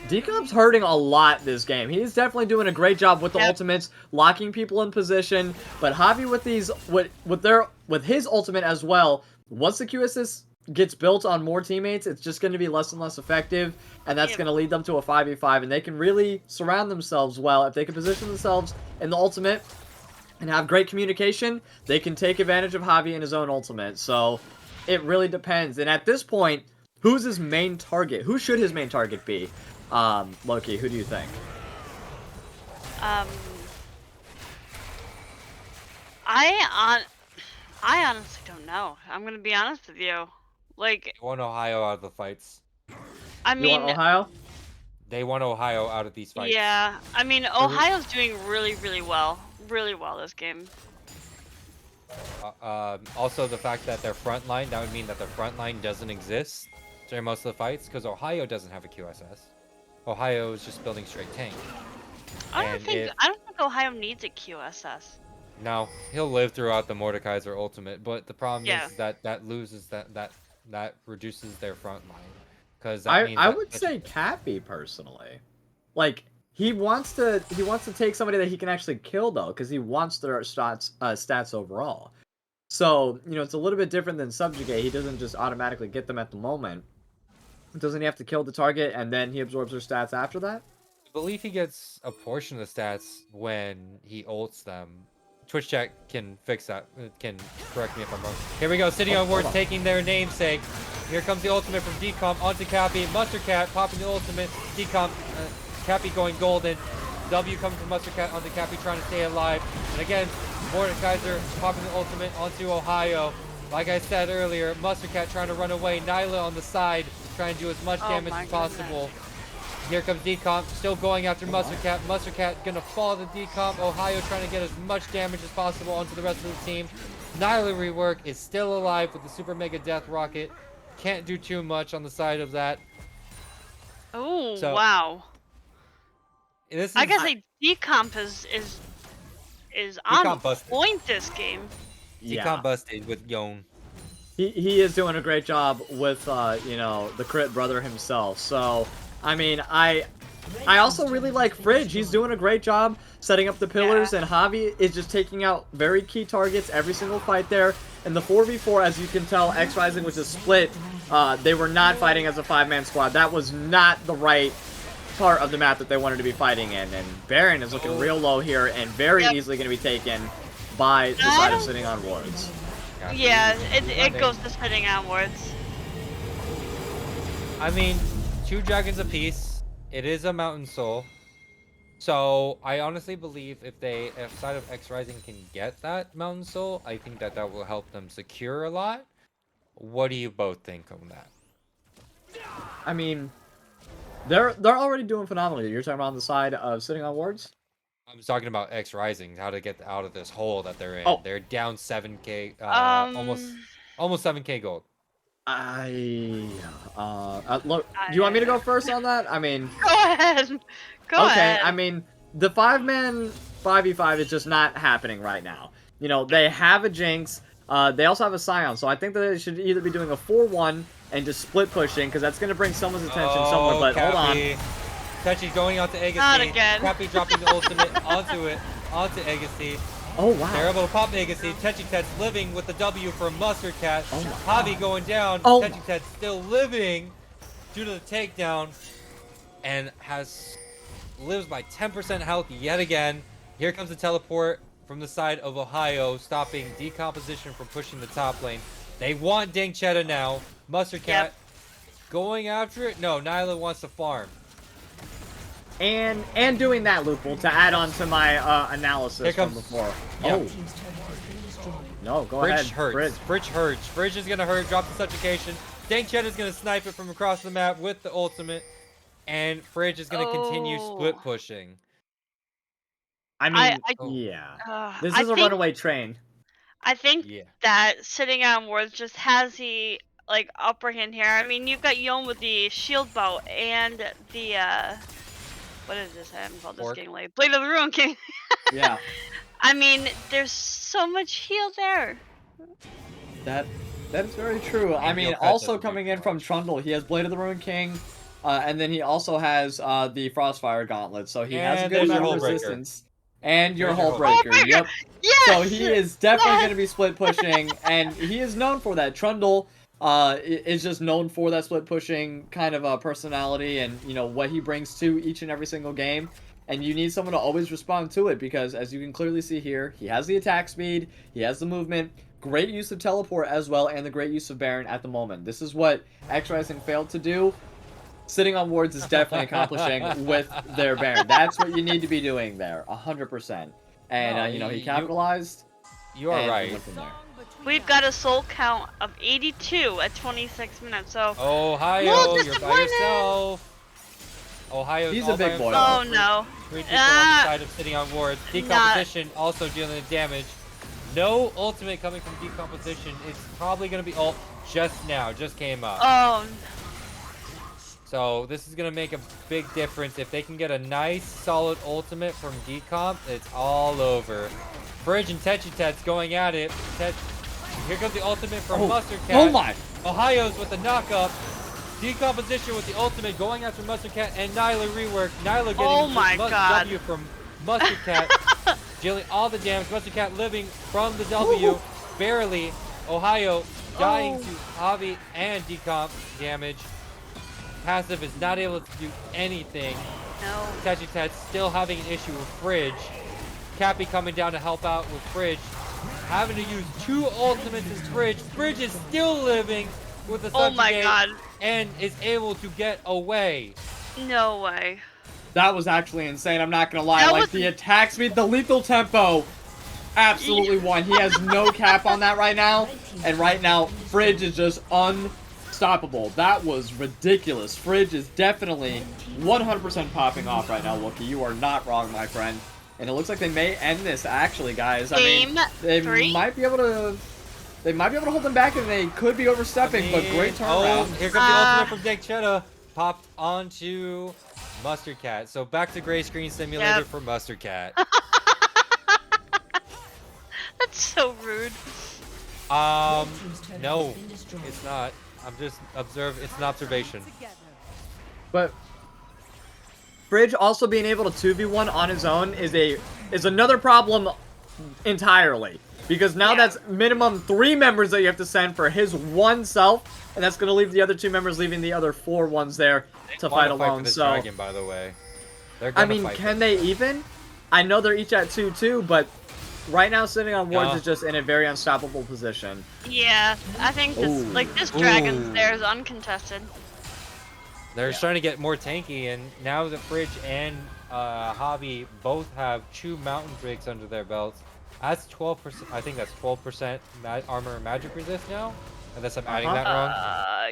Decomp's hurting a lot this game. He's definitely doing a great job with the ultimates, locking people in position. But Javi with these, with his ultimate as well. Once the Q assist gets built on more teammates, it's just going to be less and less effective, and that's going to lead them to a 5v5. And they can really surround themselves well if they can position themselves in the ultimate and have great communication. They can take advantage of Javi and his own ultimate. So it really depends. And at this point, who's his main target? Who should his main target be? Loki, who do you think? I honestly don't know. I'm gonna be honest with you. Like, They want Ohio out of the fights. I You mean, want Ohio? They want Ohio out of these fights. yeah. I mean, Ohio's doing really well this game. Also, the fact that their front line, that would mean that their front line doesn't exist during most of the fights, because Ohio doesn't have a QSS. Ohio is just building straight tank. I don't think Ohio needs a QSS. No, he'll live throughout the Mordekaiser ultimate, but the problem Yeah. is that loses that reduces their front line, because that means I that would say Cappy personally. Like he wants to take somebody that he can actually kill though, because he wants their stats overall. So, you know, it's a little bit different than Subjugate. He doesn't just automatically get them at the moment. Doesn't he have to kill the target and then he absorbs their stats after that? I believe he gets a portion of the stats when he ults them. Twitch chat can fix that. Can correct me if I'm wrong. Here we go. Sitting on wards, taking their namesake. Here comes the ultimate from Decomp onto Cappy. Mustard Cat popping the ultimate. Decomp, Cappy going golden. W coming from Mustard Cat onto Cappy, trying to stay alive. And again, Mordekaiser popping the ultimate onto Ohio. Like I said earlier, Mustard Cat trying to run away. Nyla on the side, trying to do as much damage as possible. Here comes Decomp, still going after Mustard Cat. Mustard Cat gonna fall to Decomp. Ohio trying to get as much damage as possible onto the rest of the team. Nyla rework is still alive with the Super Mega Death Rocket. Can't do too much on the side of that. Oh, So, wow. This is, I gotta say, Decomp is on busted. point this game. Decomp busted with Yon. He is doing a great job with you know, the Crit brother himself. So I mean, I also really like Fridge. He's doing a great job setting up the pillars, and Javi is just taking out very key targets every single fight there. And the 4v4, as you can tell, XRising was just split. They were not fighting as a 5-man squad. That was not the right part of the map that they wanted to be fighting in. And Baron is looking real low here and very easily going to be taken by the side of sitting on wards. Yeah, it goes to sitting onwards. I mean, 2 dragons apiece. It is a mountain soul. So I honestly believe if side of XRising can get that mountain soul, I think that will help them secure a lot. What do you both think on that? I mean, they're already doing phenomenally. You're talking about on the side of sitting on wards? I'm talking about XRising, how to get out of this hole that they're in. Oh. They're down 7k, almost 7k gold. Look, do you want me to go first on that? I mean, Go ahead. Go ahead. I mean, the 5-man 5v5 is just not happening right now. You know, they have a Jinx. They also have a Scion, so I think that they should either be doing a 4-1 and just split pushing, because that's going to bring someone's attention somewhere. But Cappy. hold on. Techi going out to Agassi. Not again. Cappy dropping the ultimate onto Agassi. Oh, wow. They're able to pop Agassi. Techi Tet's living with the W for Mustard Cat. Oh my Javi going down. Oh. Techi Tet's still living due to the takedown and lives by 10% health yet again. Here comes the teleport from the side of Ohio, stopping Decomposition from pushing the top lane. They want Dangchetta now. Mustard Cat going after it. No, Nyla wants to farm. And doing that, Lupul, to add on to my analysis from before. Yep. Oh. No, go Bridge ahead. hurts. Bridge hurts. Bridge is going to hurt. Drop the subjugation. Dangchetta is going to snipe it from across the map with the ultimate. And Fridge is going to continue split pushing. I mean, this I is a think, runaway train. I think that sitting on wards just has the like upper hand here. I mean, you've got Yon with the shield bow and the what is this item called? This getting late. Blade of the Ruin King. Yeah. I mean, there's so much heal there. That's very true. I mean, also coming in from Trundle, he has Blade of the Ruin King, and then he also has the Frostfire Gauntlet, so he has a good amount of resistance. And your Hullbreaker, yep. Yes! So he is definitely going to be split pushing, and he is known for that. Trundle is just known for that split pushing kind of personality, and you know what he brings to each and every single game. And you need someone to always respond to it, because as you can clearly see here, he has the attack speed, he has the movement, great use of teleport as well, and the great use of Baron at the moment. This is what XRising failed to do. Sitting on wards is definitely accomplishing with their Baron. That's what you need to be doing there, 100%. And, you know, he capitalized. You are right. We've got a soul count of 82 at 26 minutes, so... Ohio, you're by yourself. Ohio's He's a big boy. Oh, no. 3 people on the side of sitting on wards. Decomposition also dealing the damage. No ultimate coming from Decomposition. It's probably going to be ult just now. Just came up. Oh. So this is going to make a big difference. If they can get a nice, solid ultimate from Decomp, it's all over. Fridge and Tet's going at it. Here comes the ultimate from Mustard Cat. Oh my! Ohio's with the knock-up. Decomposition with the ultimate going after Mustard Cat and Nyla rework. Nyla getting W from Mustard Cat. Dealing all the damage. Mustard Cat living from the W. Barely. Ohio dying to Javi and Decomp damage. Passive is not able to do anything. No. Tet's still having an issue with Fridge. Cappy coming down to help out with Fridge. Having to use 2 ultimates as Fridge. Fridge is still living with the subjugate. Oh my god. And is able to get away. No way. That was actually insane, I'm not gonna lie. Like, the attack speed, the lethal tempo, absolutely won. He has no cap on that right now. And right now, Fridge is just unstoppable. That was ridiculous. Fridge is definitely 100% popping off right now, Loki. You are not wrong, my friend. And it looks like they may end this, actually, guys. I mean, they might be able to... They might be able to hold them back, and they could be overstepping, but great turnaround. Here comes the ultimate from Dangchetta. Popped onto Mustard Cat. So back to gray screen simulator for Mustard Cat. That's so rude. No, it's not. I'm just it's an observation. But Fridge also being able to 2v1 on his own is another problem entirely. Because now that's minimum 3 members that you have to send for his one self, and that's going to leave the other 2 members, leaving the other 4 ones there to fight alone. So, dragon, by the way. I mean, can they even? I know they're each at 2-2, but right now sitting on wards is just in a very unstoppable position. Yeah, I think this, like, this dragon's there is uncontested. They're starting to get more tanky, and now the Fridge and Javi both have 2 mountain drakes under their belts. That's 12%. I think that's 12% armor and magic resist now, unless I'm adding that wrong.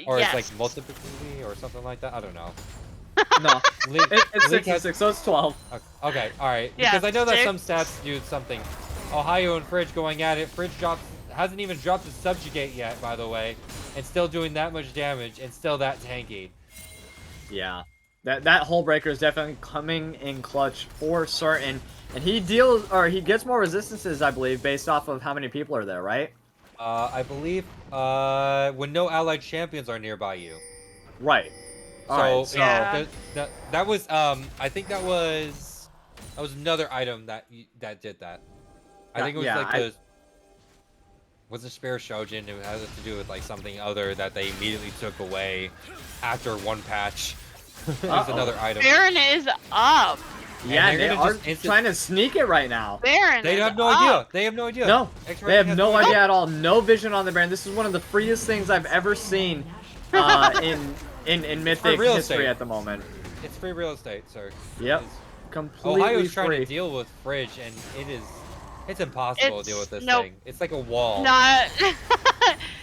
Or it's like multiplicity or something like that. I don't know. No, it's 66, so it's 12. Okay, all right. Because I know that some stats do something. Ohio and Fridge going at it. Fridge hasn't even dropped his subjugate yet, by the way, and still doing that much damage and still that tanky. Yeah, that Hullbreaker is definitely coming in clutch for certain. And he gets more resistances, I believe, based off of how many people are there, right? I believe when no allied champions are nearby you. Right. So that was I think that was another item that did that. I think it was like was a spare Shojin. It has to do with like something other that they immediately took away after one patch. There's another item. Baron is up. Yeah, they're they gonna are just trying to sneak it right now. Baron They is have no up. idea. They have no idea. No, XRising they have has no idea at all. No vision on the Baron. This is one of the freest things I've ever seen in Mythic real history estate. at the moment. It's free real estate, sir. Yep, It is. completely Ohio's trying free. to deal with Fridge, and it's impossible to deal with this Nope. thing. It's like a wall. Not,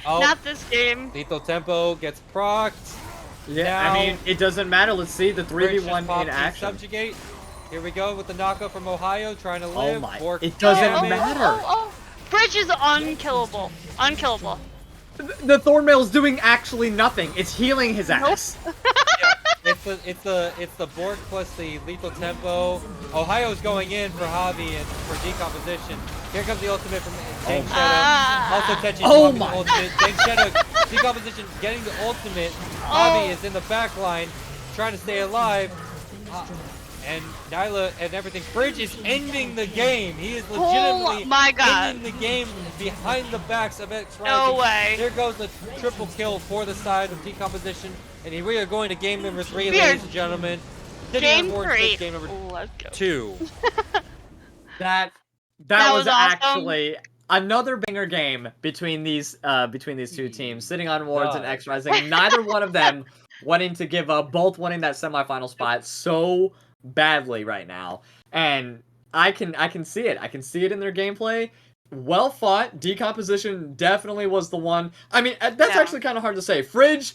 Oh. not this game. Lethal Tempo gets procced. Yeah, Now, I mean, it doesn't matter. Let's see the Fridge just 3v1 in popped the action. Subjugate. Here we go with the knockout from Ohio, trying to Oh live. my, Bork it doesn't damage. matter. Bridge is unkillable. Unkillable. The Thornmail's doing actually nothing. It's healing his ass. Yeah, it's the Bork plus the Lethal Tempo. Ohio's going in for Hobby and for decomposition. Here comes the ultimate from Dang Shadow. Also catching Oh the my. ultimate. Dang Shadow decomposition, getting the ultimate. Hobby is in the back line, trying to stay alive. And Nyla and everything. Fridge is ending the game. He is legitimately my God. ending the game behind the backs of XRising. No way. There goes the triple kill for the side of decomposition. And here we are going to game number 3, We are- ladies and gentlemen. Game Reborn 3. takes game number Let's go. 2. That That was was awesome. actually another banger game between these two teams, sitting on wards and God. XRising. Neither one of them wanting to give up, both wanting that semifinal spot so badly right now. And I can see it. I can see it in their gameplay. Well fought. Decomposition definitely was the one. I mean, that's Yeah. actually kind of hard to say. Fridge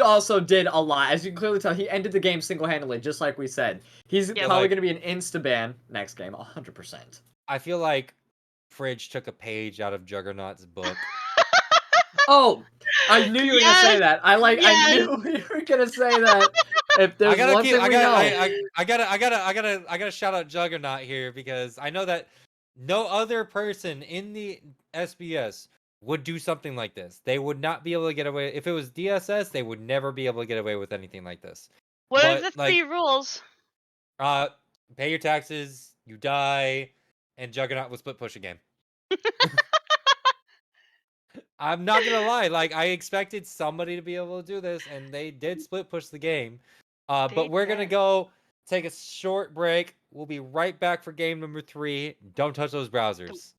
also did a lot. As you can clearly tell, he ended the game single-handedly, just like we said. He's Yeah. probably Like- going to be an insta-ban next game, 100%. I feel like Fridge took a page out of Juggernaut's book. Oh, I knew you were gonna say Yes, that. I yes. knew you were gonna say that. If there's one thing we know, I gotta shout out Juggernaut here because I know that no other person in the SBS would do something like this. They would not be able to get away. If it was DSS, they would never be able to get away with anything like this. What are But, the 3 rules? Pay your taxes, you die, and Juggernaut will split push a game. I'm not gonna lie, like I expected somebody to be able to do this, and they did split push the game. They But we're gonna did. go take a short break. We'll be right back for game number 3. Don't touch those browsers.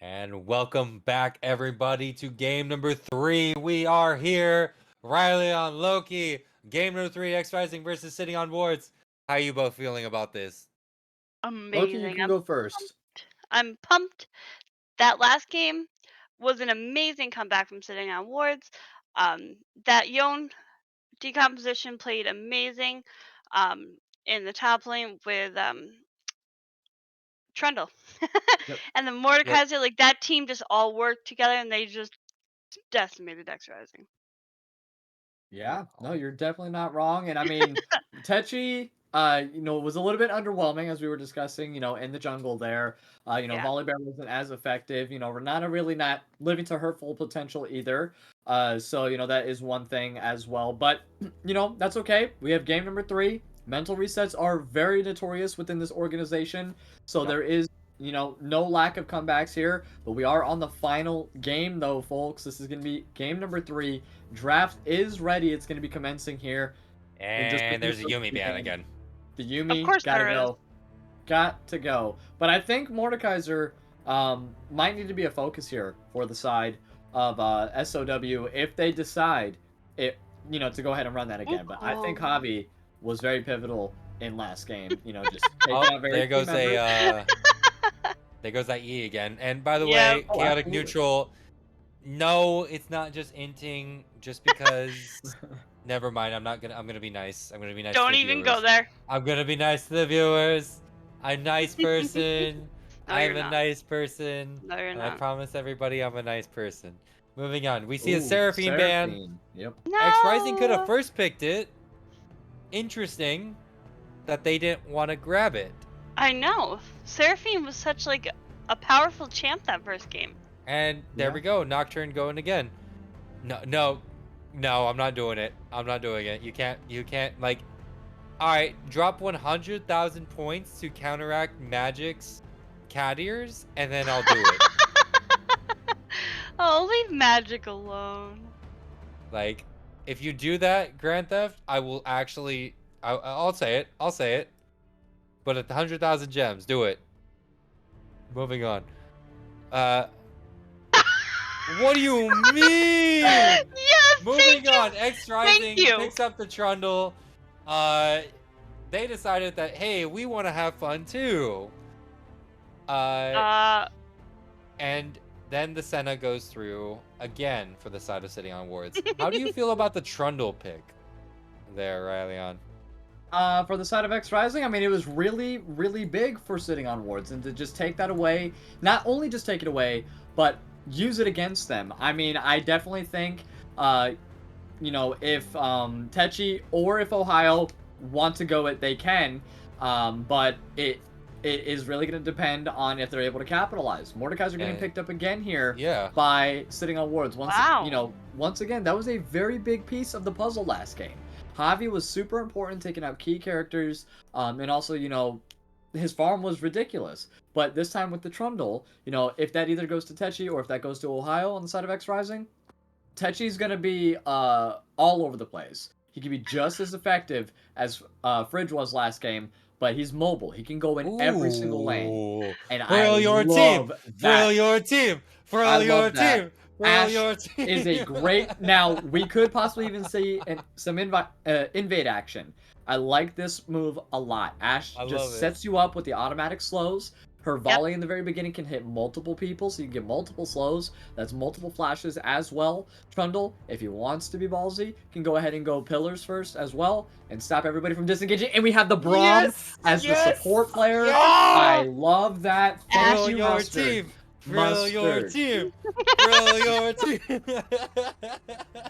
And welcome back, everybody, to game number 3. We are here. Rylionn, Loki. Game number 3, XRising versus Sitting on Wards. How are you both feeling about this? Loki, you Amazing. can go first. I'm pumped. That last game was an amazing comeback from sitting on wards. That Yone decomposition played amazing in the top lane with Trundle. Yep. And the Yep. Mordekaiser, like that team just all worked together and they just decimated XRising. Yeah, no, you're definitely not wrong. And I mean, Techi, was a little bit underwhelming as we were discussing, in the jungle there. Yeah. Volibear wasn't as effective. Renata really not living to her full potential either. So, that is one thing as well. But, that's okay. We have game number 3. Mental resets are very notorious within this organization. So Yep. there is, no lack of comebacks here. But we are on the final game, though, folks. This is going to be game number 3. Draft is ready. It's going to be commencing here. And there's a Yumi ban seconds. again. The Yumi, Of course gotta there is. go. Got to go. But I think Mordekaiser might need to be a focus here for the side of SOW if they decide to go ahead and run that again. But I think Javi was very pivotal in last game. Just taking out very there key goes members. there goes that E again. And by the Yep. way, Oh, chaotic absolutely. neutral. No, it's not just inting just because. Never mind. I'm gonna be nice. I'm gonna be nice. Don't to the even viewers. go there. I'm gonna be nice to the viewers. I'm a nice person. No, I'm you're a not. nice person. No, you're And I not. promise everybody I'm a nice person. Moving on. We see a Ooh, Seraphine ban. Seraphine. Yep. No. XRising could have first picked it. Interesting that they didn't want to grab it. I know. Seraphine was such like a powerful champ that first game. And there Yeah. we go. Nocturne going again. No, I'm not doing it. I'm not doing it. You can't like. All right, drop 100,000 points to counteract Magic's cat ears, and then I'll do it. Oh, leave Magic alone. Like, if you do that, Grand Theft, I will actually. I'll say it. I'll say it. But at the 100,000 gems, do it. Moving on. What do you mean? Yes. Moving on. Thank XRising you. picks up the Trundle. They decided that, hey, we want to have fun too. And then the Senna goes through again for the side of Sitting on Wards. How do you feel about the Trundle pick there, Rylionn? For the side of XRising, I mean, it was really, really big for Sitting on Wards, and to just take that away, not only just take it away, but use it against them. I mean, I definitely think, if Techi or if Ohio want to go it, they can, but it is really going to depend on if they're able to capitalize. Mordekaiser getting picked up again here by Sitting on Wards. Once again, that was a very big piece of the puzzle last game. Javi was super important, taking out key characters, and also, his farm was ridiculous. But this time with the Trundle, if that either goes to Techi or if that goes to Ohio on the side of XRising, Techi's going to be all over the place. He can be just as effective as Fridge was last game, but he's mobile. He can go in every single lane. And I love that. Frill your team! Frill your team! Ash is a great... Now, we could possibly even see some invade action. I like this move a lot. Ash just sets you up with the automatic slows. Her volley in the very beginning can hit multiple people, so you can get multiple slows. That's multiple flashes as well. Trundle, if he wants to be ballsy, can go ahead and go pillars first as well and stop everybody from disengaging. And we have the Braum as the support player. I love that. Thank you, Mustard. Frill your team! Frill your team!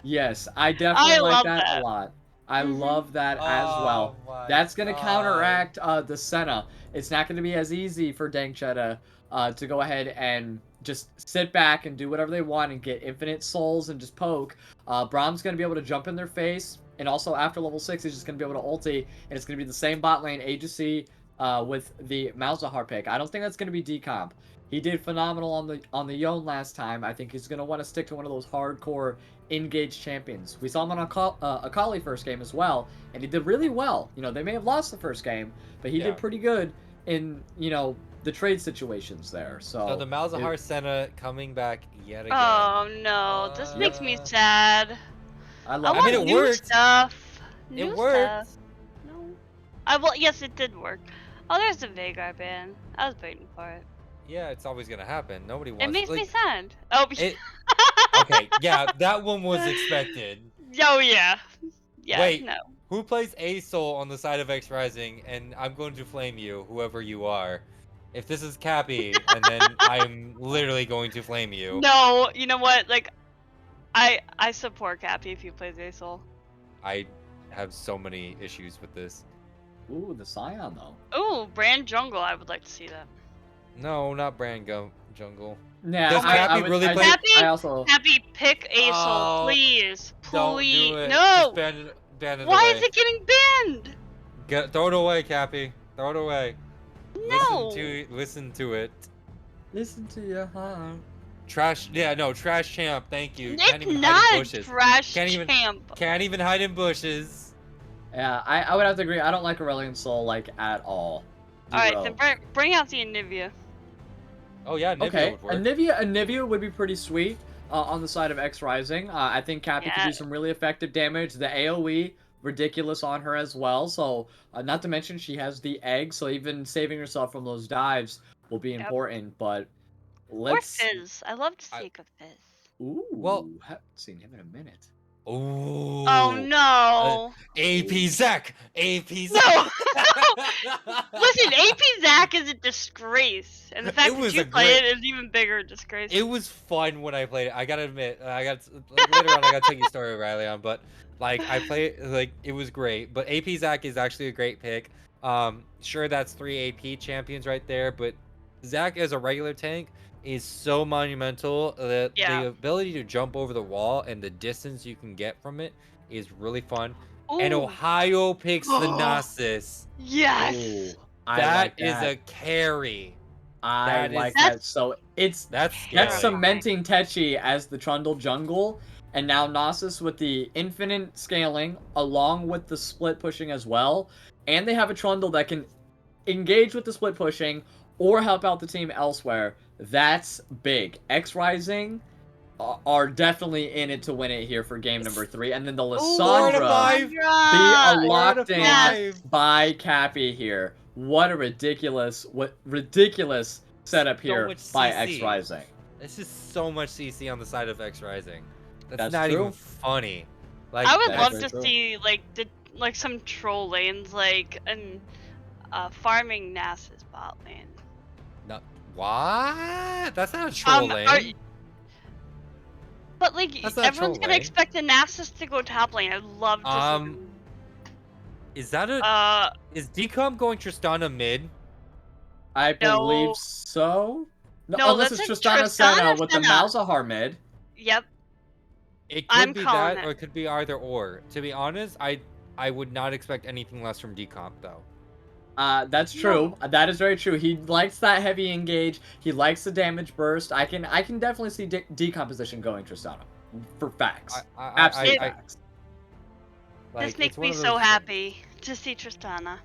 Yes, I definitely like that a lot. I love that as well. That's going to counteract the Senna. It's not going to be as easy for Dangchetta to go ahead and just sit back and do whatever they want and get infinite souls and just poke. Braum's going to be able to jump in their face, and also after level 6, he's just going to be able to ulti, and it's going to be the same bot lane agency with the Malzahar pick. I don't think that's going to be decomp. He did phenomenal on the Yone last time. I think he's going to want to stick to one of those hardcore engaged champions. We saw him on Akali first game as well, and he did really well. They may have lost the first game, but he did pretty good in, the trade situations there. So the Malzahar Senna coming back yet again. Oh no, this makes me sad. I I mean, want it new worked. stuff. It New worked. stuff. No. Well, yes, it did work. Oh, there's the Vagar ban. I was waiting for it. Yeah, it's always gonna happen. Nobody It wants. makes me Like, sad. Oh. it. Okay, yeah, that one was expected. Oh yeah. Yeah. Wait, No. who plays Asol on the side of XRising? And I'm going to flame you, whoever you are. If this is Cappy, and then I'm literally going to flame you. No. You know what? Like, I support Cappy if he plays Asol. I have so many issues with this. ooh, the Scion though. Ooh, Brand Jungle. I would like to see that. No, not Jungle. Yeah, Does Cappy really play? Cappy? I also. Cappy, pick Asol, Oh, please. Don't Please. do it. No. Just ban it Why away. is it getting banned? Throw it away, Cappy. Throw it away. No. Listen to it. Listen to your heart. Trash. Yeah, no, trash champ. Thank you. It's not a trash champ. Can't even hide in bushes. Yeah, I would have to agree. I don't like Aurelion Sol like at all. Alright, Zero. then bring out the Anivia. Oh yeah, Nivea Okay, would work. Anivia would be pretty sweet on the side of XRising. I think Cappy could do some really effective damage. The AoE, ridiculous on her as well. So, not to mention she has the egg, so even saving herself from those dives will be important. But let's. Or Fizz. I love to see a Fizz. Ooh, Well, haven't seen him in a minute. Ooh. Oh no. AP Zach. AP No. Zach. Listen, AP Zach is a disgrace, and the fact that you play it is even bigger disgrace. It was fun when I played it. I gotta admit, later on I gotta tell you a story, Rylionn, but like I played, like it was great. But AP Zach is actually a great pick. Sure, that's 3 AP champions right there, but Zach as a regular tank is so monumental that the ability to jump over the wall and the distance you can get from it is really fun. Ooh. And Ohio picks the Nasus. Yes. Ooh, That is a carry. I like that. So that's cementing Techi as the Trundle jungle, and now Nasus with the infinite scaling along with the split pushing as well. And they have a Trundle that can engage with the split pushing or help out the team elsewhere. That's big. XRising are definitely in it to win it here for game number 3. And then the Lissandra be locked in by Cappy here. What a ridiculous setup here by XRising. This is so much CC on the side of XRising. That's not true. even funny. Like, I would love to see like some troll lanes, like an farming Nasus bot lane. No, what? That's not a troll lane. But like everyone's gonna expect the Nasus to go top lane. I'd love to see them. Is that a is Decom going Tristana mid? I believe so. No, unless it's Tristana Senna with the Malzahar mid. Yep. It could be that, or it could be either or. To be honest, I would not expect anything less from Decomp though. That's true. No. That is very true. He likes that heavy engage. He likes the damage burst. I can definitely see decomposition going Tristana. For facts. Absolute facts. Like, this makes me so happy to see Tristana.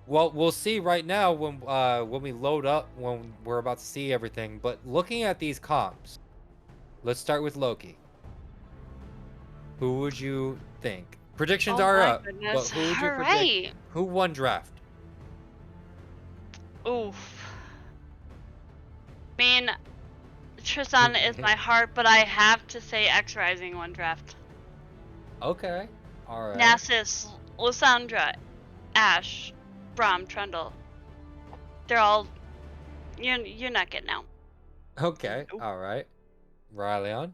Well, we'll see right now when we load up, when we're about to see everything. But looking at these comps, let's start with Loki. Who would you think? Predictions are up. Goodness. But who would you predict? Who won draft? Oof. I mean, Tristana is my heart, but I have to say XRising won draft. Okay. Alright. Nasus, Lissandra, Ashe, Braum, Trundle. They're all... You're not getting out. Okay. Alright. Rylionn?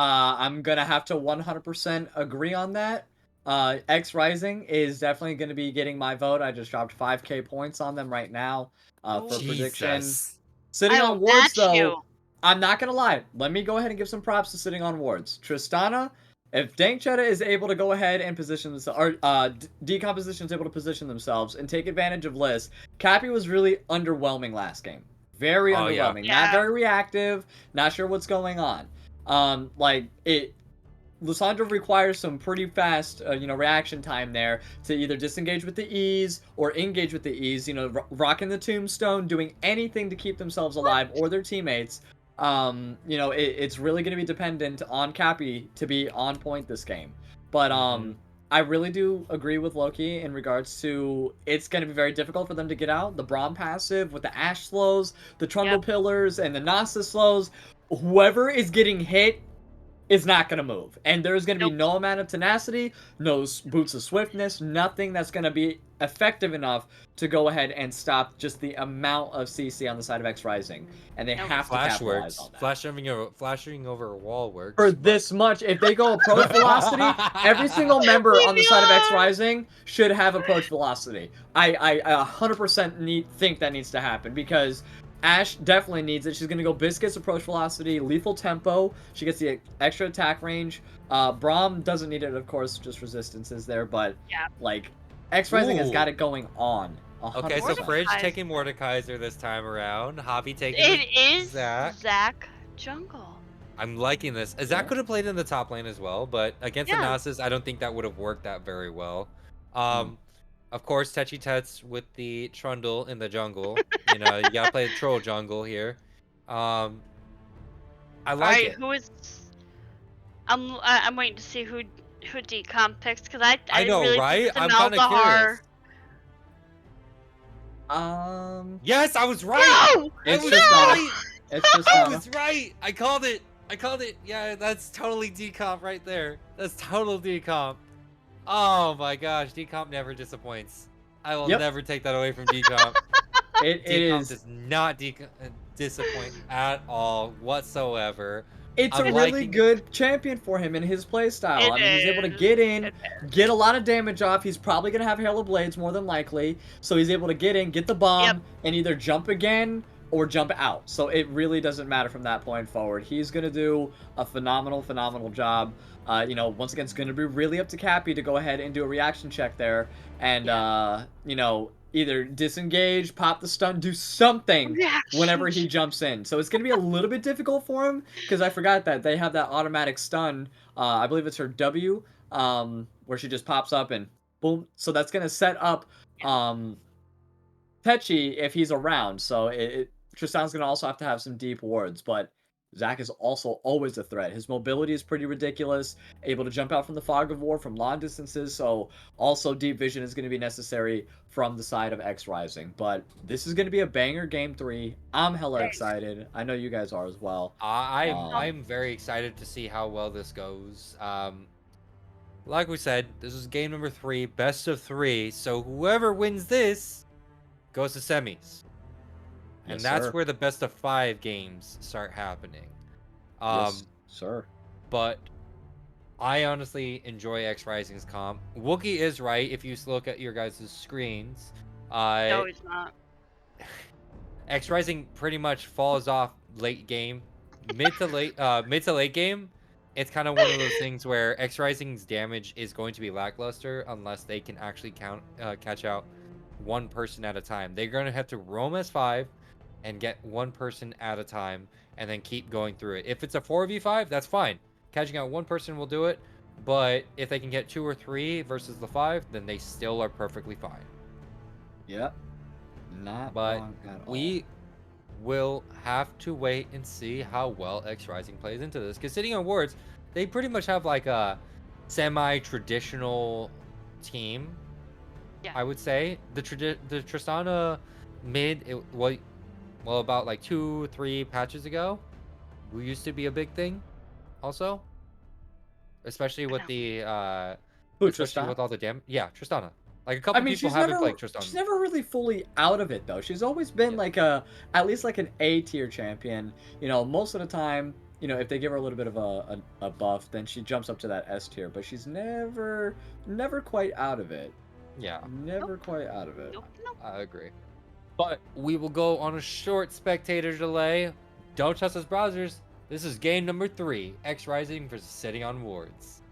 I'm gonna have to 100% agree on that. XRising is definitely going to be getting my vote. I just dropped 5k points on them right now for predictions. Sitting on wards, though, I'm not going to lie. Let me go ahead and give some props to sitting on wards. Tristana, if Dankchetta is able to go ahead and position themselves, or Decomposition is able to position themselves and take advantage of Liz, Cappy was really underwhelming last game. Very underwhelming. Yeah. Not very reactive. Not sure what's going on. Lissandra requires some pretty fast, reaction time there to either disengage with the ease or engage with the ease. Rocking the tombstone, doing anything to keep themselves alive or their teammates. It's really going to be dependent on Cappy to be on point this game. But I really do agree with Loki in regards to it's going to be very difficult for them to get out. The Braum passive with the Ash slows, the Trundle pillars, and the Nasa slows. Whoever is getting hit is not going to move. And there's going to be no amount of tenacity, no boots of swiftness, nothing that's going to be effective enough to go ahead and stop just the amount of CC on the side of XRising. And they have to capitalize on that. Flashing over a wall works. For this much, if they go approach velocity, every single member on the side of XRising should have approach velocity. I 100% think that needs to happen because Ash definitely needs it. She's going to go Biscuits, approach velocity, lethal tempo. She gets the extra attack range. Braum doesn't need it, of course, just resistances there. But, like, XRising has got it going on. 100%. Okay, so Fridge taking Mordekaiser this time around. Hobby taking Zach jungle. I'm liking this. Zach could have played in the top lane as well, but against the Nasus, I don't think that would have worked that very well. Of course, Techi Tets with the Trundle in the jungle. You gotta play the troll jungle here. I like it. Who is? I'm waiting to see who decomp picks because I know, really right? think it's I'm kind of curious. Yes, I was right. No! It's just I was right. I called it. Yeah, that's totally decomp right there. That's total decomp. Oh my gosh, decomp never disappoints. I will never take that away from decomp. Decomp does not disappoint at all whatsoever. It's a really good champion for him in his playstyle. I mean, he's able to get in, get a lot of damage off. He's probably going to have Hail of Blades more than likely. So he's able to get in, get the bomb, and either jump again or jump out. So it really doesn't matter from that point forward. He's going to do a phenomenal, phenomenal job. Once again, it's going to be really up to Cappy to go ahead and do a reaction check there. And, either disengage, pop the stun, do something whenever he jumps in. So it's going to be a little bit difficult for him because I forgot that they have that automatic stun. I believe it's her W, where she just pops up and boom. So that's going to set up Techi if he's around. So Tristan's going to also have to have some deep wards, but Zach is also always a threat. His mobility is pretty ridiculous, able to jump out from the fog of war from long distances, so also deep vision is going to be necessary from the side of XRising. But this is going to be a banger game 3. I'm hella excited. I know you guys are as well. I'm very excited to see how well this goes. Like we said, this is game number 3, best of 3, so whoever wins this goes to semis. And that's where the best of 5 games start happening. Yes, sir. But I honestly enjoy XRising's comp. Wookie is right if you look at your guys' screens. No, he's not. XRising pretty much falls off late game. Mid to late game, it's kind of one of those things where XRising's damage is going to be lackluster unless they can actually catch out one person at a time. They're going to have to roam S5 and get one person at a time and then keep going through it. If it's a 4v5, that's fine. Catching out one person will do it, but if they can get 2 or 3 versus the 5, then they still are perfectly fine. Yep. Not but wrong at all. We will have to wait and see how well XRising plays into this. Because sitting on wards, they pretty much have like a semi-traditional team. Yeah. I would say the Tristana mid, well, about like 2-3 patches ago, we used to be a big thing, also, especially with the especially with all the damage. Yeah, Tristana. Like a couple people haven't played Tristana. She's never really fully out of it though. She's always been like at least like an A tier champion. Most of the time, if they give her a little bit of a buff, then she jumps up to that S tier. But she's never quite out of it. Yeah. Never quite out of it. I agree. But we will go on a short spectator delay. Don't trust us browsers. This is game number 3. XRising versus Sitting on Wards.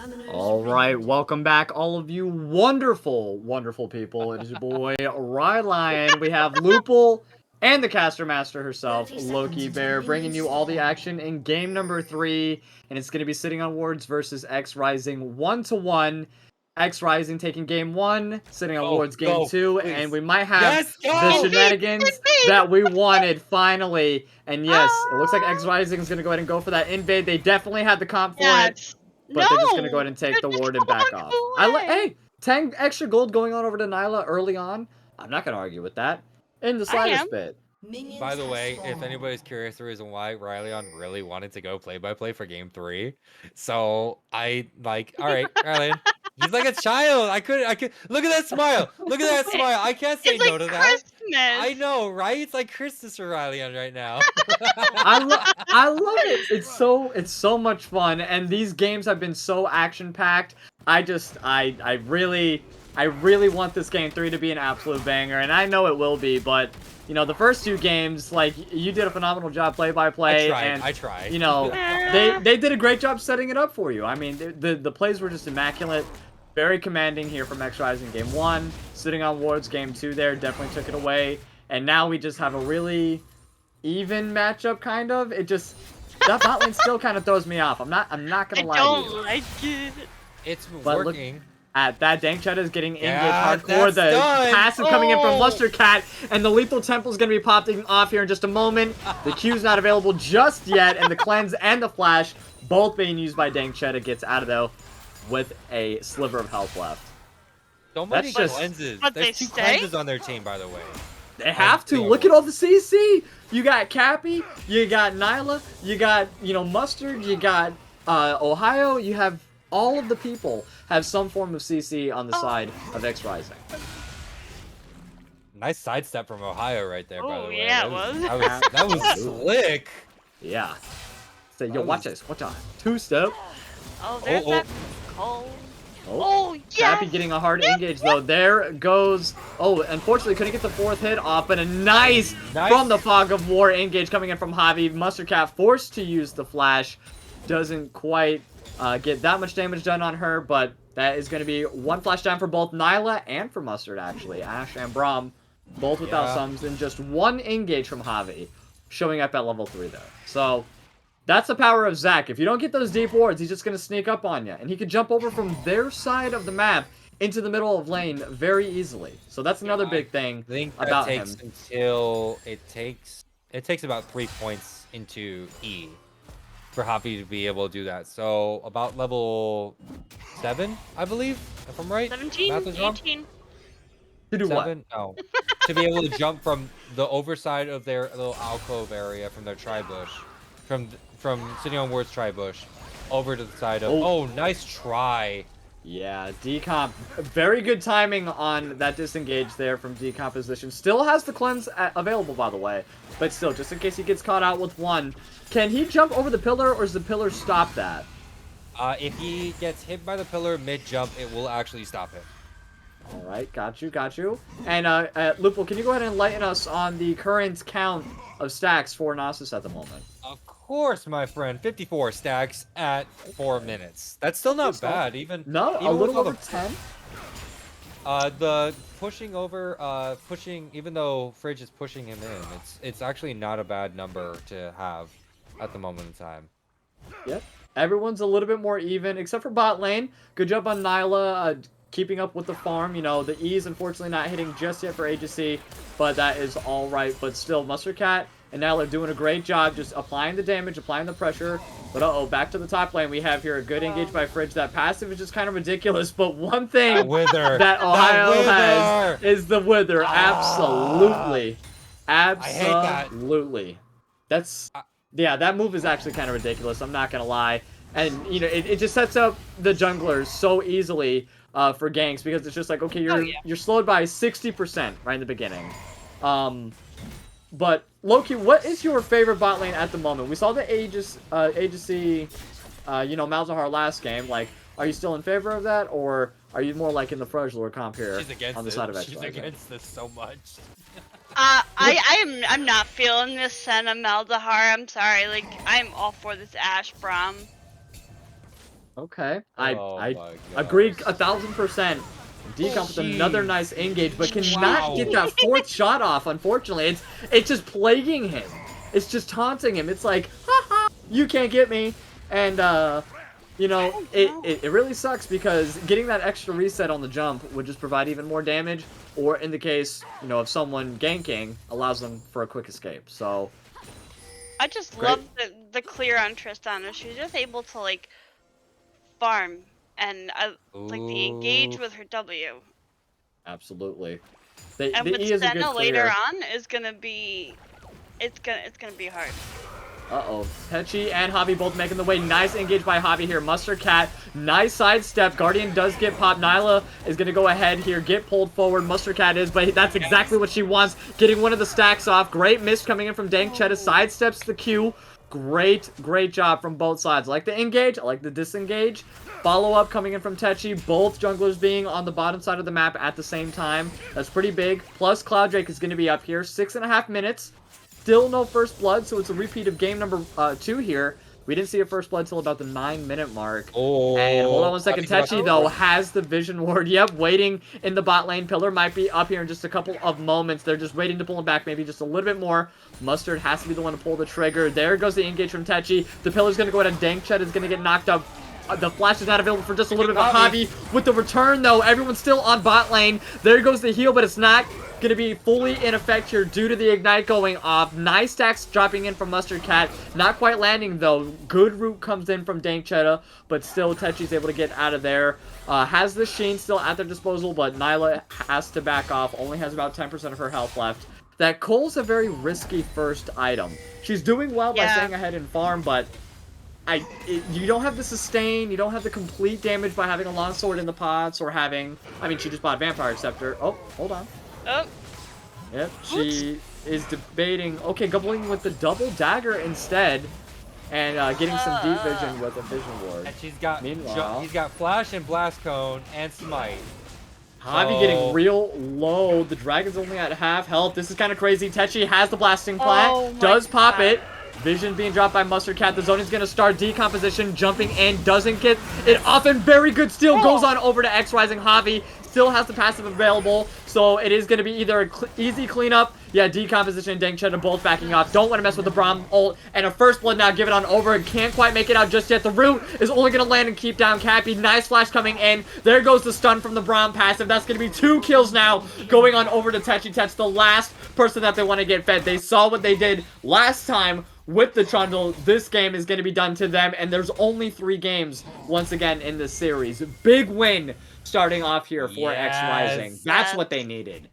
Summoners All right, ready. welcome back, all of you wonderful, wonderful people. It is your boy Rylionn. We have Lupul and the caster master herself, 30 Loki seconds Bear, until bringing you minions all the spawn. action in game number 3, and it's going to be Sitting on Wards versus XRising 1-1. XRising taking game 1, Sitting on Oh, Wards game go, 2, and please. we might have Yes, the go! shenanigans that we wanted finally. And yes, it looks like Ah, XRising is going to go ahead and go for that invade. They definitely had the comp for it. yes. But No, they're just gonna go ahead and take they're the just ward and back going off. away. Hey, 10 extra gold going on over to Nyla early on. I'm not gonna argue with that. In the I am. slightest bit. Minions By the have way, if spawned. anybody's curious, the reason why Rylionn really wanted to go play-by-play for game 3, so I like, all right, Rylionn, he's like a child. I could, look at that smile. Look at that smile. I can't say It's no like to that. I Christmas. know, right? It's like Christmas for Rylionn right now. I love it. It's so much fun, and these games have been so action packed. I really want this game 3 to be an absolute banger, and I know it will be. But you know, the first 2 games, like, you did a phenomenal job play by play, and I tried. you know, they did a great job setting it up for you. I mean, the plays were just immaculate. Very commanding here from XRising game 1. Sitting on Wards game 2 there definitely took it away. And now we just have a really even matchup, kind of. It just, that bot lane still kind of throws me off. I'm not I gonna lie to you. don't like it. It's But look working. at that. Dank Cheddar is getting engaged Yeah, hardcore. that's The done. passive coming in from Oh. Mustard Cat, and the Lethal Temple is going to be popping off here in just a moment. The Q's not available just yet, and the Cleanse and the Flash, both being used by Dank Cheddar, gets out of there with a sliver of health left. So many That's just- cleanses. But There's they 2 stay? cleanses on their team, by the way. They have to. Look at all the CC. You got Cappy, you got Nyla, you got, you know, Mustard, you got Ohio. You have all of the people have some form of CC on the side of XRising. Nice sidestep from Ohio right there, by Oh, the way. yeah, that it was. was. That was slick. Yeah. So, yo, That watch was- this. Watch out. 2-step. Oh, there's oh. that cold. Oh. Oh, yes. Cappy getting a hard engage, though. There goes... Oh, unfortunately, couldn't get the 4th hit off, but a nice from the Fog of War engage coming in from Javi. Mustard Cat forced to use the flash. Doesn't quite get that much damage done on her, but that is going to be 1 flash down for both Nyla and for Mustard, actually. Ashe and Braum, both without Yeah. sums, and just 1 engage from Javi, showing up at level 3 there. So... that's the power of Zac. If you don't get those deep wards, he's just going to sneak up on you. And he can jump over from their side of the map into the middle of lane very easily. So that's another big thing I think that about takes him. until it takes about 3 points into E for Javi to be able to do that. So about level 7, I believe, if I'm right. 17, Math is wrong? 18. To do what? 7? No. To be able to jump from the overside of their little alcove area from their tri-bush, from sitting on Ward's tri-bush, over to the side of... Oh, nice try. Yeah, decomp. Very good timing on that disengage there from decomposition. Still has the cleanse available, by the way. But still, just in case he gets caught out with 1. Can he jump over the pillar, or does the pillar stop that? If he gets hit by the pillar mid-jump, it will actually stop him. Alright, got you. And, Lupul, can you go ahead and enlighten us on the current count of stacks for Nasus at the moment? Of course, my friend. 54 stacks at 4 minutes. That's still not bad. Even No, even a with little all over the 10. the pushing, even though Fridge is pushing him in, it's actually not a bad number to have at the moment in time. Yep. Everyone's a little bit more even, except for bot lane. Good job on Nyla, keeping up with the farm. You know, the E is unfortunately not hitting just yet for Agency, but that is all right. But still, Mustard Cat and Nyla are doing a great job just applying the damage, applying the pressure. But back to the top lane. We have here a good engage by Fridge. That passive is just kind of ridiculous, but one thing Wither. that Ohio Wither. has is the Wither. Absolutely. I hate that. Absolutely. That's... yeah, that move is actually kind of ridiculous. I'm not going to lie. And, you know, it just sets up the junglers so easily for ganks, because it's just like, okay, you're slowed by 60% right in the beginning. But Loki, what is your favorite bot lane at the moment? We saw the Agency, you know, Malzahar last game. Like, are you still in favor of that, or are you more like in the Fruzlor comp here She's against on the it. side of She's XRising? against this so much. I'm not feeling this Senna Maldahar. I'm sorry. Like, I'm all for this Ash Braum. Okay. Oh I my agree gosh. 1000%. Decomp with another Jeez. nice engage, but cannot get that Wow. 4th shot off, unfortunately. It's just plaguing him. It's just taunting him. It's like, haha, you can't get me. And, you know, it really sucks because getting that extra reset on the jump would just provide even more damage, or in the case, you know, of someone ganking, allows them for a quick escape. So, I just Great. love the clear on Tristana. She's just able to like farm and like the engage Ooh. with her W. absolutely. And The with E is a good Senna later clear. on is gonna be, it's gonna be hard. Uh-oh. Pechi and Hobby both making the way. Nice engage by Hobby here. Mustard Cat, nice sidestep. Guardian does get popped. Nyla is going to go ahead here, get pulled forward. Mustard Cat is, but that's exactly what she wants. Getting one of the stacks off. Great miss coming in from Dank Chetta. Sidesteps the Q. Great job from both sides. I like the engage. I like the disengage. Follow-up coming in from Techi. Both junglers being on the bottom side of the map at the same time. That's pretty big. Plus, Cloud Drake is going to be up here. 6.5 minutes. Still no first blood, so it's a repeat of game number 2 here. We didn't see a first blood till about the 9-minute mark. Oh. And hold on one second. Hobby's Techi, about though, to- has the vision ward. Yep, waiting in the bot lane. Pillar might be up here in just a couple of moments. They're just waiting to pull him back maybe just a little bit more. Mustard has to be the one to pull the trigger. There goes the engage from Techi. The Pillar's going to go ahead and Dank Chet is going to get knocked up. The flash is not available for just a little bit of a Hobby. With the return, though, everyone's still on bot lane. There goes the heal, but it's not going to be fully in effect here due to the Ignite going off. Nice stacks dropping in from Mustard Cat. Not quite landing, though. Good root comes in from Dank Chetta, but still Techi's able to get out of there. Has the Sheen still at their disposal, but Nyla has to back off. Only has about 10% of her health left. That Cole's a very risky first item. She's doing well by staying ahead in farm, but you don't have the sustain, you don't have the complete damage by having a longsword in the pots, or having, I mean, she just bought Vampire Scepter. Oh, hold on. Oh. Yep, she is debating, okay, going with the double dagger instead, and getting some deep vision with a vision ward. And she's got, Meanwhile, he's got Flash and Blast Cone and Smite. Hobby getting real low. The dragon's only at half health. This is kind of crazy. Techi has the blasting plant, does pop it. Vision being dropped by Mustard Cat. The zone is going to start decomposition. Jumping in. Doesn't get it off. And very good steal. Goes on over to XRising. Hobby still has the passive available. So it is going to be either an easy cleanup. Yeah, decomposition and Dank Cheddar both backing off. Don't want to mess with the Braum ult. And a first blood now. Give it on over. Can't quite make it out just yet. The root is only going to land and keep down Cappy. Nice flash coming in. There goes the stun from the Braum passive. That's going to be 2 kills now. Going on over to Techi. Tet's the last person that they want to get fed. They saw what they did last time with the Trundle. This game is going to be done to them, and there's only 3 games once again in this series. Big win starting off here for XRising. That's what they needed.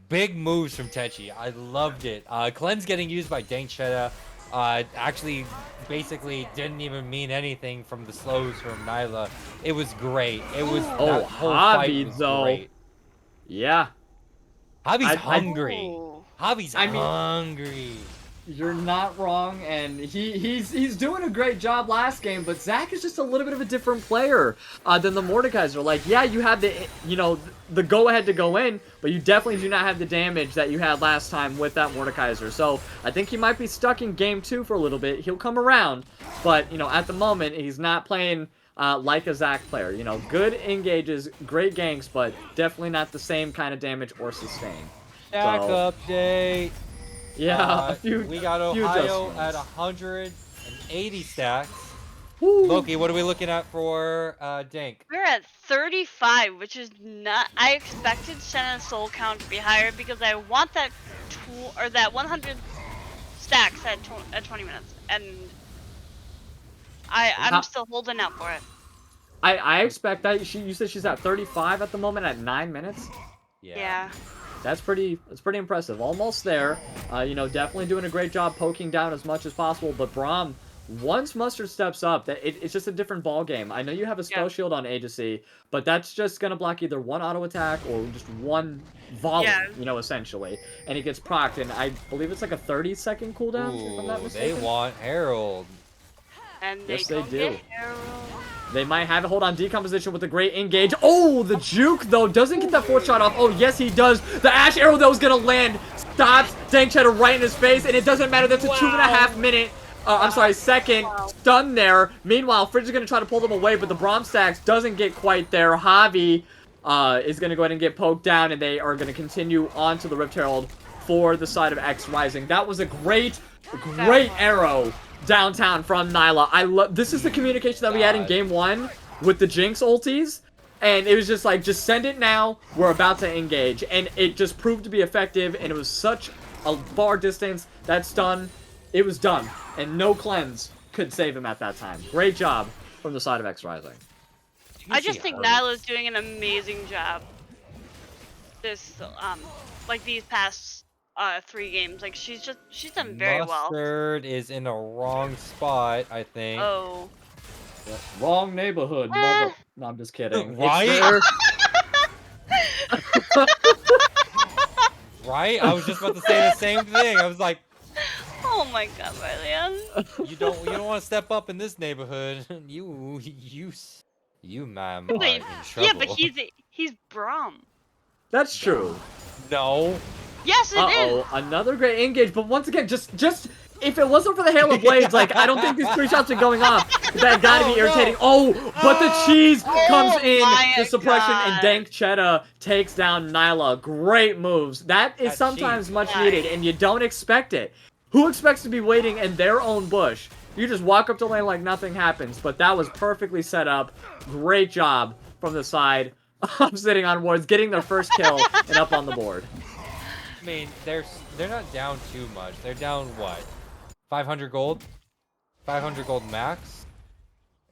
Big moves from Techi. I loved it. Cleanse getting used by Dank Chetta. Actually, basically didn't even mean anything from the slows from Nyla. It was great. It was that whole Hobby, fight was though. great. Yeah. Hobby's hungry. Hobby's I mean, hungry. You're not wrong, and he's doing a great job last game, but Zach is just a little bit of a different player than the Mordekaiser. Like, yeah, you have the, you know, the go-ahead to go in, but you definitely do not have the damage that you had last time with that Mordekaiser. So I think he might be stuck in game 2 for a little bit. He'll come around, but, you know, at the moment, he's not playing like a Zach player. You know, good engages, great ganks, but definitely not the same kind of damage or sustain. Stack update. Yeah, we got Ohio at 180 stacks. Woo. Loki, what are we looking at for Dank? We're at 35, which is not. I expected Senna's soul count to be higher because I want that that 100 stacks at 20 minutes, and I'm still holding out for it. I expect that. You said she's at 35 at the moment at 9 minutes. Yeah. That's pretty impressive. Almost there. You know, definitely doing a great job poking down as much as possible. But Braum, once Mustard steps up, it's just a different ball game. I know you have a spell shield on Agency, but that's just gonna block either one auto attack or just one volley. You know, essentially, and it gets procced. And I believe it's like a 30-second cooldown. If I'm not mistaken. They want Herald. And yes, they do. Herald. They might have it. Hold on. Decomposition with a great engage. Oh, the juke, though. Doesn't get that 4th shot off. Oh, yes, he does. The Ash Arrow, though, is going to land. Stops Dank Cheddar right in his face, and it doesn't matter. That's a 2.5 minute I'm sorry, second, stun there. Meanwhile, Fridge is going to try to pull them away, but the Braum stacks doesn't get quite there. Javi is going to go ahead and get poked down, and they are going to continue on to the Rift Herald for the side of XRising. That was a great arrow downtown from Nyla. This is the communication that we had in game 1 with the Jinx ultis. And it was just like, just send it now, we're about to engage. And it just proved to be effective, and it was such a far distance. That stun, it was done. And no cleanse could save him at that time. Great job from the side of XRising. I just think Nyla's doing an amazing job. Like these past 3 games, like she's done very well. Mustard is in a wrong spot, I think. Oh. Wrong neighborhood, mother. No, I'm just kidding. Right? Right? I was just about to say the same thing. I was like, oh my god, Rylionn. you don't want to step up in this neighborhood. You ma'am, are in trouble. Yeah, but he's Braum. That's true. No. Yes, it is. Another great engage, but once again, just if it wasn't for the Halo Blades, like, I don't think these 3 shots are going off. That gotta be irritating. No. Oh, but the cheese comes in, the suppression, and Dank Cheddar takes down Nyla. Great moves. That is sometimes much needed, and you don't expect it. Who expects to be waiting in their own bush? You just walk up to lane like nothing happens, but that was perfectly set up. Great job from the side of sitting on wards, getting their first kill, and up on the board. I mean, they're not down too much. They're down, what? 500 gold? 500 gold max?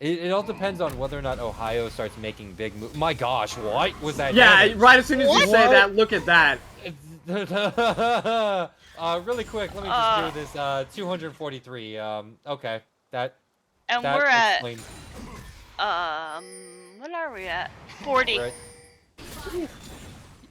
It all depends on whether or not Ohio starts making big moves. My gosh, what was that? Yeah, damage? right as soon as you say that, look at that. Really quick, let me just do this. 243. Okay, that. And that we're at. explains. What are we at? 40. Right.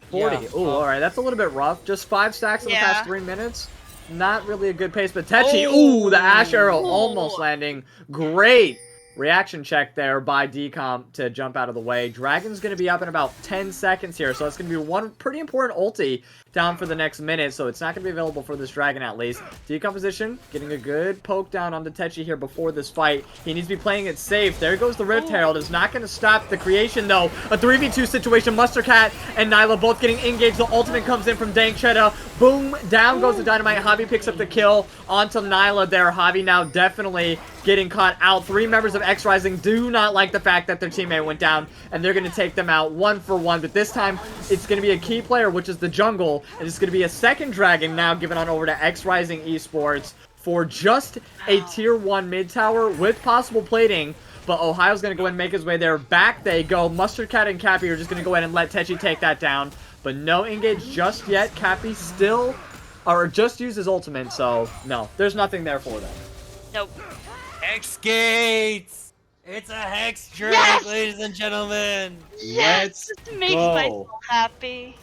40. Yeah, Ooh, alright, that's a little bit rough. Just 5 stacks in the past 3 minutes. Not really a good pace, but Techi, ooh, the Ash Arrow almost landing. Great reaction check there by Decomp to jump out of the way. Dragon's going to be up in about 10 seconds here, so it's going to be one pretty important ulti down for the next minute, so it's not going to be available for this Dragon at least. Decomposition, getting a good poke down on the Techi here before this fight. He needs to be playing it safe. There goes the Rift Herald. It's not going to stop the creation, though. A 3v2 situation. Mustard Cat and Nyla both getting engaged. The ultimate comes in from Dank Cheddar. Boom, down goes the Dynamite. Javi picks up the kill onto Nyla there. Javi now definitely getting caught out. 3 members of XRising do not like the fact that their teammate went down, and they're going to take them out 1 for 1. But this time, it's going to be a key player, which is the jungle, and it's going to be a second Dragon now given on over to XRising Esports for just a tier 1 mid tower with possible plating. But Ohio's going to go ahead and make his way there. Back they go. Mustard Cat and Cappy are just going to go ahead and let Techi take that down. But no engage just yet. Cappy still, or just used his ultimate, so no, there's nothing there for them. Nope. Hex gates! It's a hex trick, ladies and gentlemen! Yes! This makes my soul happy.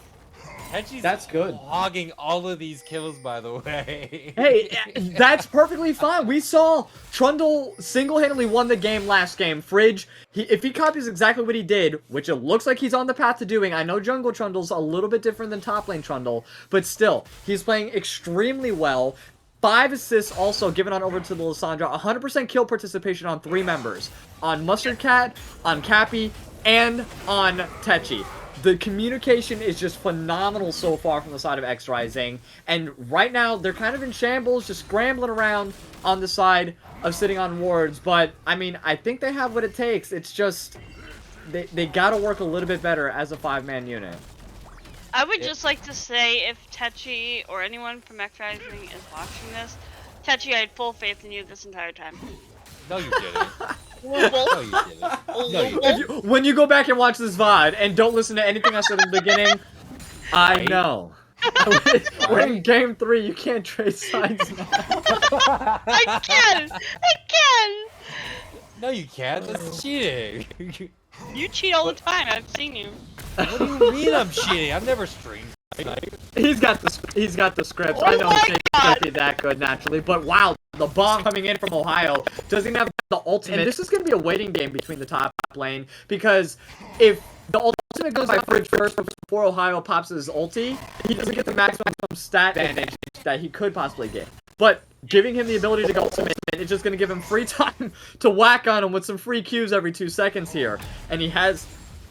Techi's That's good. hogging all of these kills, by the way. Hey, that's perfectly fine. We saw Trundle single-handedly won the game last game. Fridge, if he copies exactly what he did, which it looks like he's on the path to doing, I know jungle Trundle's a little bit different than top lane Trundle, but still, he's playing extremely well. 5 assists also given on over to the Lissandra. 100% kill participation on 3 members. On Mustard Cat, on Cappy, and on Techi. The communication is just phenomenal so far from the side of XRising. And right now, they're kind of in shambles, just scrambling around on the side of sitting on wards. But, I mean, I think they have what it takes. It's just, they gotta work a little bit better as a 5-man unit. I would just like to say, if Techi or anyone from XRising is watching this, Techi, I had full faith in you this entire time. No, you didn't. No, you didn't. No, you didn't. When you go back and watch this VOD and don't listen to anything I said in the beginning, I know. We're in game 3, you can't trade sides now. I can! I can! No, you can't. That's cheating. You cheat all the time. I've seen you. What do you mean I'm cheating? I've never streamed. He's got the scripts. Oh I know my he can't be that good naturally, but wow, the bomb coming in from Ohio doesn't have the ultimate. And this is going to be a waiting game between the top lane, because if the ultimate goes by Fridge first before Ohio pops his ulti, he doesn't get the maximum stat advantage that he could possibly get. But giving him the ability to go ultimate it's just going to give him free time to whack on him with some free Qs every 2 seconds here. And he has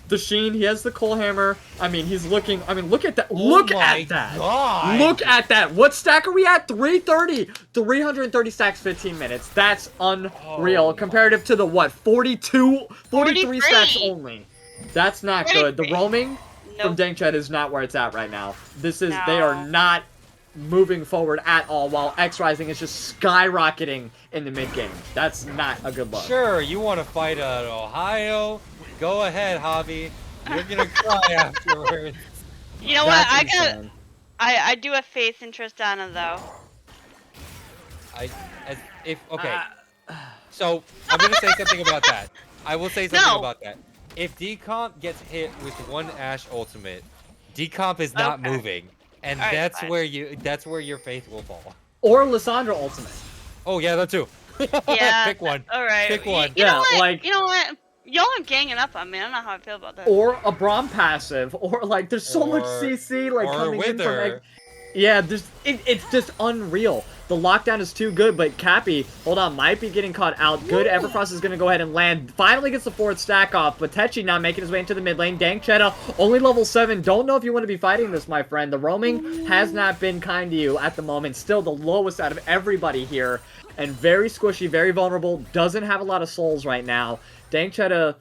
the Sheen, he has the Coal Hammer. I mean, he's looking, I mean, look at that. Oh Look my at that. God. Look at that. What stack are we at? 330. 330 stacks, 15 minutes. That's unreal. Oh comparative to the, what, 43 43. stacks only. That's not good. The 43. roaming from Nope. Dangchet is not where it's at right now. This is, No. they are not moving forward at all, while XRising is just skyrocketing in the mid game. That's not a good look. Sure, you want to fight at Ohio? Go ahead, Javi. You're gonna cry afterwards. You know what? That's insane. I do have faith in Tristana though. Okay. So I'm gonna say something about that. I will say something No. about that. If Decomp gets hit with one Ashe ultimate, Decomp is not Okay. moving, and Alright, that's fine. where your faith will fall. Or Lissandra ultimate. Oh yeah, that too. Yeah. Pick one. All right. Pick one. You know Yeah, what? like- You know what? Y'all are ganging up on me. I don't know how I feel about that. Or a Braum passive, or like there's so much Or- CC like or coming in from Wither. yeah, it's just unreal. The lockdown is too good, but Cappy, hold on, might be getting caught out. Good, Everfrost is gonna go ahead and land. Finally gets the 4th stack off, but Techi now making his way into the mid lane. Dangchetta, only level 7. Don't know if you want to be fighting this, my friend. The roaming has not been kind to you at the moment. Still the lowest out of everybody here, and very squishy, very vulnerable. Doesn't have a lot of souls right now. Dangchetta,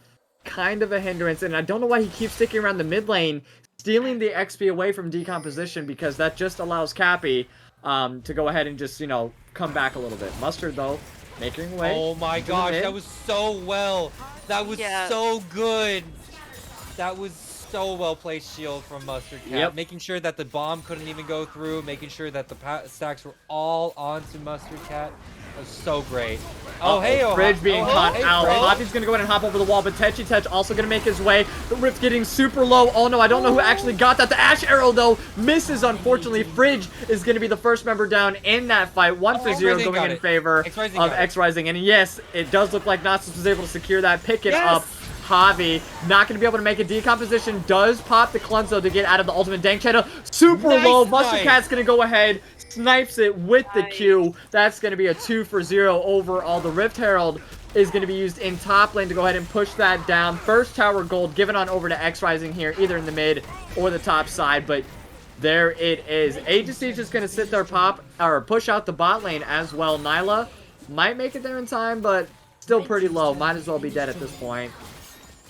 kind of a hindrance, and I don't know why he keeps sticking around the mid lane, stealing the XP away from decomposition, because that just allows Cappy to go ahead and just, you know, come back a little bit. Mustard, though, making way. Oh my to the gosh, mid. that was so well. That was Yeah. so good. That was so well placed shield from Mustard Cat. Yep. Making sure that the bomb couldn't even go through, making sure that the stacks were all onto Mustard Cat. That was so great. Oh, hey, Fridge being caught hey, out. Fridge. Hoppy's gonna go ahead and hop over the wall, but Tech also gonna make his way. The Rift getting super low. Oh no, I don't know who actually got that. The Ashe Arrow, though, misses, unfortunately. Fridge is gonna be the first member down in that fight. 1 for 0 XRising going got in it. favor XRising of got it. XRising. And yes, it does look like Nasus was able to secure that, pick it Yes. up. Javi, not going to be able to make a decomposition, does pop the cleanse, though, to get out of the ultimate. Dangchetta, super Nice low. snipe. Mustard Cat's going to go ahead, snipes it with the Nice. Q. That's going to be a 2 for 0 overall. The Rift Herald is going to be used in top lane to go ahead and push that down. First tower gold given on over to XRising here, either in the mid or the top side, but there it is. Agency is just going to sit there, pop, or push out the bot lane as well. Nyla might make it there in time, but still pretty low. Might as well be dead at this point.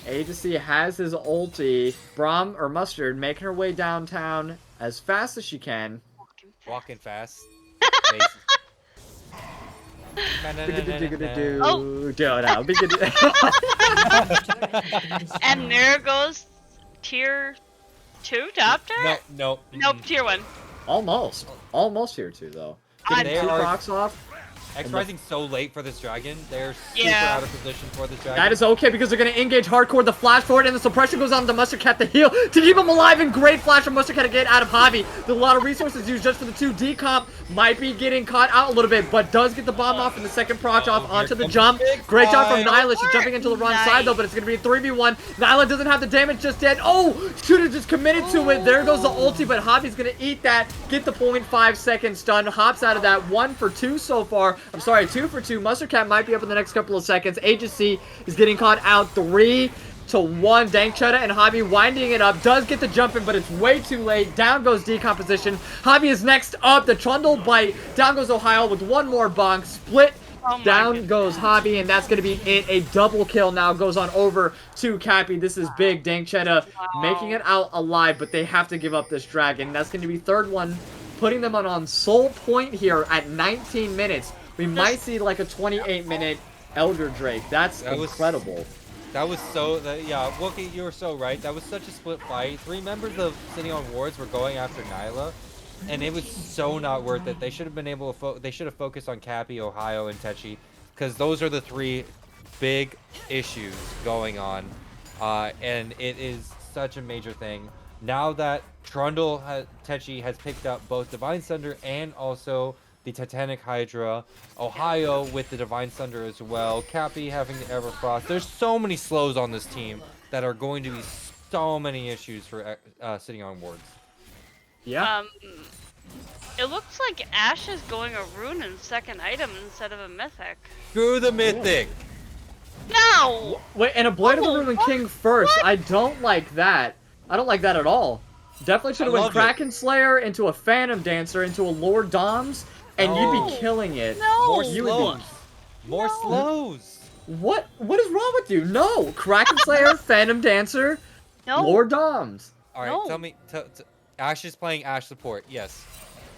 Agency has his ulti. Braum, or Mustard, making her way downtown as fast as she can. Walking fast. Oh. And there goes tier 2 top turret? No. Nope, tier 1. Almost. Almost here too, though. I Getting They 2 are- procs off. XRising's so late for this dragon. They're super Yeah. out of position for this dragon. That is okay because they're going to engage hardcore. The flash forward and the suppression goes on to Mustard Cat, the heal to keep him alive, and great flash from Mustard Cat to get out of Javi. There's a lot of resources used just for the 2. Decomp might be getting caught out a little bit, but does get the bomb off and the second proc off here onto the comes jump. the big Great job from fight. Nyla. She's jumping into the wrong Nice. side though, but it's going to be a 3v1. Nyla doesn't have the damage just yet. Oh, should have just committed to it. There goes the ulti, but Javi's going to eat that. Get the 0.5 second stun. Hops out of that. 1 for 2 so far. I'm sorry, 2 for 2. Mustard Cat might be up in the next couple of seconds. Agency is getting caught out 3 to 1. Dangchetta and Javi winding it up. Does get the jump in, but it's way too late. Down goes decomposition. Javi is next up. The Trundle bite. Down goes Ohio with 1 more bonk. Split. Oh my Down goodness. goes Javi, and that's going to be it. A double kill now goes on over to Cappy. This is big. Dangchetta making it out alive, but they have to give up this dragon. That's going to be 3rd one, putting them on soul point here at 19 minutes. We might see like a 28-minute Elder Drake. That's That was- incredible. That was so, yeah, Wookie, you were so right. That was such a split fight. 3 members of City on Wards were going after Nyla, and it was so not worth it. They should have been able to, they should have focused on Cappy, Ohio, and Techi, because those are the 3 big issues going on, and it is such a major thing. Now that Trundle, Techi has picked up both Divine Thunder and also the Titanic Hydra, Ohio with the Divine Thunder as well, Cappy having the Everfrost. There's so many slows on this team that are going to be so many issues for City on Wards. Yeah. It looks like Ash is going a rune and second item instead of a mythic. Screw the mythic. No! Wait, and a Blade of the Oh, Ruined what? King first. What? I don't like that. I don't like that at all. Definitely should have went love it. Kraken Slayer into a Phantom Dancer into a Lord Doms, and you'd No. be killing it. No! More You would slows. be... More No. slows. What is wrong with you? No! Kraken Slayer, Phantom Dancer, No! Lord Doms. All right, No. tell me. Ash is playing Ash support. Yes.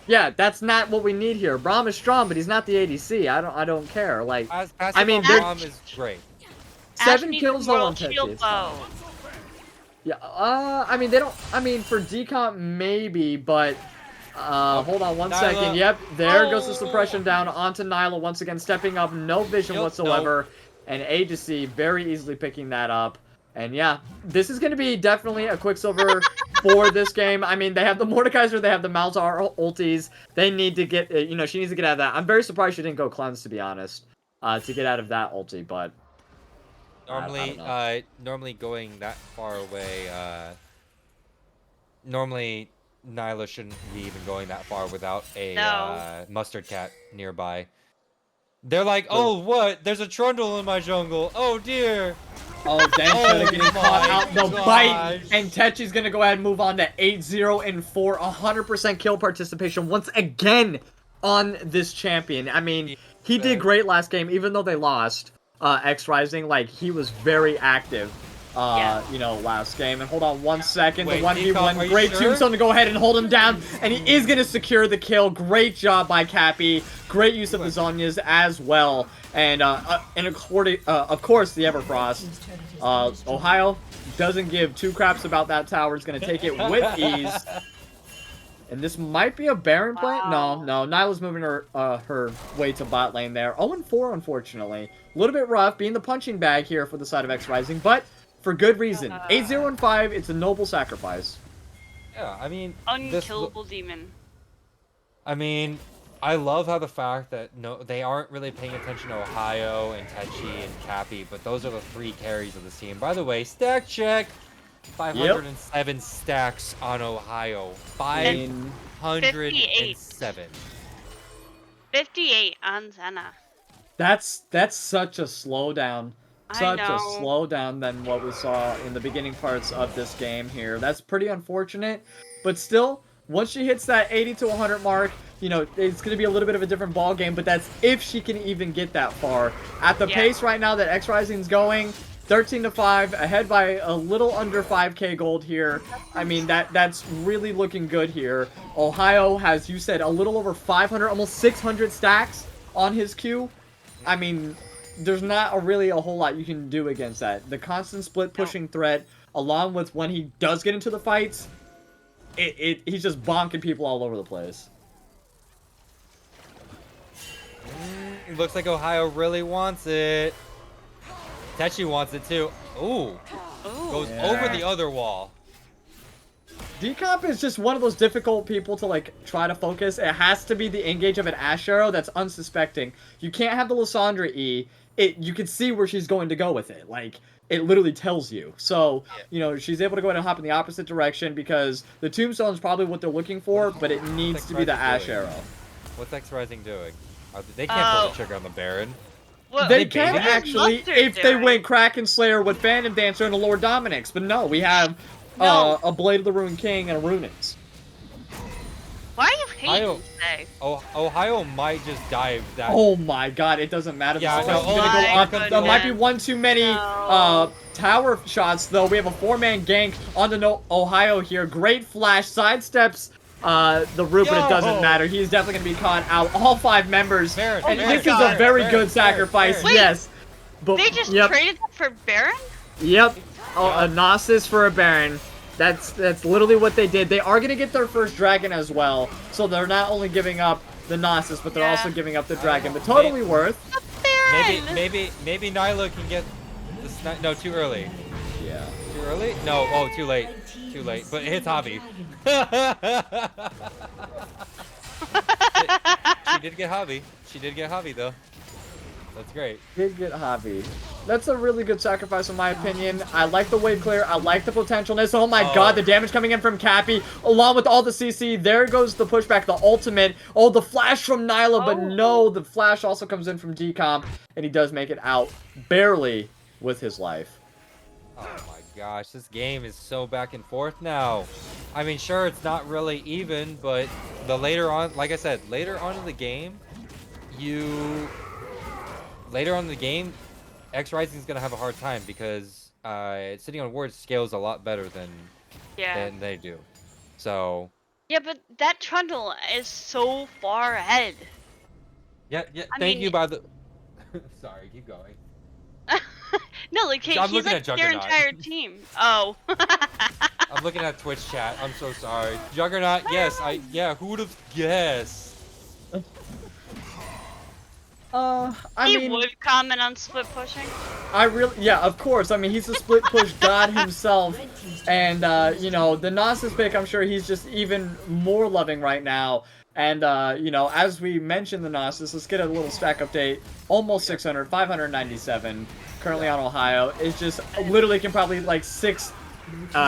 Yeah, that's not what we need here. Braum is strong, but he's not the ADC. I don't care. Like, I mean, mean, there- Braum is great. Ash 7 needs kills a though Mortal on Tetchy. Shield It's fine. bow. Yeah, I mean, they don't... I mean, for decomp, maybe, but... hold on one Nyla. second. Yep, there goes the Oh. suppression down onto Nyla once again, stepping up, no vision Nope, whatsoever, and Aegis very easily picking that up. And yeah, this is going to be definitely a Quicksilver for this game. I mean, they have the Mordekaiser, they have the Malzahar ultis. They need to get, you know, she needs to get out of that. I'm very surprised she didn't go cleanse, to be honest, to get out of that ulti, but... I Normally, don't know. normally going that far away, normally Nyla shouldn't be even going that far without a No. mustard cat nearby. They're like, oh, what? There's a trundle in my jungle. Oh, dear. Oh, Denshota getting caught my out the gosh. bite, and Tetchy's gonna go ahead and move on to 8-0 and 4, 100% kill participation once again on this champion. I mean, he did great last game, even though they lost. XRising, like, he was very active, you know, last game. And hold on one second, Wait, the 1v1, are you great sure? Tombstone to go ahead and hold him down, and he is gonna secure the kill. Great job by Cappy, great use of the Zonyas as well. And according, of course, the Everfrost. Ohio doesn't give two craps about that tower. Is going to take it with ease. And this might be a Baron play. Wow. No. Nyla's moving her way to bot lane there. 0-4, unfortunately. A little bit rough, being the punching bag here for the side of XRising, but for good reason. 8-0 and 5, it's a noble sacrifice. Yeah, I mean, Unkillable demon. I mean, I love how the fact that they aren't really paying attention to Ohio and Tetchy and Cappy, but those are the three carries of this team. By the way, stack check. 507 stacks on Ohio. 507. 58 on Senna. That's such a slowdown. Such I a know. slowdown than what we saw in the beginning parts of this game here. That's pretty unfortunate, but still, once she hits that 80 to 100 mark, you know, it's going to be a little bit of a different ball game, but that's if she can even get that far. At the pace right now that XRising's going, 13-5, ahead by a little under 5k gold here. I mean, that's really looking good here. Ohio has, you said, a little over 500, almost 600 stacks on his queue. I mean, there's not really a whole lot you can do against that. The constant split pushing threat, along with when he does get into the fights, he's just bonking people all over the place. It looks like Ohio really wants it. Tetchy wants it too. Ooh. Goes over the other wall. Decomp is just one of those difficult people to, like, try to focus. It has to be the engage of an Ash Arrow that's unsuspecting. You can't have the Lysandra E. You can see where she's going to go with it. Like, it literally tells you. So, you know, she's able to go ahead and hop in the opposite direction because the Tombstone is probably what they're looking for, but it needs to be the Ash Arrow. What's XRising doing? They can't pull the trigger on the Baron. What, They can what is actually Mustard if they doing? win Kraken Slayer with Phantom Dancer and a Lord Dominix, but no, we have a Blade of the Ruined King and a Runins. Why are you hating Ohio- today? Ohio might just dive that. Oh my god, it doesn't matter. Yeah, The no, suppression's gonna go my up. There goodness. might be one too many No. tower shots, though. We have a 4-man gank onto Ohio here. Great flash, sidesteps the root, but it doesn't matter. He's definitely going to be caught out. All 5 members. Baron, And Baron, this is a Baron, very Baron, good sacrifice, Baron. Wait, yes. But, They just yep, traded that for Baron? Yep. Oh, a Gnosis for a Baron. That's literally what they did. They are going to get their first dragon as well. So they're not only giving up the Gnosis, but they're also giving up the dragon. But totally worth. Baron! Maybe Nyla can get this. No, too early. Yeah. Too early? No. Oh, too late. Too late. But it hits Hobby. She did get Hobby. She did get Hobby though. That's great. Did get Hobby. That's a really good sacrifice in my opinion. I like the wave clear. I like the potentialness. Oh my god, the damage coming in from Cappy along with all the CC. There goes the pushback, the ultimate. Oh, the flash from Nyla, but no, the flash also comes in from Decomp, and he does make it out barely with his life. Oh my gosh, this game is so back and forth now. I mean, sure, it's not really even, but the later on, like I said, later on in the game, XRising is gonna have a hard time because sitting on wards scales a lot better than they do. So Yeah, but that Trundle is so far ahead. yeah. Thank you. By the sorry, keep going. No, like I'm he's looking like at their Juggernaut. entire team. Oh. I'm looking at Twitch chat. I'm so sorry. Juggernaut. Yes, who would have guessed? He would comment on split pushing. Yeah, of course. I mean, he's a split push god himself. And, you know, the Gnosis pick, I'm sure he's just even more loving right now. And, you know, as we mentioned the Gnosis, let's get a little stack update. Almost 600, 597, currently on Ohio. It's just literally can probably, like, 6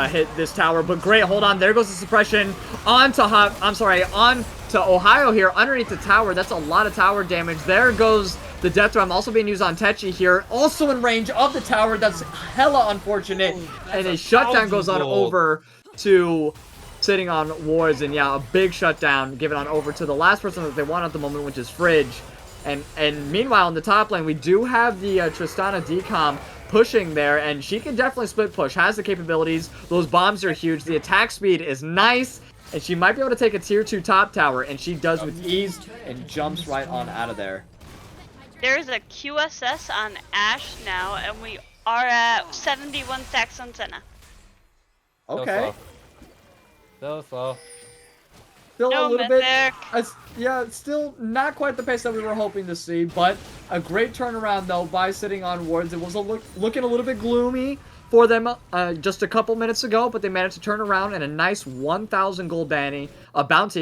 hit this tower. But great, hold on. There goes the suppression onto Ohio here underneath the tower. That's a lot of tower damage. There goes the death drum also being used on Techi here. Also in range of the tower. That's hella unfortunate. And a shutdown goes on over to sitting on wards. And yeah, a big shutdown given on over to the last person that they want at the moment, which is Fridge. And meanwhile, in the top lane, we do have the Tristana Decom pushing there, and she can definitely split push, has the capabilities. Those bombs are huge. The attack speed is nice, and she might be able to take a tier 2 top tower, and she does with ease and jumps right on out of there. There's a QSS on Ashe now, and we are at 71 stacks on Senna. Okay. So slow. Still No a little Mythic. bit, yeah, still not quite the pace that we were hoping to see, but a great turnaround though by sitting on wards. It was looking a little bit gloomy for them just a couple minutes ago, but they managed to turn around and a nice 1,000 gold bounty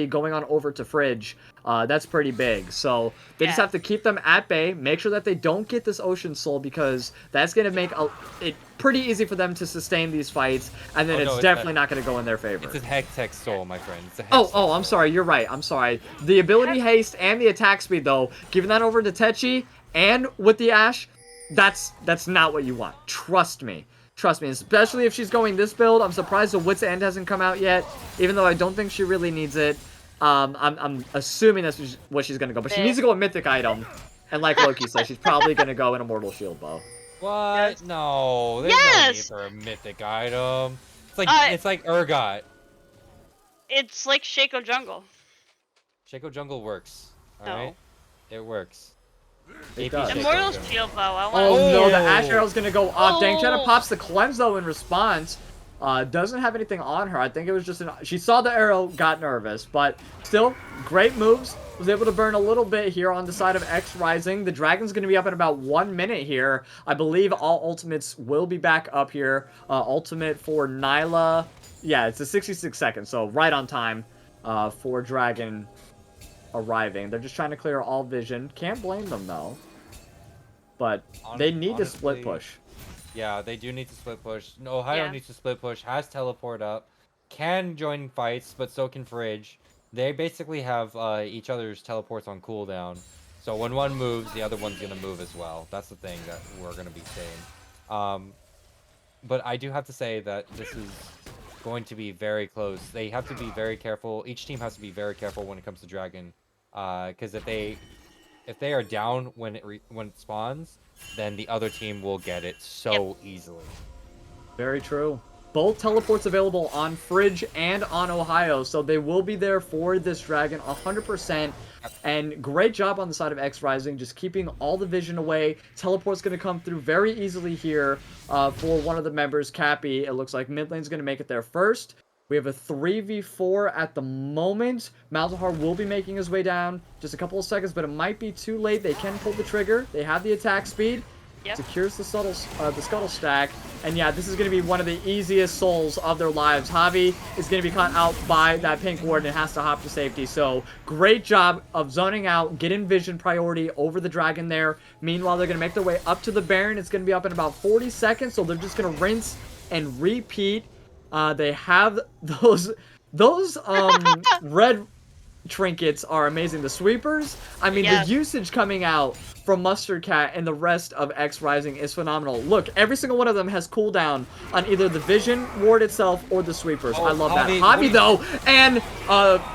going on over to Fridge. That's pretty big. So they just have to keep them at bay, make sure that they don't get this Ocean Soul, because that's going to make it pretty easy for them to sustain these fights, and then it's definitely not going to go in their favor. It's a Hextech Soul, my friend. It's a oh, I'm sorry. You're right. I'm sorry. The ability haste and the attack speed, though, giving that over to Techi and with the Ashe, that's not what you want. Trust me. Trust me, especially if she's going this build. I'm surprised the Wit's End hasn't come out yet, even though I don't think she really needs it. I'm assuming that's what she's going to go. But she needs to go a Mythic item. And like Loki said, she's probably going to go an Immortal Shield Bow. What? Yes. No, there's no need for a Mythic item. It's like Urgot. It's like Shaco Jungle. Shaco Jungle works. No. Alright? It works. It does. Immortal Shield Bow. I want Oh no, the Ashe Arrow's gonna go off. Dangchetta Oh. pops the cleanse though in response. Doesn't have anything on her. I think it was just she saw the arrow, got nervous, but still great moves. Was able to burn a little bit here on the side of XRising. The Dragon's gonna be up in about 1 minute here. I believe all ultimates will be back up here. Ultimate for Nyla. Yeah, it's a 66 seconds, so right on time for Dragon arriving. They're just trying to clear all vision. Can't blame them though. But they need to split push. Yeah, they do need to split push. Ohio needs to split push, has teleport up, can join fights, but so can Fridge. They basically have each other's teleports on cooldown. So when one moves, the other one's going to move as well. That's the thing that we're going to be saying. But I do have to say that this is going to be very close. They have to be very careful. Each team has to be very careful when it comes to Dragon. Because if they are down when it spawns, then the other team will get it so easily. Very true. Both teleports available on Fridge and on Ohio, so they will be there for this Dragon 100%. And great job on the side of XRising, just keeping all the vision away. Teleport's going to come through very easily here for one of the members, Cappy. It looks like mid lane's going to make it there first. We have a 3v4 at the moment. Malzahar will be making his way down. Just a couple of seconds, but it might be too late. They can pull the trigger. They have the attack speed. Yep. secures the scuttle stack, and yeah, this is going to be one of the easiest souls of their lives. Javi is going to be caught out by that pink ward and has to hop to safety. So great job of zoning out, getting vision priority over the dragon there. Meanwhile, they're going to make their way up to the Baron. It's going to be up in about 40 seconds, so they're just going to rinse and repeat. They have those red trinkets are amazing. The sweepers, I mean, Yes. the usage coming out from Mustard Cat and the rest of XRising is phenomenal. Look, every single one of them has cooldown on either the vision ward itself or the sweepers. Oh, I love that. Javi, Javi though, and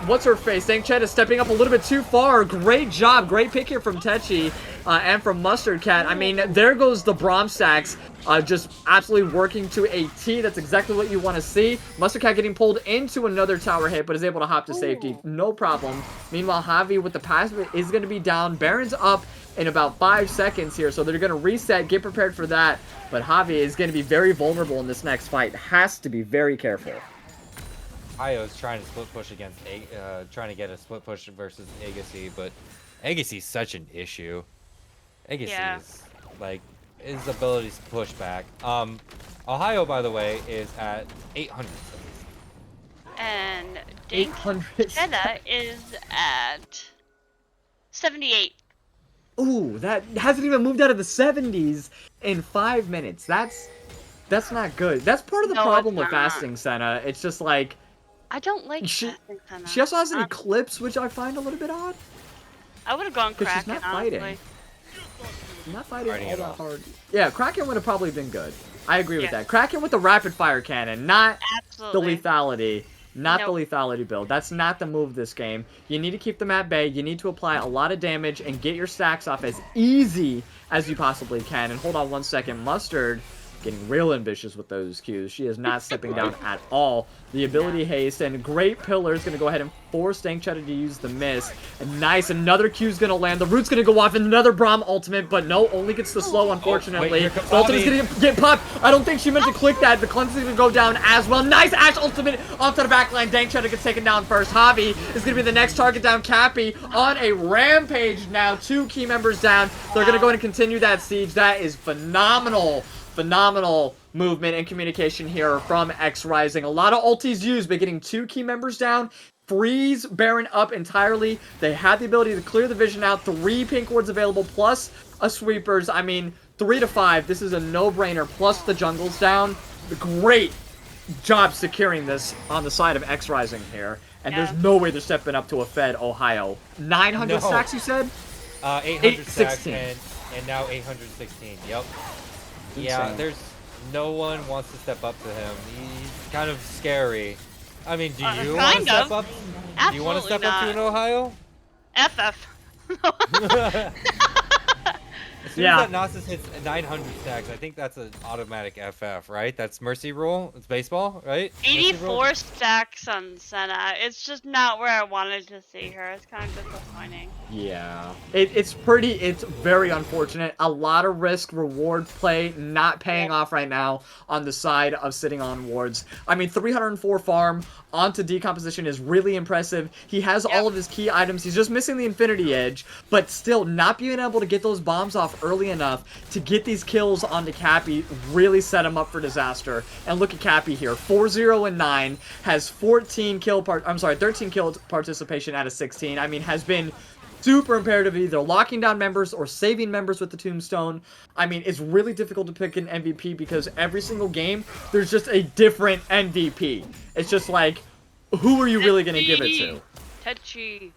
what's her face? Chet is stepping up a little bit too far. Great job, great pick here from Techi and from Mustard Cat. I mean, there goes the Braum stacks. Just absolutely working to a T. That's exactly what you want to see. Mustard Cat getting pulled into another tower hit, but is able to hop to safety. No problem. Meanwhile, Javi with the passive is going to be down. Baron's up in about 5 seconds here, so they're going to reset. Get prepared for that. But Javi is going to be very vulnerable in this next fight. Has to be very careful. Io's trying to split push against trying to get a split push versus Agassi, but Agassi's such an issue. Agassi Yeah. is like his abilities to push back. Ohio, by the way, is at 800. And Dink 800. Cheddar is at 78. Ooh, that hasn't even moved out of the 70s in 5 minutes. That's not good. That's part of the No, problem it's with not. fasting Senna. It's just like I don't like She- fasting Senna. she also has an Um, eclipse, which I find a little bit odd. I would have gone 'Cause she's Kraken, not fighting. honestly. Not fighting Fighting all at that all. hard. Yeah, Kraken would have probably been good. I agree with Yeah. that. Kraken with the rapid fire cannon, not Absolutely. the lethality. Not Nope. the lethality build. That's not the move this game. You need to keep them at bay. You need to apply a lot of damage and get your stacks off as easy as you possibly can. And hold on 1 second. Mustard getting real ambitious with those Qs. She is not stepping down at all. The ability haste and great pillar is going to go ahead and force Dank Cheddar to use the miss. And nice, another Q is going to land. The root's going to go off, another Braum ultimate, but no, only gets the slow, unfortunately. here comes The ultimate's Bobby. going to get popped. I don't think she meant to click that. The cleanse is going to go down as well. Nice Ash ultimate onto the backline. Dank Cheddar gets taken down first. Javi is going to be the next target down. Cappy on a rampage now. 2 key members down. They're going to go and continue that siege. That is phenomenal. Phenomenal movement and communication here from XRising. A lot of ultis used, but getting 2 key members down. Freeze Baron up entirely. They had the ability to clear the vision out. 3 pink wards available, plus a sweepers. I mean, 3 to 5. This is a no-brainer. Plus the jungle's down. Great job securing this on the side of XRising here. And Yeah. there's no way they're stepping up to a Fed Ohio. 900 No. stacks, you said? 800 stacks 816. and now 816. Yep. Yeah, Insane. there's no one wants to step up to him. He's kind of scary. I mean, do you want to kind step of. up? Do you want to Absolutely step up to an Ohio? FF. As soon Yeah. as that Nasus hits 900 stacks, I think that's an automatic FF, right? That's Mercy Rule. It's baseball, right? Mercy Rule? 84 stacks on Senna. It's just not where I wanted to see her. It's kind of disappointing. Yeah. It's very unfortunate. A lot of risk reward play not paying off right now on the side of sitting on wards. I mean, 304 farm onto decomposition is really impressive. He has all of his key items. He's just missing the Infinity Edge, but still not being able to get those bombs off early enough to get these kills onto Cappy really set him up for disaster. And look at Cappy here. 4-0-9, has 13 kill participation out of 16. I mean, has been super imperative either locking down members or saving members with the tombstone. I mean, it's really difficult to pick an MVP because every single game, there's just a different MVP. It's just like, who are you really going to give it to? Touchy.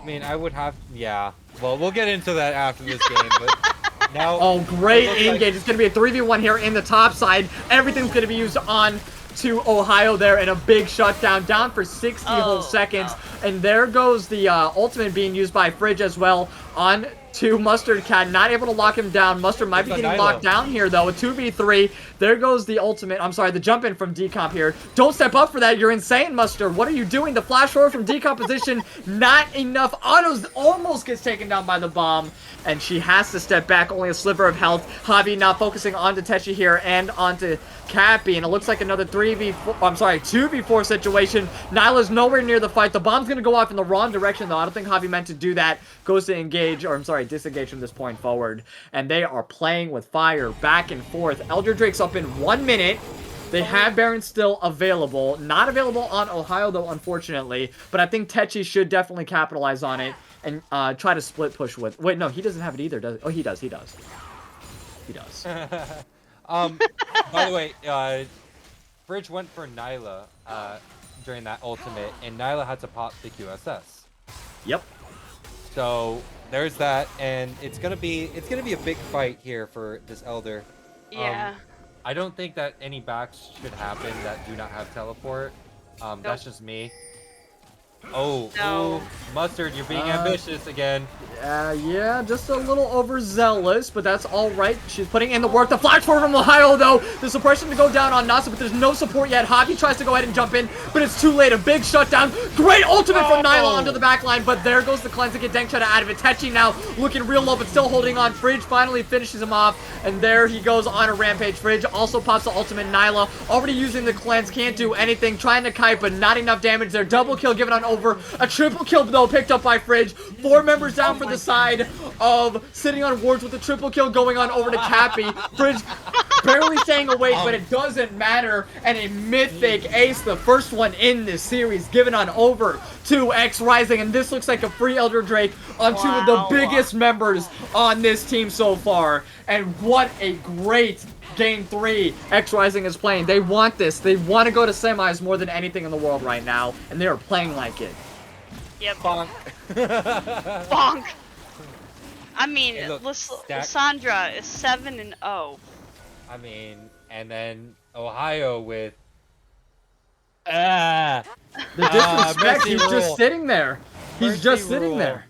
I mean, I would have. Yeah. Well, we'll get into that after this game, but now. Oh, great it looks like- engage. It's going to be a 3v1 here in the top side. Everything's going to be used on to Ohio there in a big shutdown, down for 60 whole seconds. And there goes the ultimate being used by Fridge as well on to Mustard Cat, not able to lock him down. Mustard might be That's a getting Nilo. locked down here though, a 2v3. There goes the ultimate, I'm sorry, the jump in from Decomp here. Don't step up for that, you're insane, Mustard. What are you doing? The flash forward from Decomposition, not enough. Autos almost gets taken down by the bomb, and she has to step back, only a sliver of health. Javi now focusing onto Techi here and onto Cappy, and it looks like another 2v4 situation. Nyla's nowhere near the fight. The bomb's gonna go off in the wrong direction though. I don't think Javi meant to do that. Goes to engage. disengage from this point forward. And they are playing with fire back and forth. Elder Drake's up in 1 minute. They have Baron still available. Not available on Ohio, though, unfortunately. But I think Techi should definitely capitalize on it and try to split push with... Wait, no, he doesn't have it either, does he? Oh, he does. He does. He does. By the way, Bridge went for Nyla during that ultimate, and Nyla had to pop the QSS. Yep. So there's that, and it's gonna be a big fight here for this Elder. Yeah. I don't think that any backs should happen that do not have teleport. That's just me. Oh, No. ooh, Mustard, you're being ambitious again. Yeah, just a little overzealous, but that's all right. She's putting in the work. The flash forward from Ohio, though. The suppression to go down on Nasa, but there's no support yet. Hobby tries to go ahead and jump in, but it's too late. A big shutdown. Great ultimate from Nyla onto the back line, but there goes the cleanse to get Dank Shada out of it. Techi now looking real low, but still holding on. Fridge finally finishes him off, and there he goes on a rampage. Fridge also pops the ultimate. Nyla already using the cleanse, can't do anything. Trying to kite, but not enough damage there. Double kill given on over. A triple kill, though, picked up by Fridge. 4 members down for the side of sitting on wards with a triple kill going on over to Cappy. Fridge barely staying awake, but it doesn't matter. And a mythic ace, the first one in this series, given on over to XRising. And this looks like a free Elder Drake on 2 of the biggest members on this team so far. And what a great Game 3 XRising is playing. They want this. They want to go to semis more than anything in the world right now. And they are playing like it. Yep. Bonk. Bonk. I mean, Hey, look, Lysandra is 7-0. I mean, and then Ohio with The disrespect, he's just sitting there. He's just sitting there.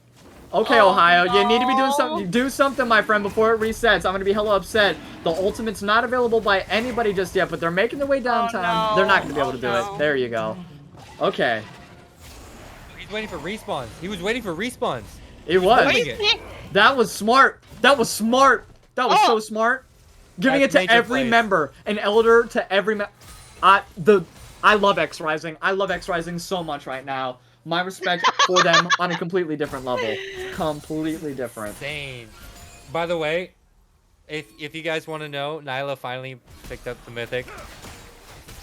Okay, Ohio, you need to be doing something. Do something, my friend, before it resets. I'm gonna be hella upset. The ultimate's not available by anybody just yet, but they're making their way downtown. They're not gonna be able to do it. There you go. Okay. He's waiting for respawns. He was waiting for respawns. It was. It. That was smart. That was smart. That was so smart. Giving That's it to major every plays. member, an Elder to every I love XRising. I love XRising so much right now. My respect for them on a completely different level. Completely different. Insane. By the way, if you guys want to know, Nyla finally picked up the Mythic.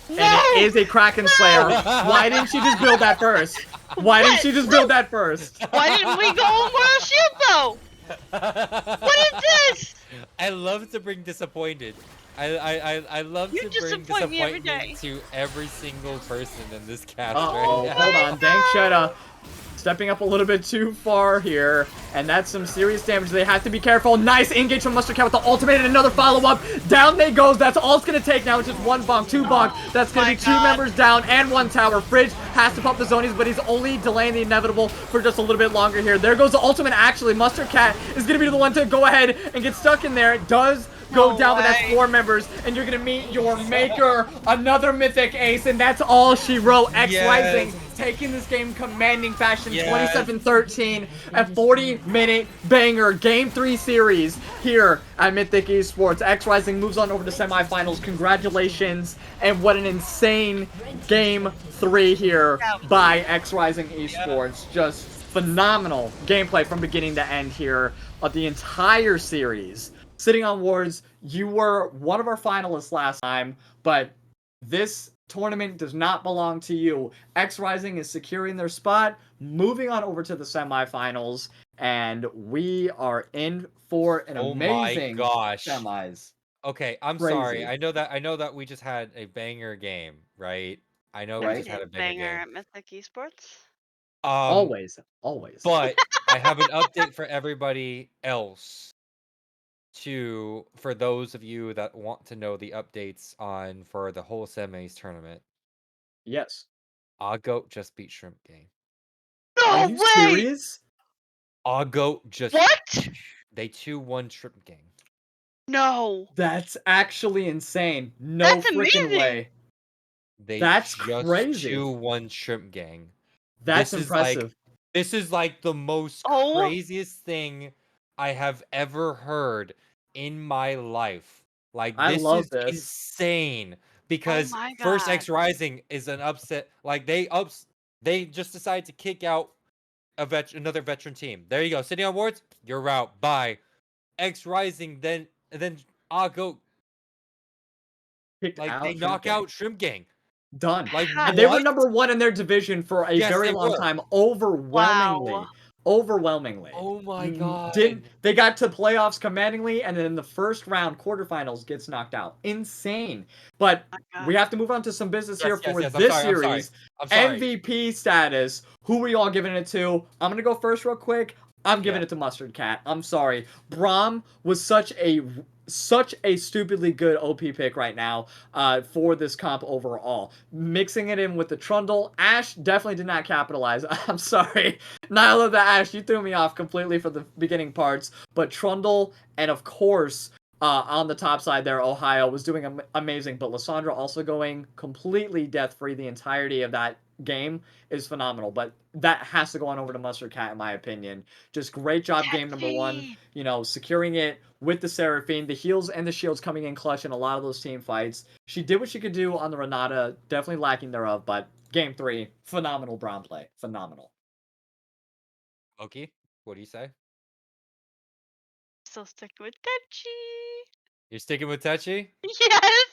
And it is a Kraken Slayer. Why didn't she just build that first? Why didn't she just build that first? Why didn't we go on World Shield, though? What is this? I love to bring disappointed. I love You to bring disappoint me every disappointment day. to every single person in this cast Uh-oh, right now. hold on. Dank Shada stepping up a little bit too far here, and that's some serious damage. They have to be careful. Nice engage from Mustard Cat with the ultimate and another follow-up. Down they goes. That's all it's going to take now. It's just 1 bonk, 2 bonk. That's going to be 2 members down and 1 tower. Fridge has to pop the zonies, but he's only delaying the inevitable for just a little bit longer here. There goes the ultimate, actually. Mustard Cat is going to be the one to go ahead and get stuck in there. It does go down, but that's 4 members, and you're gonna meet your maker, another mythic ace, and that's all she wrote. XRising taking this game commanding fashion, 27-13, a 40-minute banger, Game 3 series here at Mythic Esports. XRising moves on over to semifinals. Congratulations, and what an insane Game 3 here by XRising Esports. Just phenomenal gameplay from beginning to end here of the entire series. Sitting on wards, you were one of our finalists last time, but this tournament does not belong to you. XRising is securing their spot, moving on over to the semifinals, and we are in for an amazing semis. Okay, I'm sorry. I know that we just had a banger game, right? I know we just had a banger game. at Mythic Esports. Always. But I have an update for everybody else. For those of you that want to know the updates for the whole semis tournament. Yes. Aggo just beat Shrimp Gang. Are you serious? Aggo just they 2-1 Shrimp Gang. No. That's actually insane. No That's freaking amazing. way. That's crazy. 2-1 Shrimp Gang. That's impressive. This is like the most craziest thing I have ever heard in my life. Like, this is insane. Because first XRising is an upset. Like, they just decided to kick out another veteran team. There you go. Sitting on wards, you're out. Bye. XRising, then Go. Kicked Like they out Shrimp knock Gang. out Shrimp Gang. Done. Like Ha- And they were what? number 1 in their division for a Yes, very they long were. time. Overwhelmingly. Overwhelmingly. Oh my god. They got to playoffs commandingly, and then in the first round, quarterfinals, gets knocked out. Insane. But my God. we have to move on to some business here for Yes. this I'm series. sorry. MVP status. Who are you all giving it to? I'm gonna go first real quick. I'm giving Yeah. it to Mustard Cat. I'm sorry. Braum was such a stupidly good OP pick right now for this comp overall. Mixing it in with the Trundle, Ashe definitely did not capitalize. I'm sorry. I love the Ashe. You threw me off completely for the beginning parts. But Trundle and, of course, on the top side there, Ohio was doing amazing. But Lissandra also going completely death-free the entirety of that game is phenomenal. But that has to go on over to Mustard Cat, in my opinion. Just great job game number 1. You know, securing it with the Seraphine, the heals and the shields coming in clutch in a lot of those team fights. She did what she could do on the Renata, definitely lacking thereof, but game 3, phenomenal Braum play. Phenomenal. Loki, what do you say? Still sticking with Techi. You're sticking with Techi? Yes.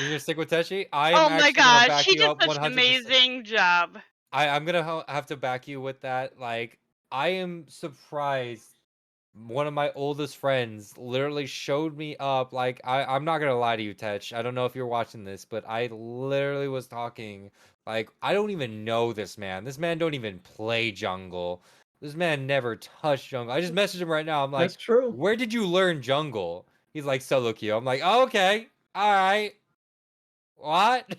You're gonna stick with Techi? I am Oh my actually gonna gosh, back he you did up such an 100%. amazing job. I'm gonna have to back you with that. Like, I am surprised. One of my oldest friends literally showed me up. Like, I'm not gonna lie to you, Tech. I don't know if you're watching this, but I literally was talking. Like, I don't even know this man. This man don't even play jungle. This man never touched jungle. I just messaged him right now. I'm like, That's true. where did you learn jungle? He's like, solo queue. I'm like, oh, okay, all right. What?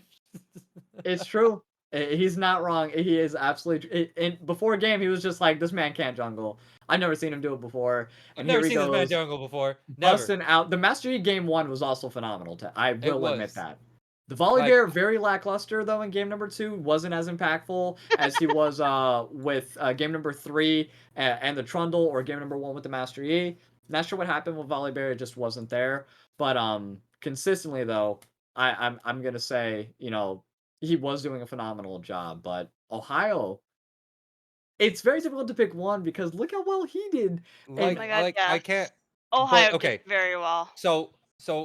It's true. He's not wrong. He is absolutely. Before game, he was just like, this man can't jungle. I've never seen him do it before. I've And never here he seen this man goes, jungle before. Never. busting out. The Master Yi game 1 was also phenomenal. I It will admit was. that. The Volley Like, Bear, very lackluster, though, in game number 2. Wasn't as impactful as he was with game number 3 and the Trundle, or game number 1 with the Master Yi. Not sure what happened with Volley Bear. It just wasn't there. But consistently, though, I'm going to say, you know, he was doing a phenomenal job. But Ohio, it's very difficult to pick one because look how well he did. Oh And my God, I yes. can't. Ohio But did okay, very well. so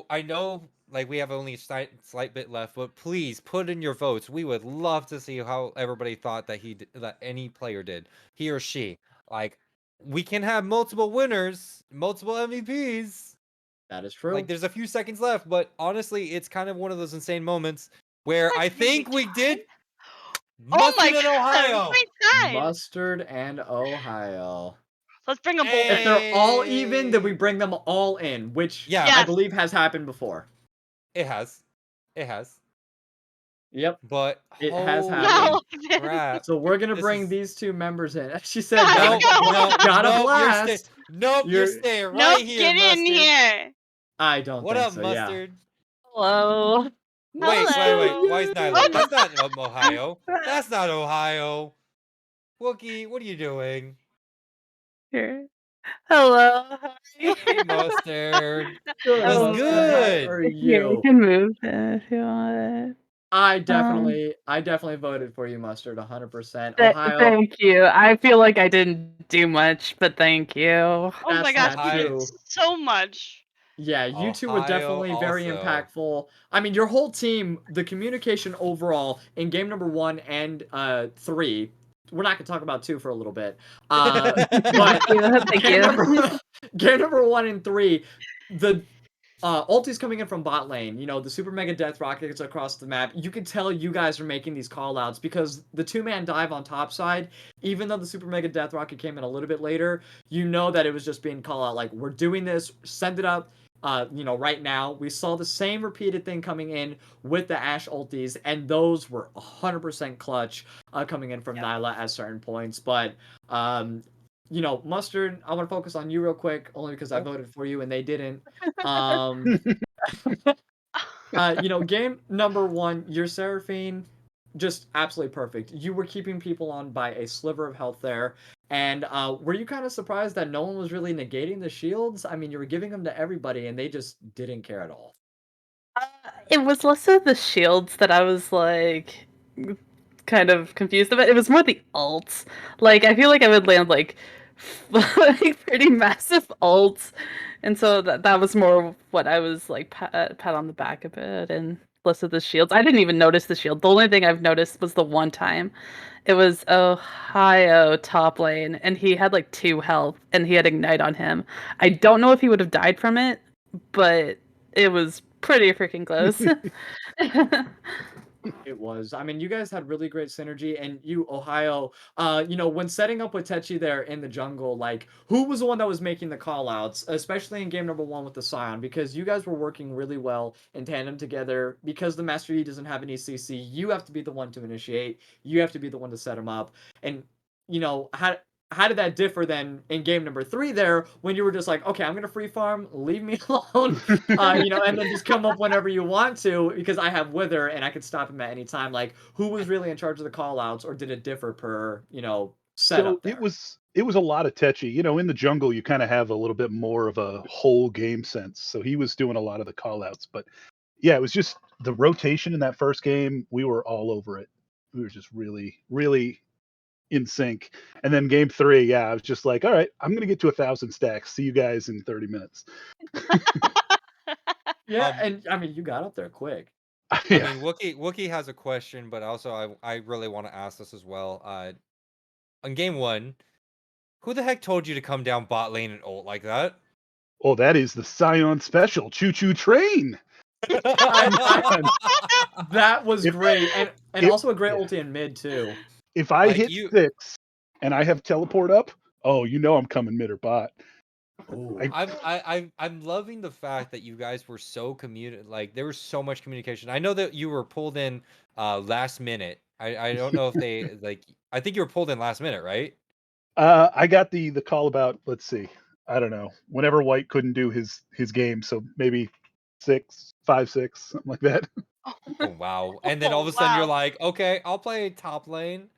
I know, like, we have only a slight bit left, but please put in your votes. We would love to see how everybody thought that that any player did, he or she. Like, we can have multiple winners, multiple MVPs. that is true. Like, there's a few seconds left, but honestly, it's kind of one of those insane moments where I Like, maybe think we did Oh my Mustard in God, Ohio. great time. Mustard and Ohio. Let's bring them both If in. they're all even, then we bring them all in, which Yeah. I Yes. believe has happened before. It has. Yep. But It has holy happened. No. crap. So we're gonna This bring is- these two members in. She said, Guys, gotta no. blast. You're staying right Nope, here, get Mustard. in here. I don't What think up, so, yeah. Mustard? Hello. Wait, Hello. why is Nyla? That's not Ohio. That's not Ohio. Wookie, what are you doing? Here. Hello. Hey, Mustard. Good, What's Mustard. How good? are Here, you you? can move it if you want I definitely voted for you, Mustard, 100%. it. Ohio, Thank you. I feel like I didn't do much, but thank you. Oh my that's gosh, not you did true. so much. Yeah, you two were Ohio definitely very also. impactful. I mean, your whole team, the communication overall in game number 1 and 3. We're not gonna talk about 2 for a little bit. But Thank you. game number 1 and 3, the ulti's coming in from bot lane. You know, the super mega death rockets across the map. You can tell you guys are making these call outs because the 2-man dive on top side, even though the super mega death rocket came in a little bit later, you know that it was just being called out like, we're doing this, send it up. You know, right now we saw the same repeated thing coming in with the Ashe ultis, and those were 100% clutch coming in from Nyla at certain points. But you know, Mustard, I want to focus on you real quick, only because I voted for you and they didn't. You know, game number 1, your Seraphine, just absolutely perfect. You were keeping people on by a sliver of health there. And were you kind of surprised that no one was really negating the shields? I mean, you were giving them to everybody and they just didn't care at all. It was less of the shields that I was like kind of confused about it. It was more the ults. Like, I feel like I would land like, like pretty massive ults, and so that was more what I was like pat on the back a bit and less of the shields. I didn't even notice the shield. The only thing I've noticed was the one time. It was Ohio top lane, and he had like 2 health, and he had ignite on him. I don't know if he would have died from it, but it was pretty freaking close. It was. I mean, you guys had really great synergy, and you, Ohio, when setting up with Techi there in the jungle, like, who was the one that was making the call outs, especially in game number 1 with the Scion, because you guys were working really well in tandem together. Because the Master Yi doesn't have any CC, you have to be the one to initiate, you have to be the one to set him up. And, how did that differ then in game number 3 there when you were just like, okay, I'm gonna free farm, leave me alone, and then just come up whenever you want to because I have Wither and I can stop him at any time. Like, who was really in charge of the call outs, or did it differ per, So setup there? it was a lot of Tetchy. In the jungle you kind of have a little bit more of a whole game sense. So he was doing a lot of the call outs. But yeah, it was just the rotation in that first game, we were all over it. We were just really, really in sync. And then game 3, yeah, I was just like, all right, I'm gonna get to 1,000 stacks. See you guys in 30 minutes. Yeah, Um, and I mean, you got up there quick. I Yeah. mean, Wookie has a question, but also I really want to ask this as well. On game 1, who the heck told you to come down bot lane and ult like that? Oh, that is the Scion special. Choo choo train. I that was If great, and if also a great yeah. ulti in mid too. If I Like hit you, 6 and I have teleport up, oh, I'm coming mid or bot. Ooh. I I'm loving the fact that you guys were so like there was so much communication. I know that you were pulled in last minute. I don't know if they like I think you were pulled in last minute, right? I got the call about, let's see, I don't know, whenever White couldn't do his game, so maybe 6, 5, 6, something like that. Oh wow. And then all of a sudden you're Wow. like, "Okay, I'll play top lane."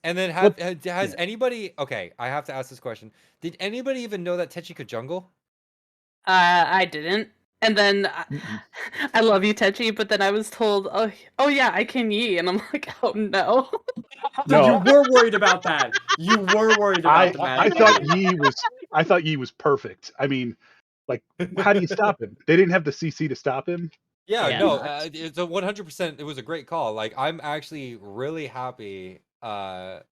And then What? has Yeah. anybody okay, I have to ask this question. Did anybody even know that Techi could jungle? I didn't. And then Mm-mm. I love you, Techi, but then I was told, oh yeah, I can Yi, and I'm like, oh no. So you No, were worried about that. You were worried about the I magic thought Yi. Yi was perfect. I mean, like, how do you stop him? They didn't have the CC to stop him. Yeah, Yeah. no, it's a 100%. It was a great call. Like, I'm actually really happy that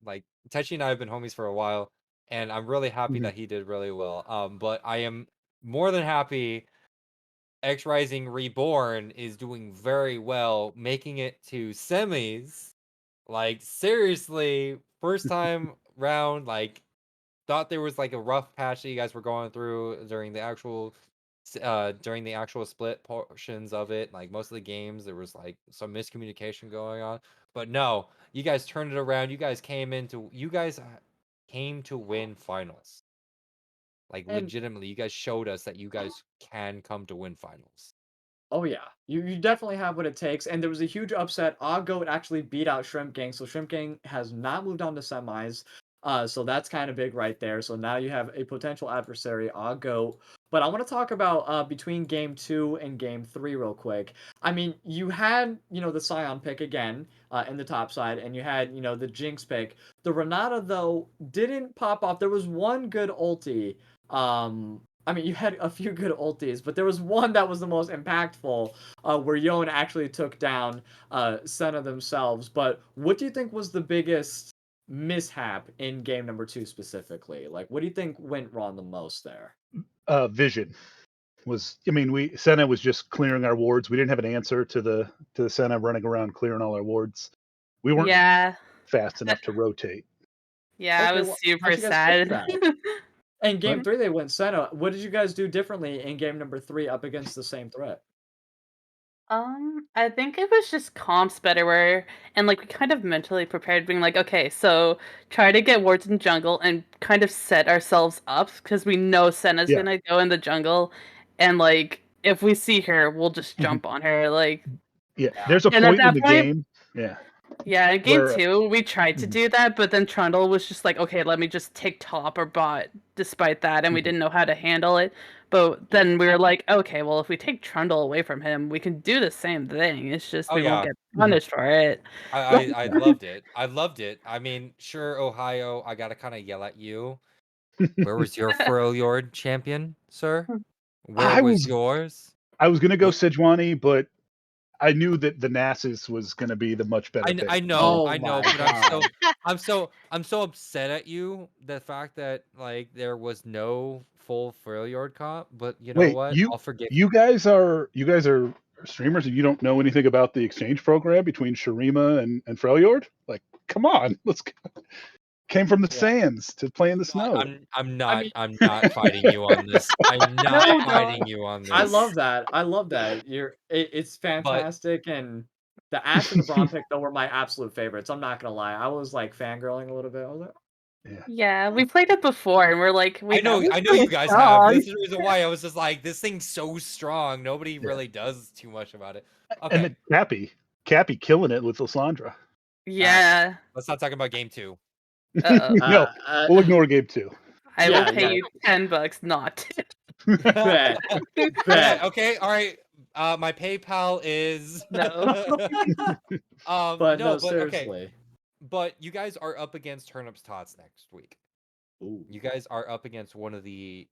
like Techi and I have been homies for a while, and I'm really happy Mhm. that he did really well. But I am more than happy XRising Reborn is doing very well, making it to semis. Like, seriously, first time round, like thought there was like a rough patch that you guys were going through during the actual split portions of it. Like most of the games there was like some miscommunication going on, but no, you guys turned it around. You guys came to win finals. Like And legitimately, you guys showed us that you guys can come to win finals. oh yeah, you definitely have what it takes. And there was a huge upset. Goat actually beat out Shrimp Gang, so Shrimp Gang has not moved on to semis. So that's kind of big right there. So now you have a potential adversary, Goat. But I want to talk about between game 2 and game 3 real quick. I mean, you had the Scion pick again in the top side, and you had the Jinx pick. The Renata though didn't pop off. There was one good ulti. I mean, you had a few good ultis, but there was one that was the most impactful, where Yon actually took down Senna themselves. But what do you think was the biggest mishap in game number 2 specifically? Like, what do you think went wrong the most there? Vision was. I mean, Senna was just clearing our wards. We didn't have an answer to the Senna running around clearing all our wards. We weren't Yeah. fast enough to rotate. Yeah, I Okay, was well, how'd super you guys fix sad. that? In game But 3, they went Senna. What did you guys do differently in game number 3 up against the same threat? I think it was just comps better where and like we kind of mentally prepared being like, okay, so try to get wards in jungle and kind of set ourselves up because we know Senna's yeah, gonna go in the jungle and like if we see her, we'll just mhm, jump on her. Like yeah. Yeah. There's a and at point in that the point, game. Yeah. Yeah, in game Where 2, we tried to Mhm. do that, but then Trundle was just like, okay, let me just take top or bot despite that, and we Mhm. didn't know how to handle it. But then we were like, okay, well, if we take Trundle away from him, we can do the same thing. It's just Oh we won't yeah, get Mhm. punished for it. I loved it. I loved it. I mean, sure, Ohio, I gotta kind of yell at you. Where was your Freljord champion, sir? Where I was was yours? I was gonna go What? Sejuani, but I knew that the Nasus was gonna be the much better pick. Oh I know, my but god. I'm so upset at you the fact that like there was no full Freljord comp. But you know Wait, what? you I'll forgive you guys are you guys are streamers and you don't know anything about the exchange program between Shurima and Freljord? Like, come on, came from the Yeah. sands to play in the you. snow. I mean, I'm not fighting you on this. I'm not No, fighting no. you on I this. love that. I love that. It's But fantastic, and the Ash and the Braum pick though were my absolute favorites. I'm not gonna lie. I was like fangirling a little bit. I was like, Yeah. Yeah, we played it before, and we're like, wait, that was I know so you guys have. strong. This is the reason why I was just like, this thing's so strong. Nobody Yeah. really does too much about it. And Okay, then Cappy killing it with Lysandra. Yeah. let's not talk about game 2. Uh-oh. No, we'll ignore game 2. I will yeah, pay yeah. you $10 not to. Bet, Yeah, bet. okay, all right. My PayPal is No. But no, no, but okay. seriously. But you guys are up against Turnips Tots next week. Ooh. You guys are up against one of the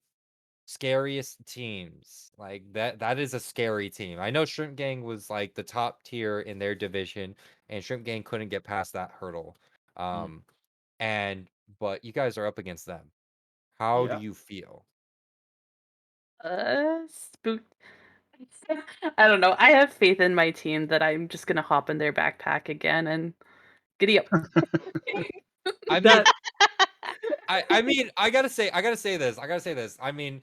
scariest teams. Like that is a scary team. I know Shrimp Gang was like the top tier in their division, and Shrimp Gang couldn't get past that hurdle. Mm. Um, and but you guys are up against them. How do Yeah. you feel? Spooked. I don't know. I have faith in my team that I'm just gonna hop in their backpack again and giddy up. I mean, That I gotta say this. I gotta say this. I mean,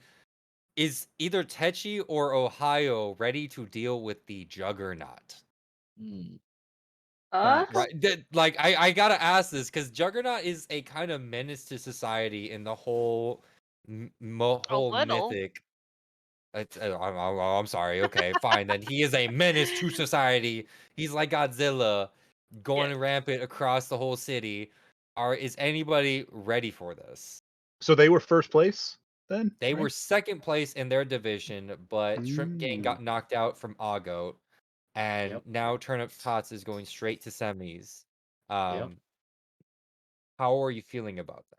is either Techi or Ohio ready to deal with the Juggernaut? mm, Us? facts. Right. Like I gotta ask this because Juggernaut is a kind of menace to society in the whole A whole little. mythic. I'm sorry. Okay, fine. Then he is a menace to society. He's like Godzilla, Yeah. going rampant across the whole city. Is anybody ready for this? So they were first place then, They right? were second place in their division, but Shrimp Gang Mm. got knocked out from Agoat, and Yep. now Turnip Tots is going straight to semis. Yep. Um, how are you feeling about that?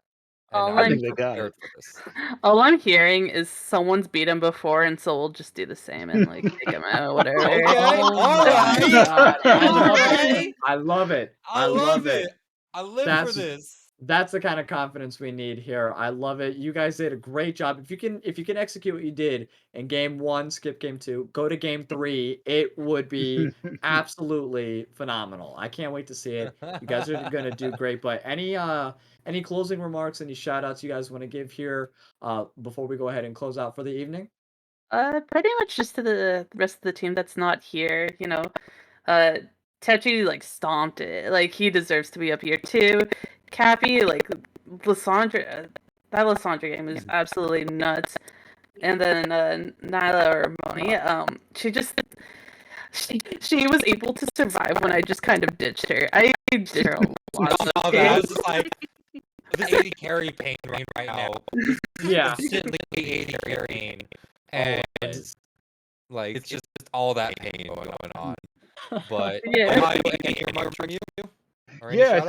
And All are I you I'm think they got prepared it. for this? all I'm hearing is someone's beat him before, and so we'll just do the same and like take him out, whatever. Okay, Oh all my right, god. I all love it. right. I love it. I I love love it. it. I live for That's this. that's the kind of confidence we need here. I love it. You guys did a great job. If you can execute what you did in game 1, skip game 2, go to game 3, it would be absolutely phenomenal. I can't wait to see it. You guys are going to do great, but any closing remarks, any shout outs you guys want to give here before we go ahead and close out for the evening? Pretty much just to the rest of the team that's not here, you know. Uh, Techi like stomped it. Like he deserves to be up here too. Cappy, like Lysandra, that Lysandra game was absolutely nuts. And then Nyla or Moni, she was able to survive when I just kind of ditched her. I ditched her a lot of All those that I games. was just like, this AD carry pain right now. This is Yeah. consistently AD carry pain, and Always. like it's just all that pain going on. But Yeah. Ohio, any remarks from you or any Yeah, shout out?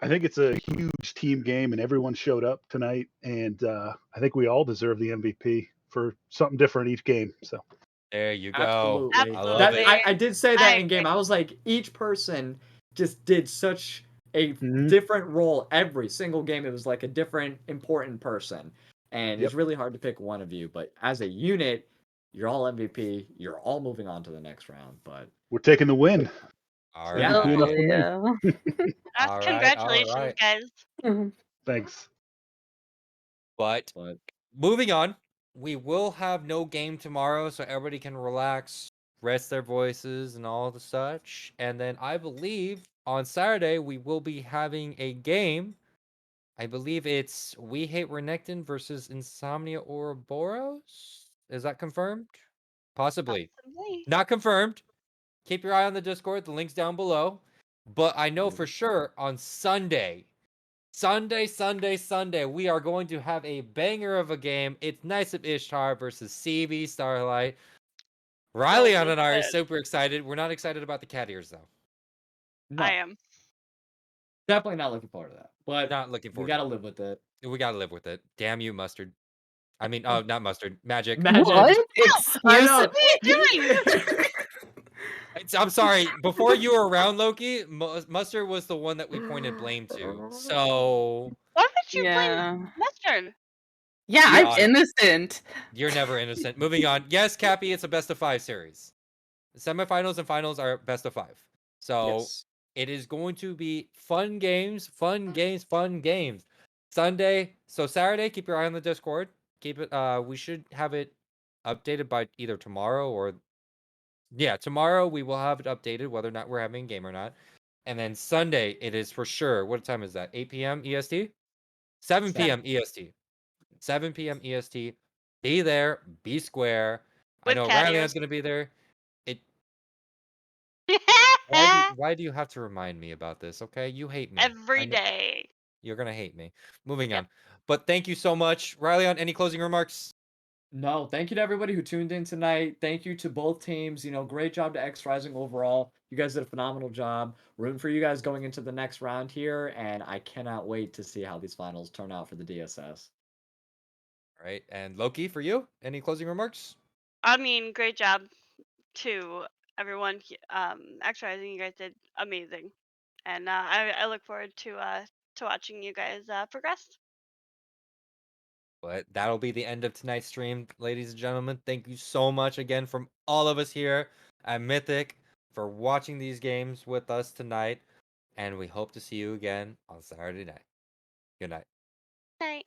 I think it's a huge team game, and everyone showed up tonight, and I think we all deserve the MVP for something different each game. So There you go. Absolutely. I love That it. Absolutely. I did say I that in game. agree. I was like, each person just did such a Mhm. different role every single game. It was like a different important person. And Yep. it's really hard to pick one of you, but as a unit, you're all MVP. You're all moving on to the next round. But We're taking the win. All yeah, MVP enough right. for me. Yeah. All right. All Congratulations, right. guys. Thanks. But but moving on, we will have no game tomorrow, so everybody can relax, rest their voices, and all the such. And then I believe on Saturday we will be having a game. I believe it's We Hate Renekton versus Insomnia Ouroboros. Is that confirmed? Possibly. Possibly. Not confirmed. Keep your eye on the Discord. The link's down below. But I know for sure on Sunday, we are going to have a banger of a game. It's Knights of Ishtar versus CB Starlight. Rylionn be and I are good. super excited. We're not excited about the cat ears, though. No, I am. definitely not looking forward to that. But Not looking we forward gotta to live with it. it. We got to live with it. Damn you, Mustard. I mean, oh, not Mustard. Magic. Magic. What? I Excuse know. me? I'm sorry. Before you were around, Loki, Mustard was the one that we pointed blame to. So Why would you Yeah. blame Mustard? Yeah, Be I'm honest. innocent. You're never innocent. Moving on. Yes, Cappy, it's a best of 5 series. The semifinals and finals are best of 5. So Yes. it is going to be fun games. Sunday. So Saturday, keep your eye on the Discord. Keep it. We should have it updated by either tomorrow or tomorrow we will have it updated whether or not we're having a game or not. And then Sunday, it is for sure. What time is that? 8 p.m. EST? 7 p.m. EST. 7 p.m. EST. Be there. Be square. I With know cat Rylion's ears. going to be there. It. Why do you have to remind me about this? Okay, you hate me. Every day. You're gonna hate me. Moving Yep. on. But thank you so much, Rylionn. Any closing remarks? No, thank you to everybody who tuned in tonight. Thank you to both teams. Great job to XRising overall. You guys did a phenomenal job. Rooting for you guys going into the next round here, and I cannot wait to see how these finals turn out for the DSS. All right, and Loki, for you, any closing remarks? I mean, great job to everyone. XRising, you guys did amazing, and I look forward to watching you guys progress. But that'll be the end of tonight's stream, ladies and gentlemen. Thank you so much again from all of us here at Mythic for watching these games with us tonight, and we hope to see you again on Saturday night. Good night. Night.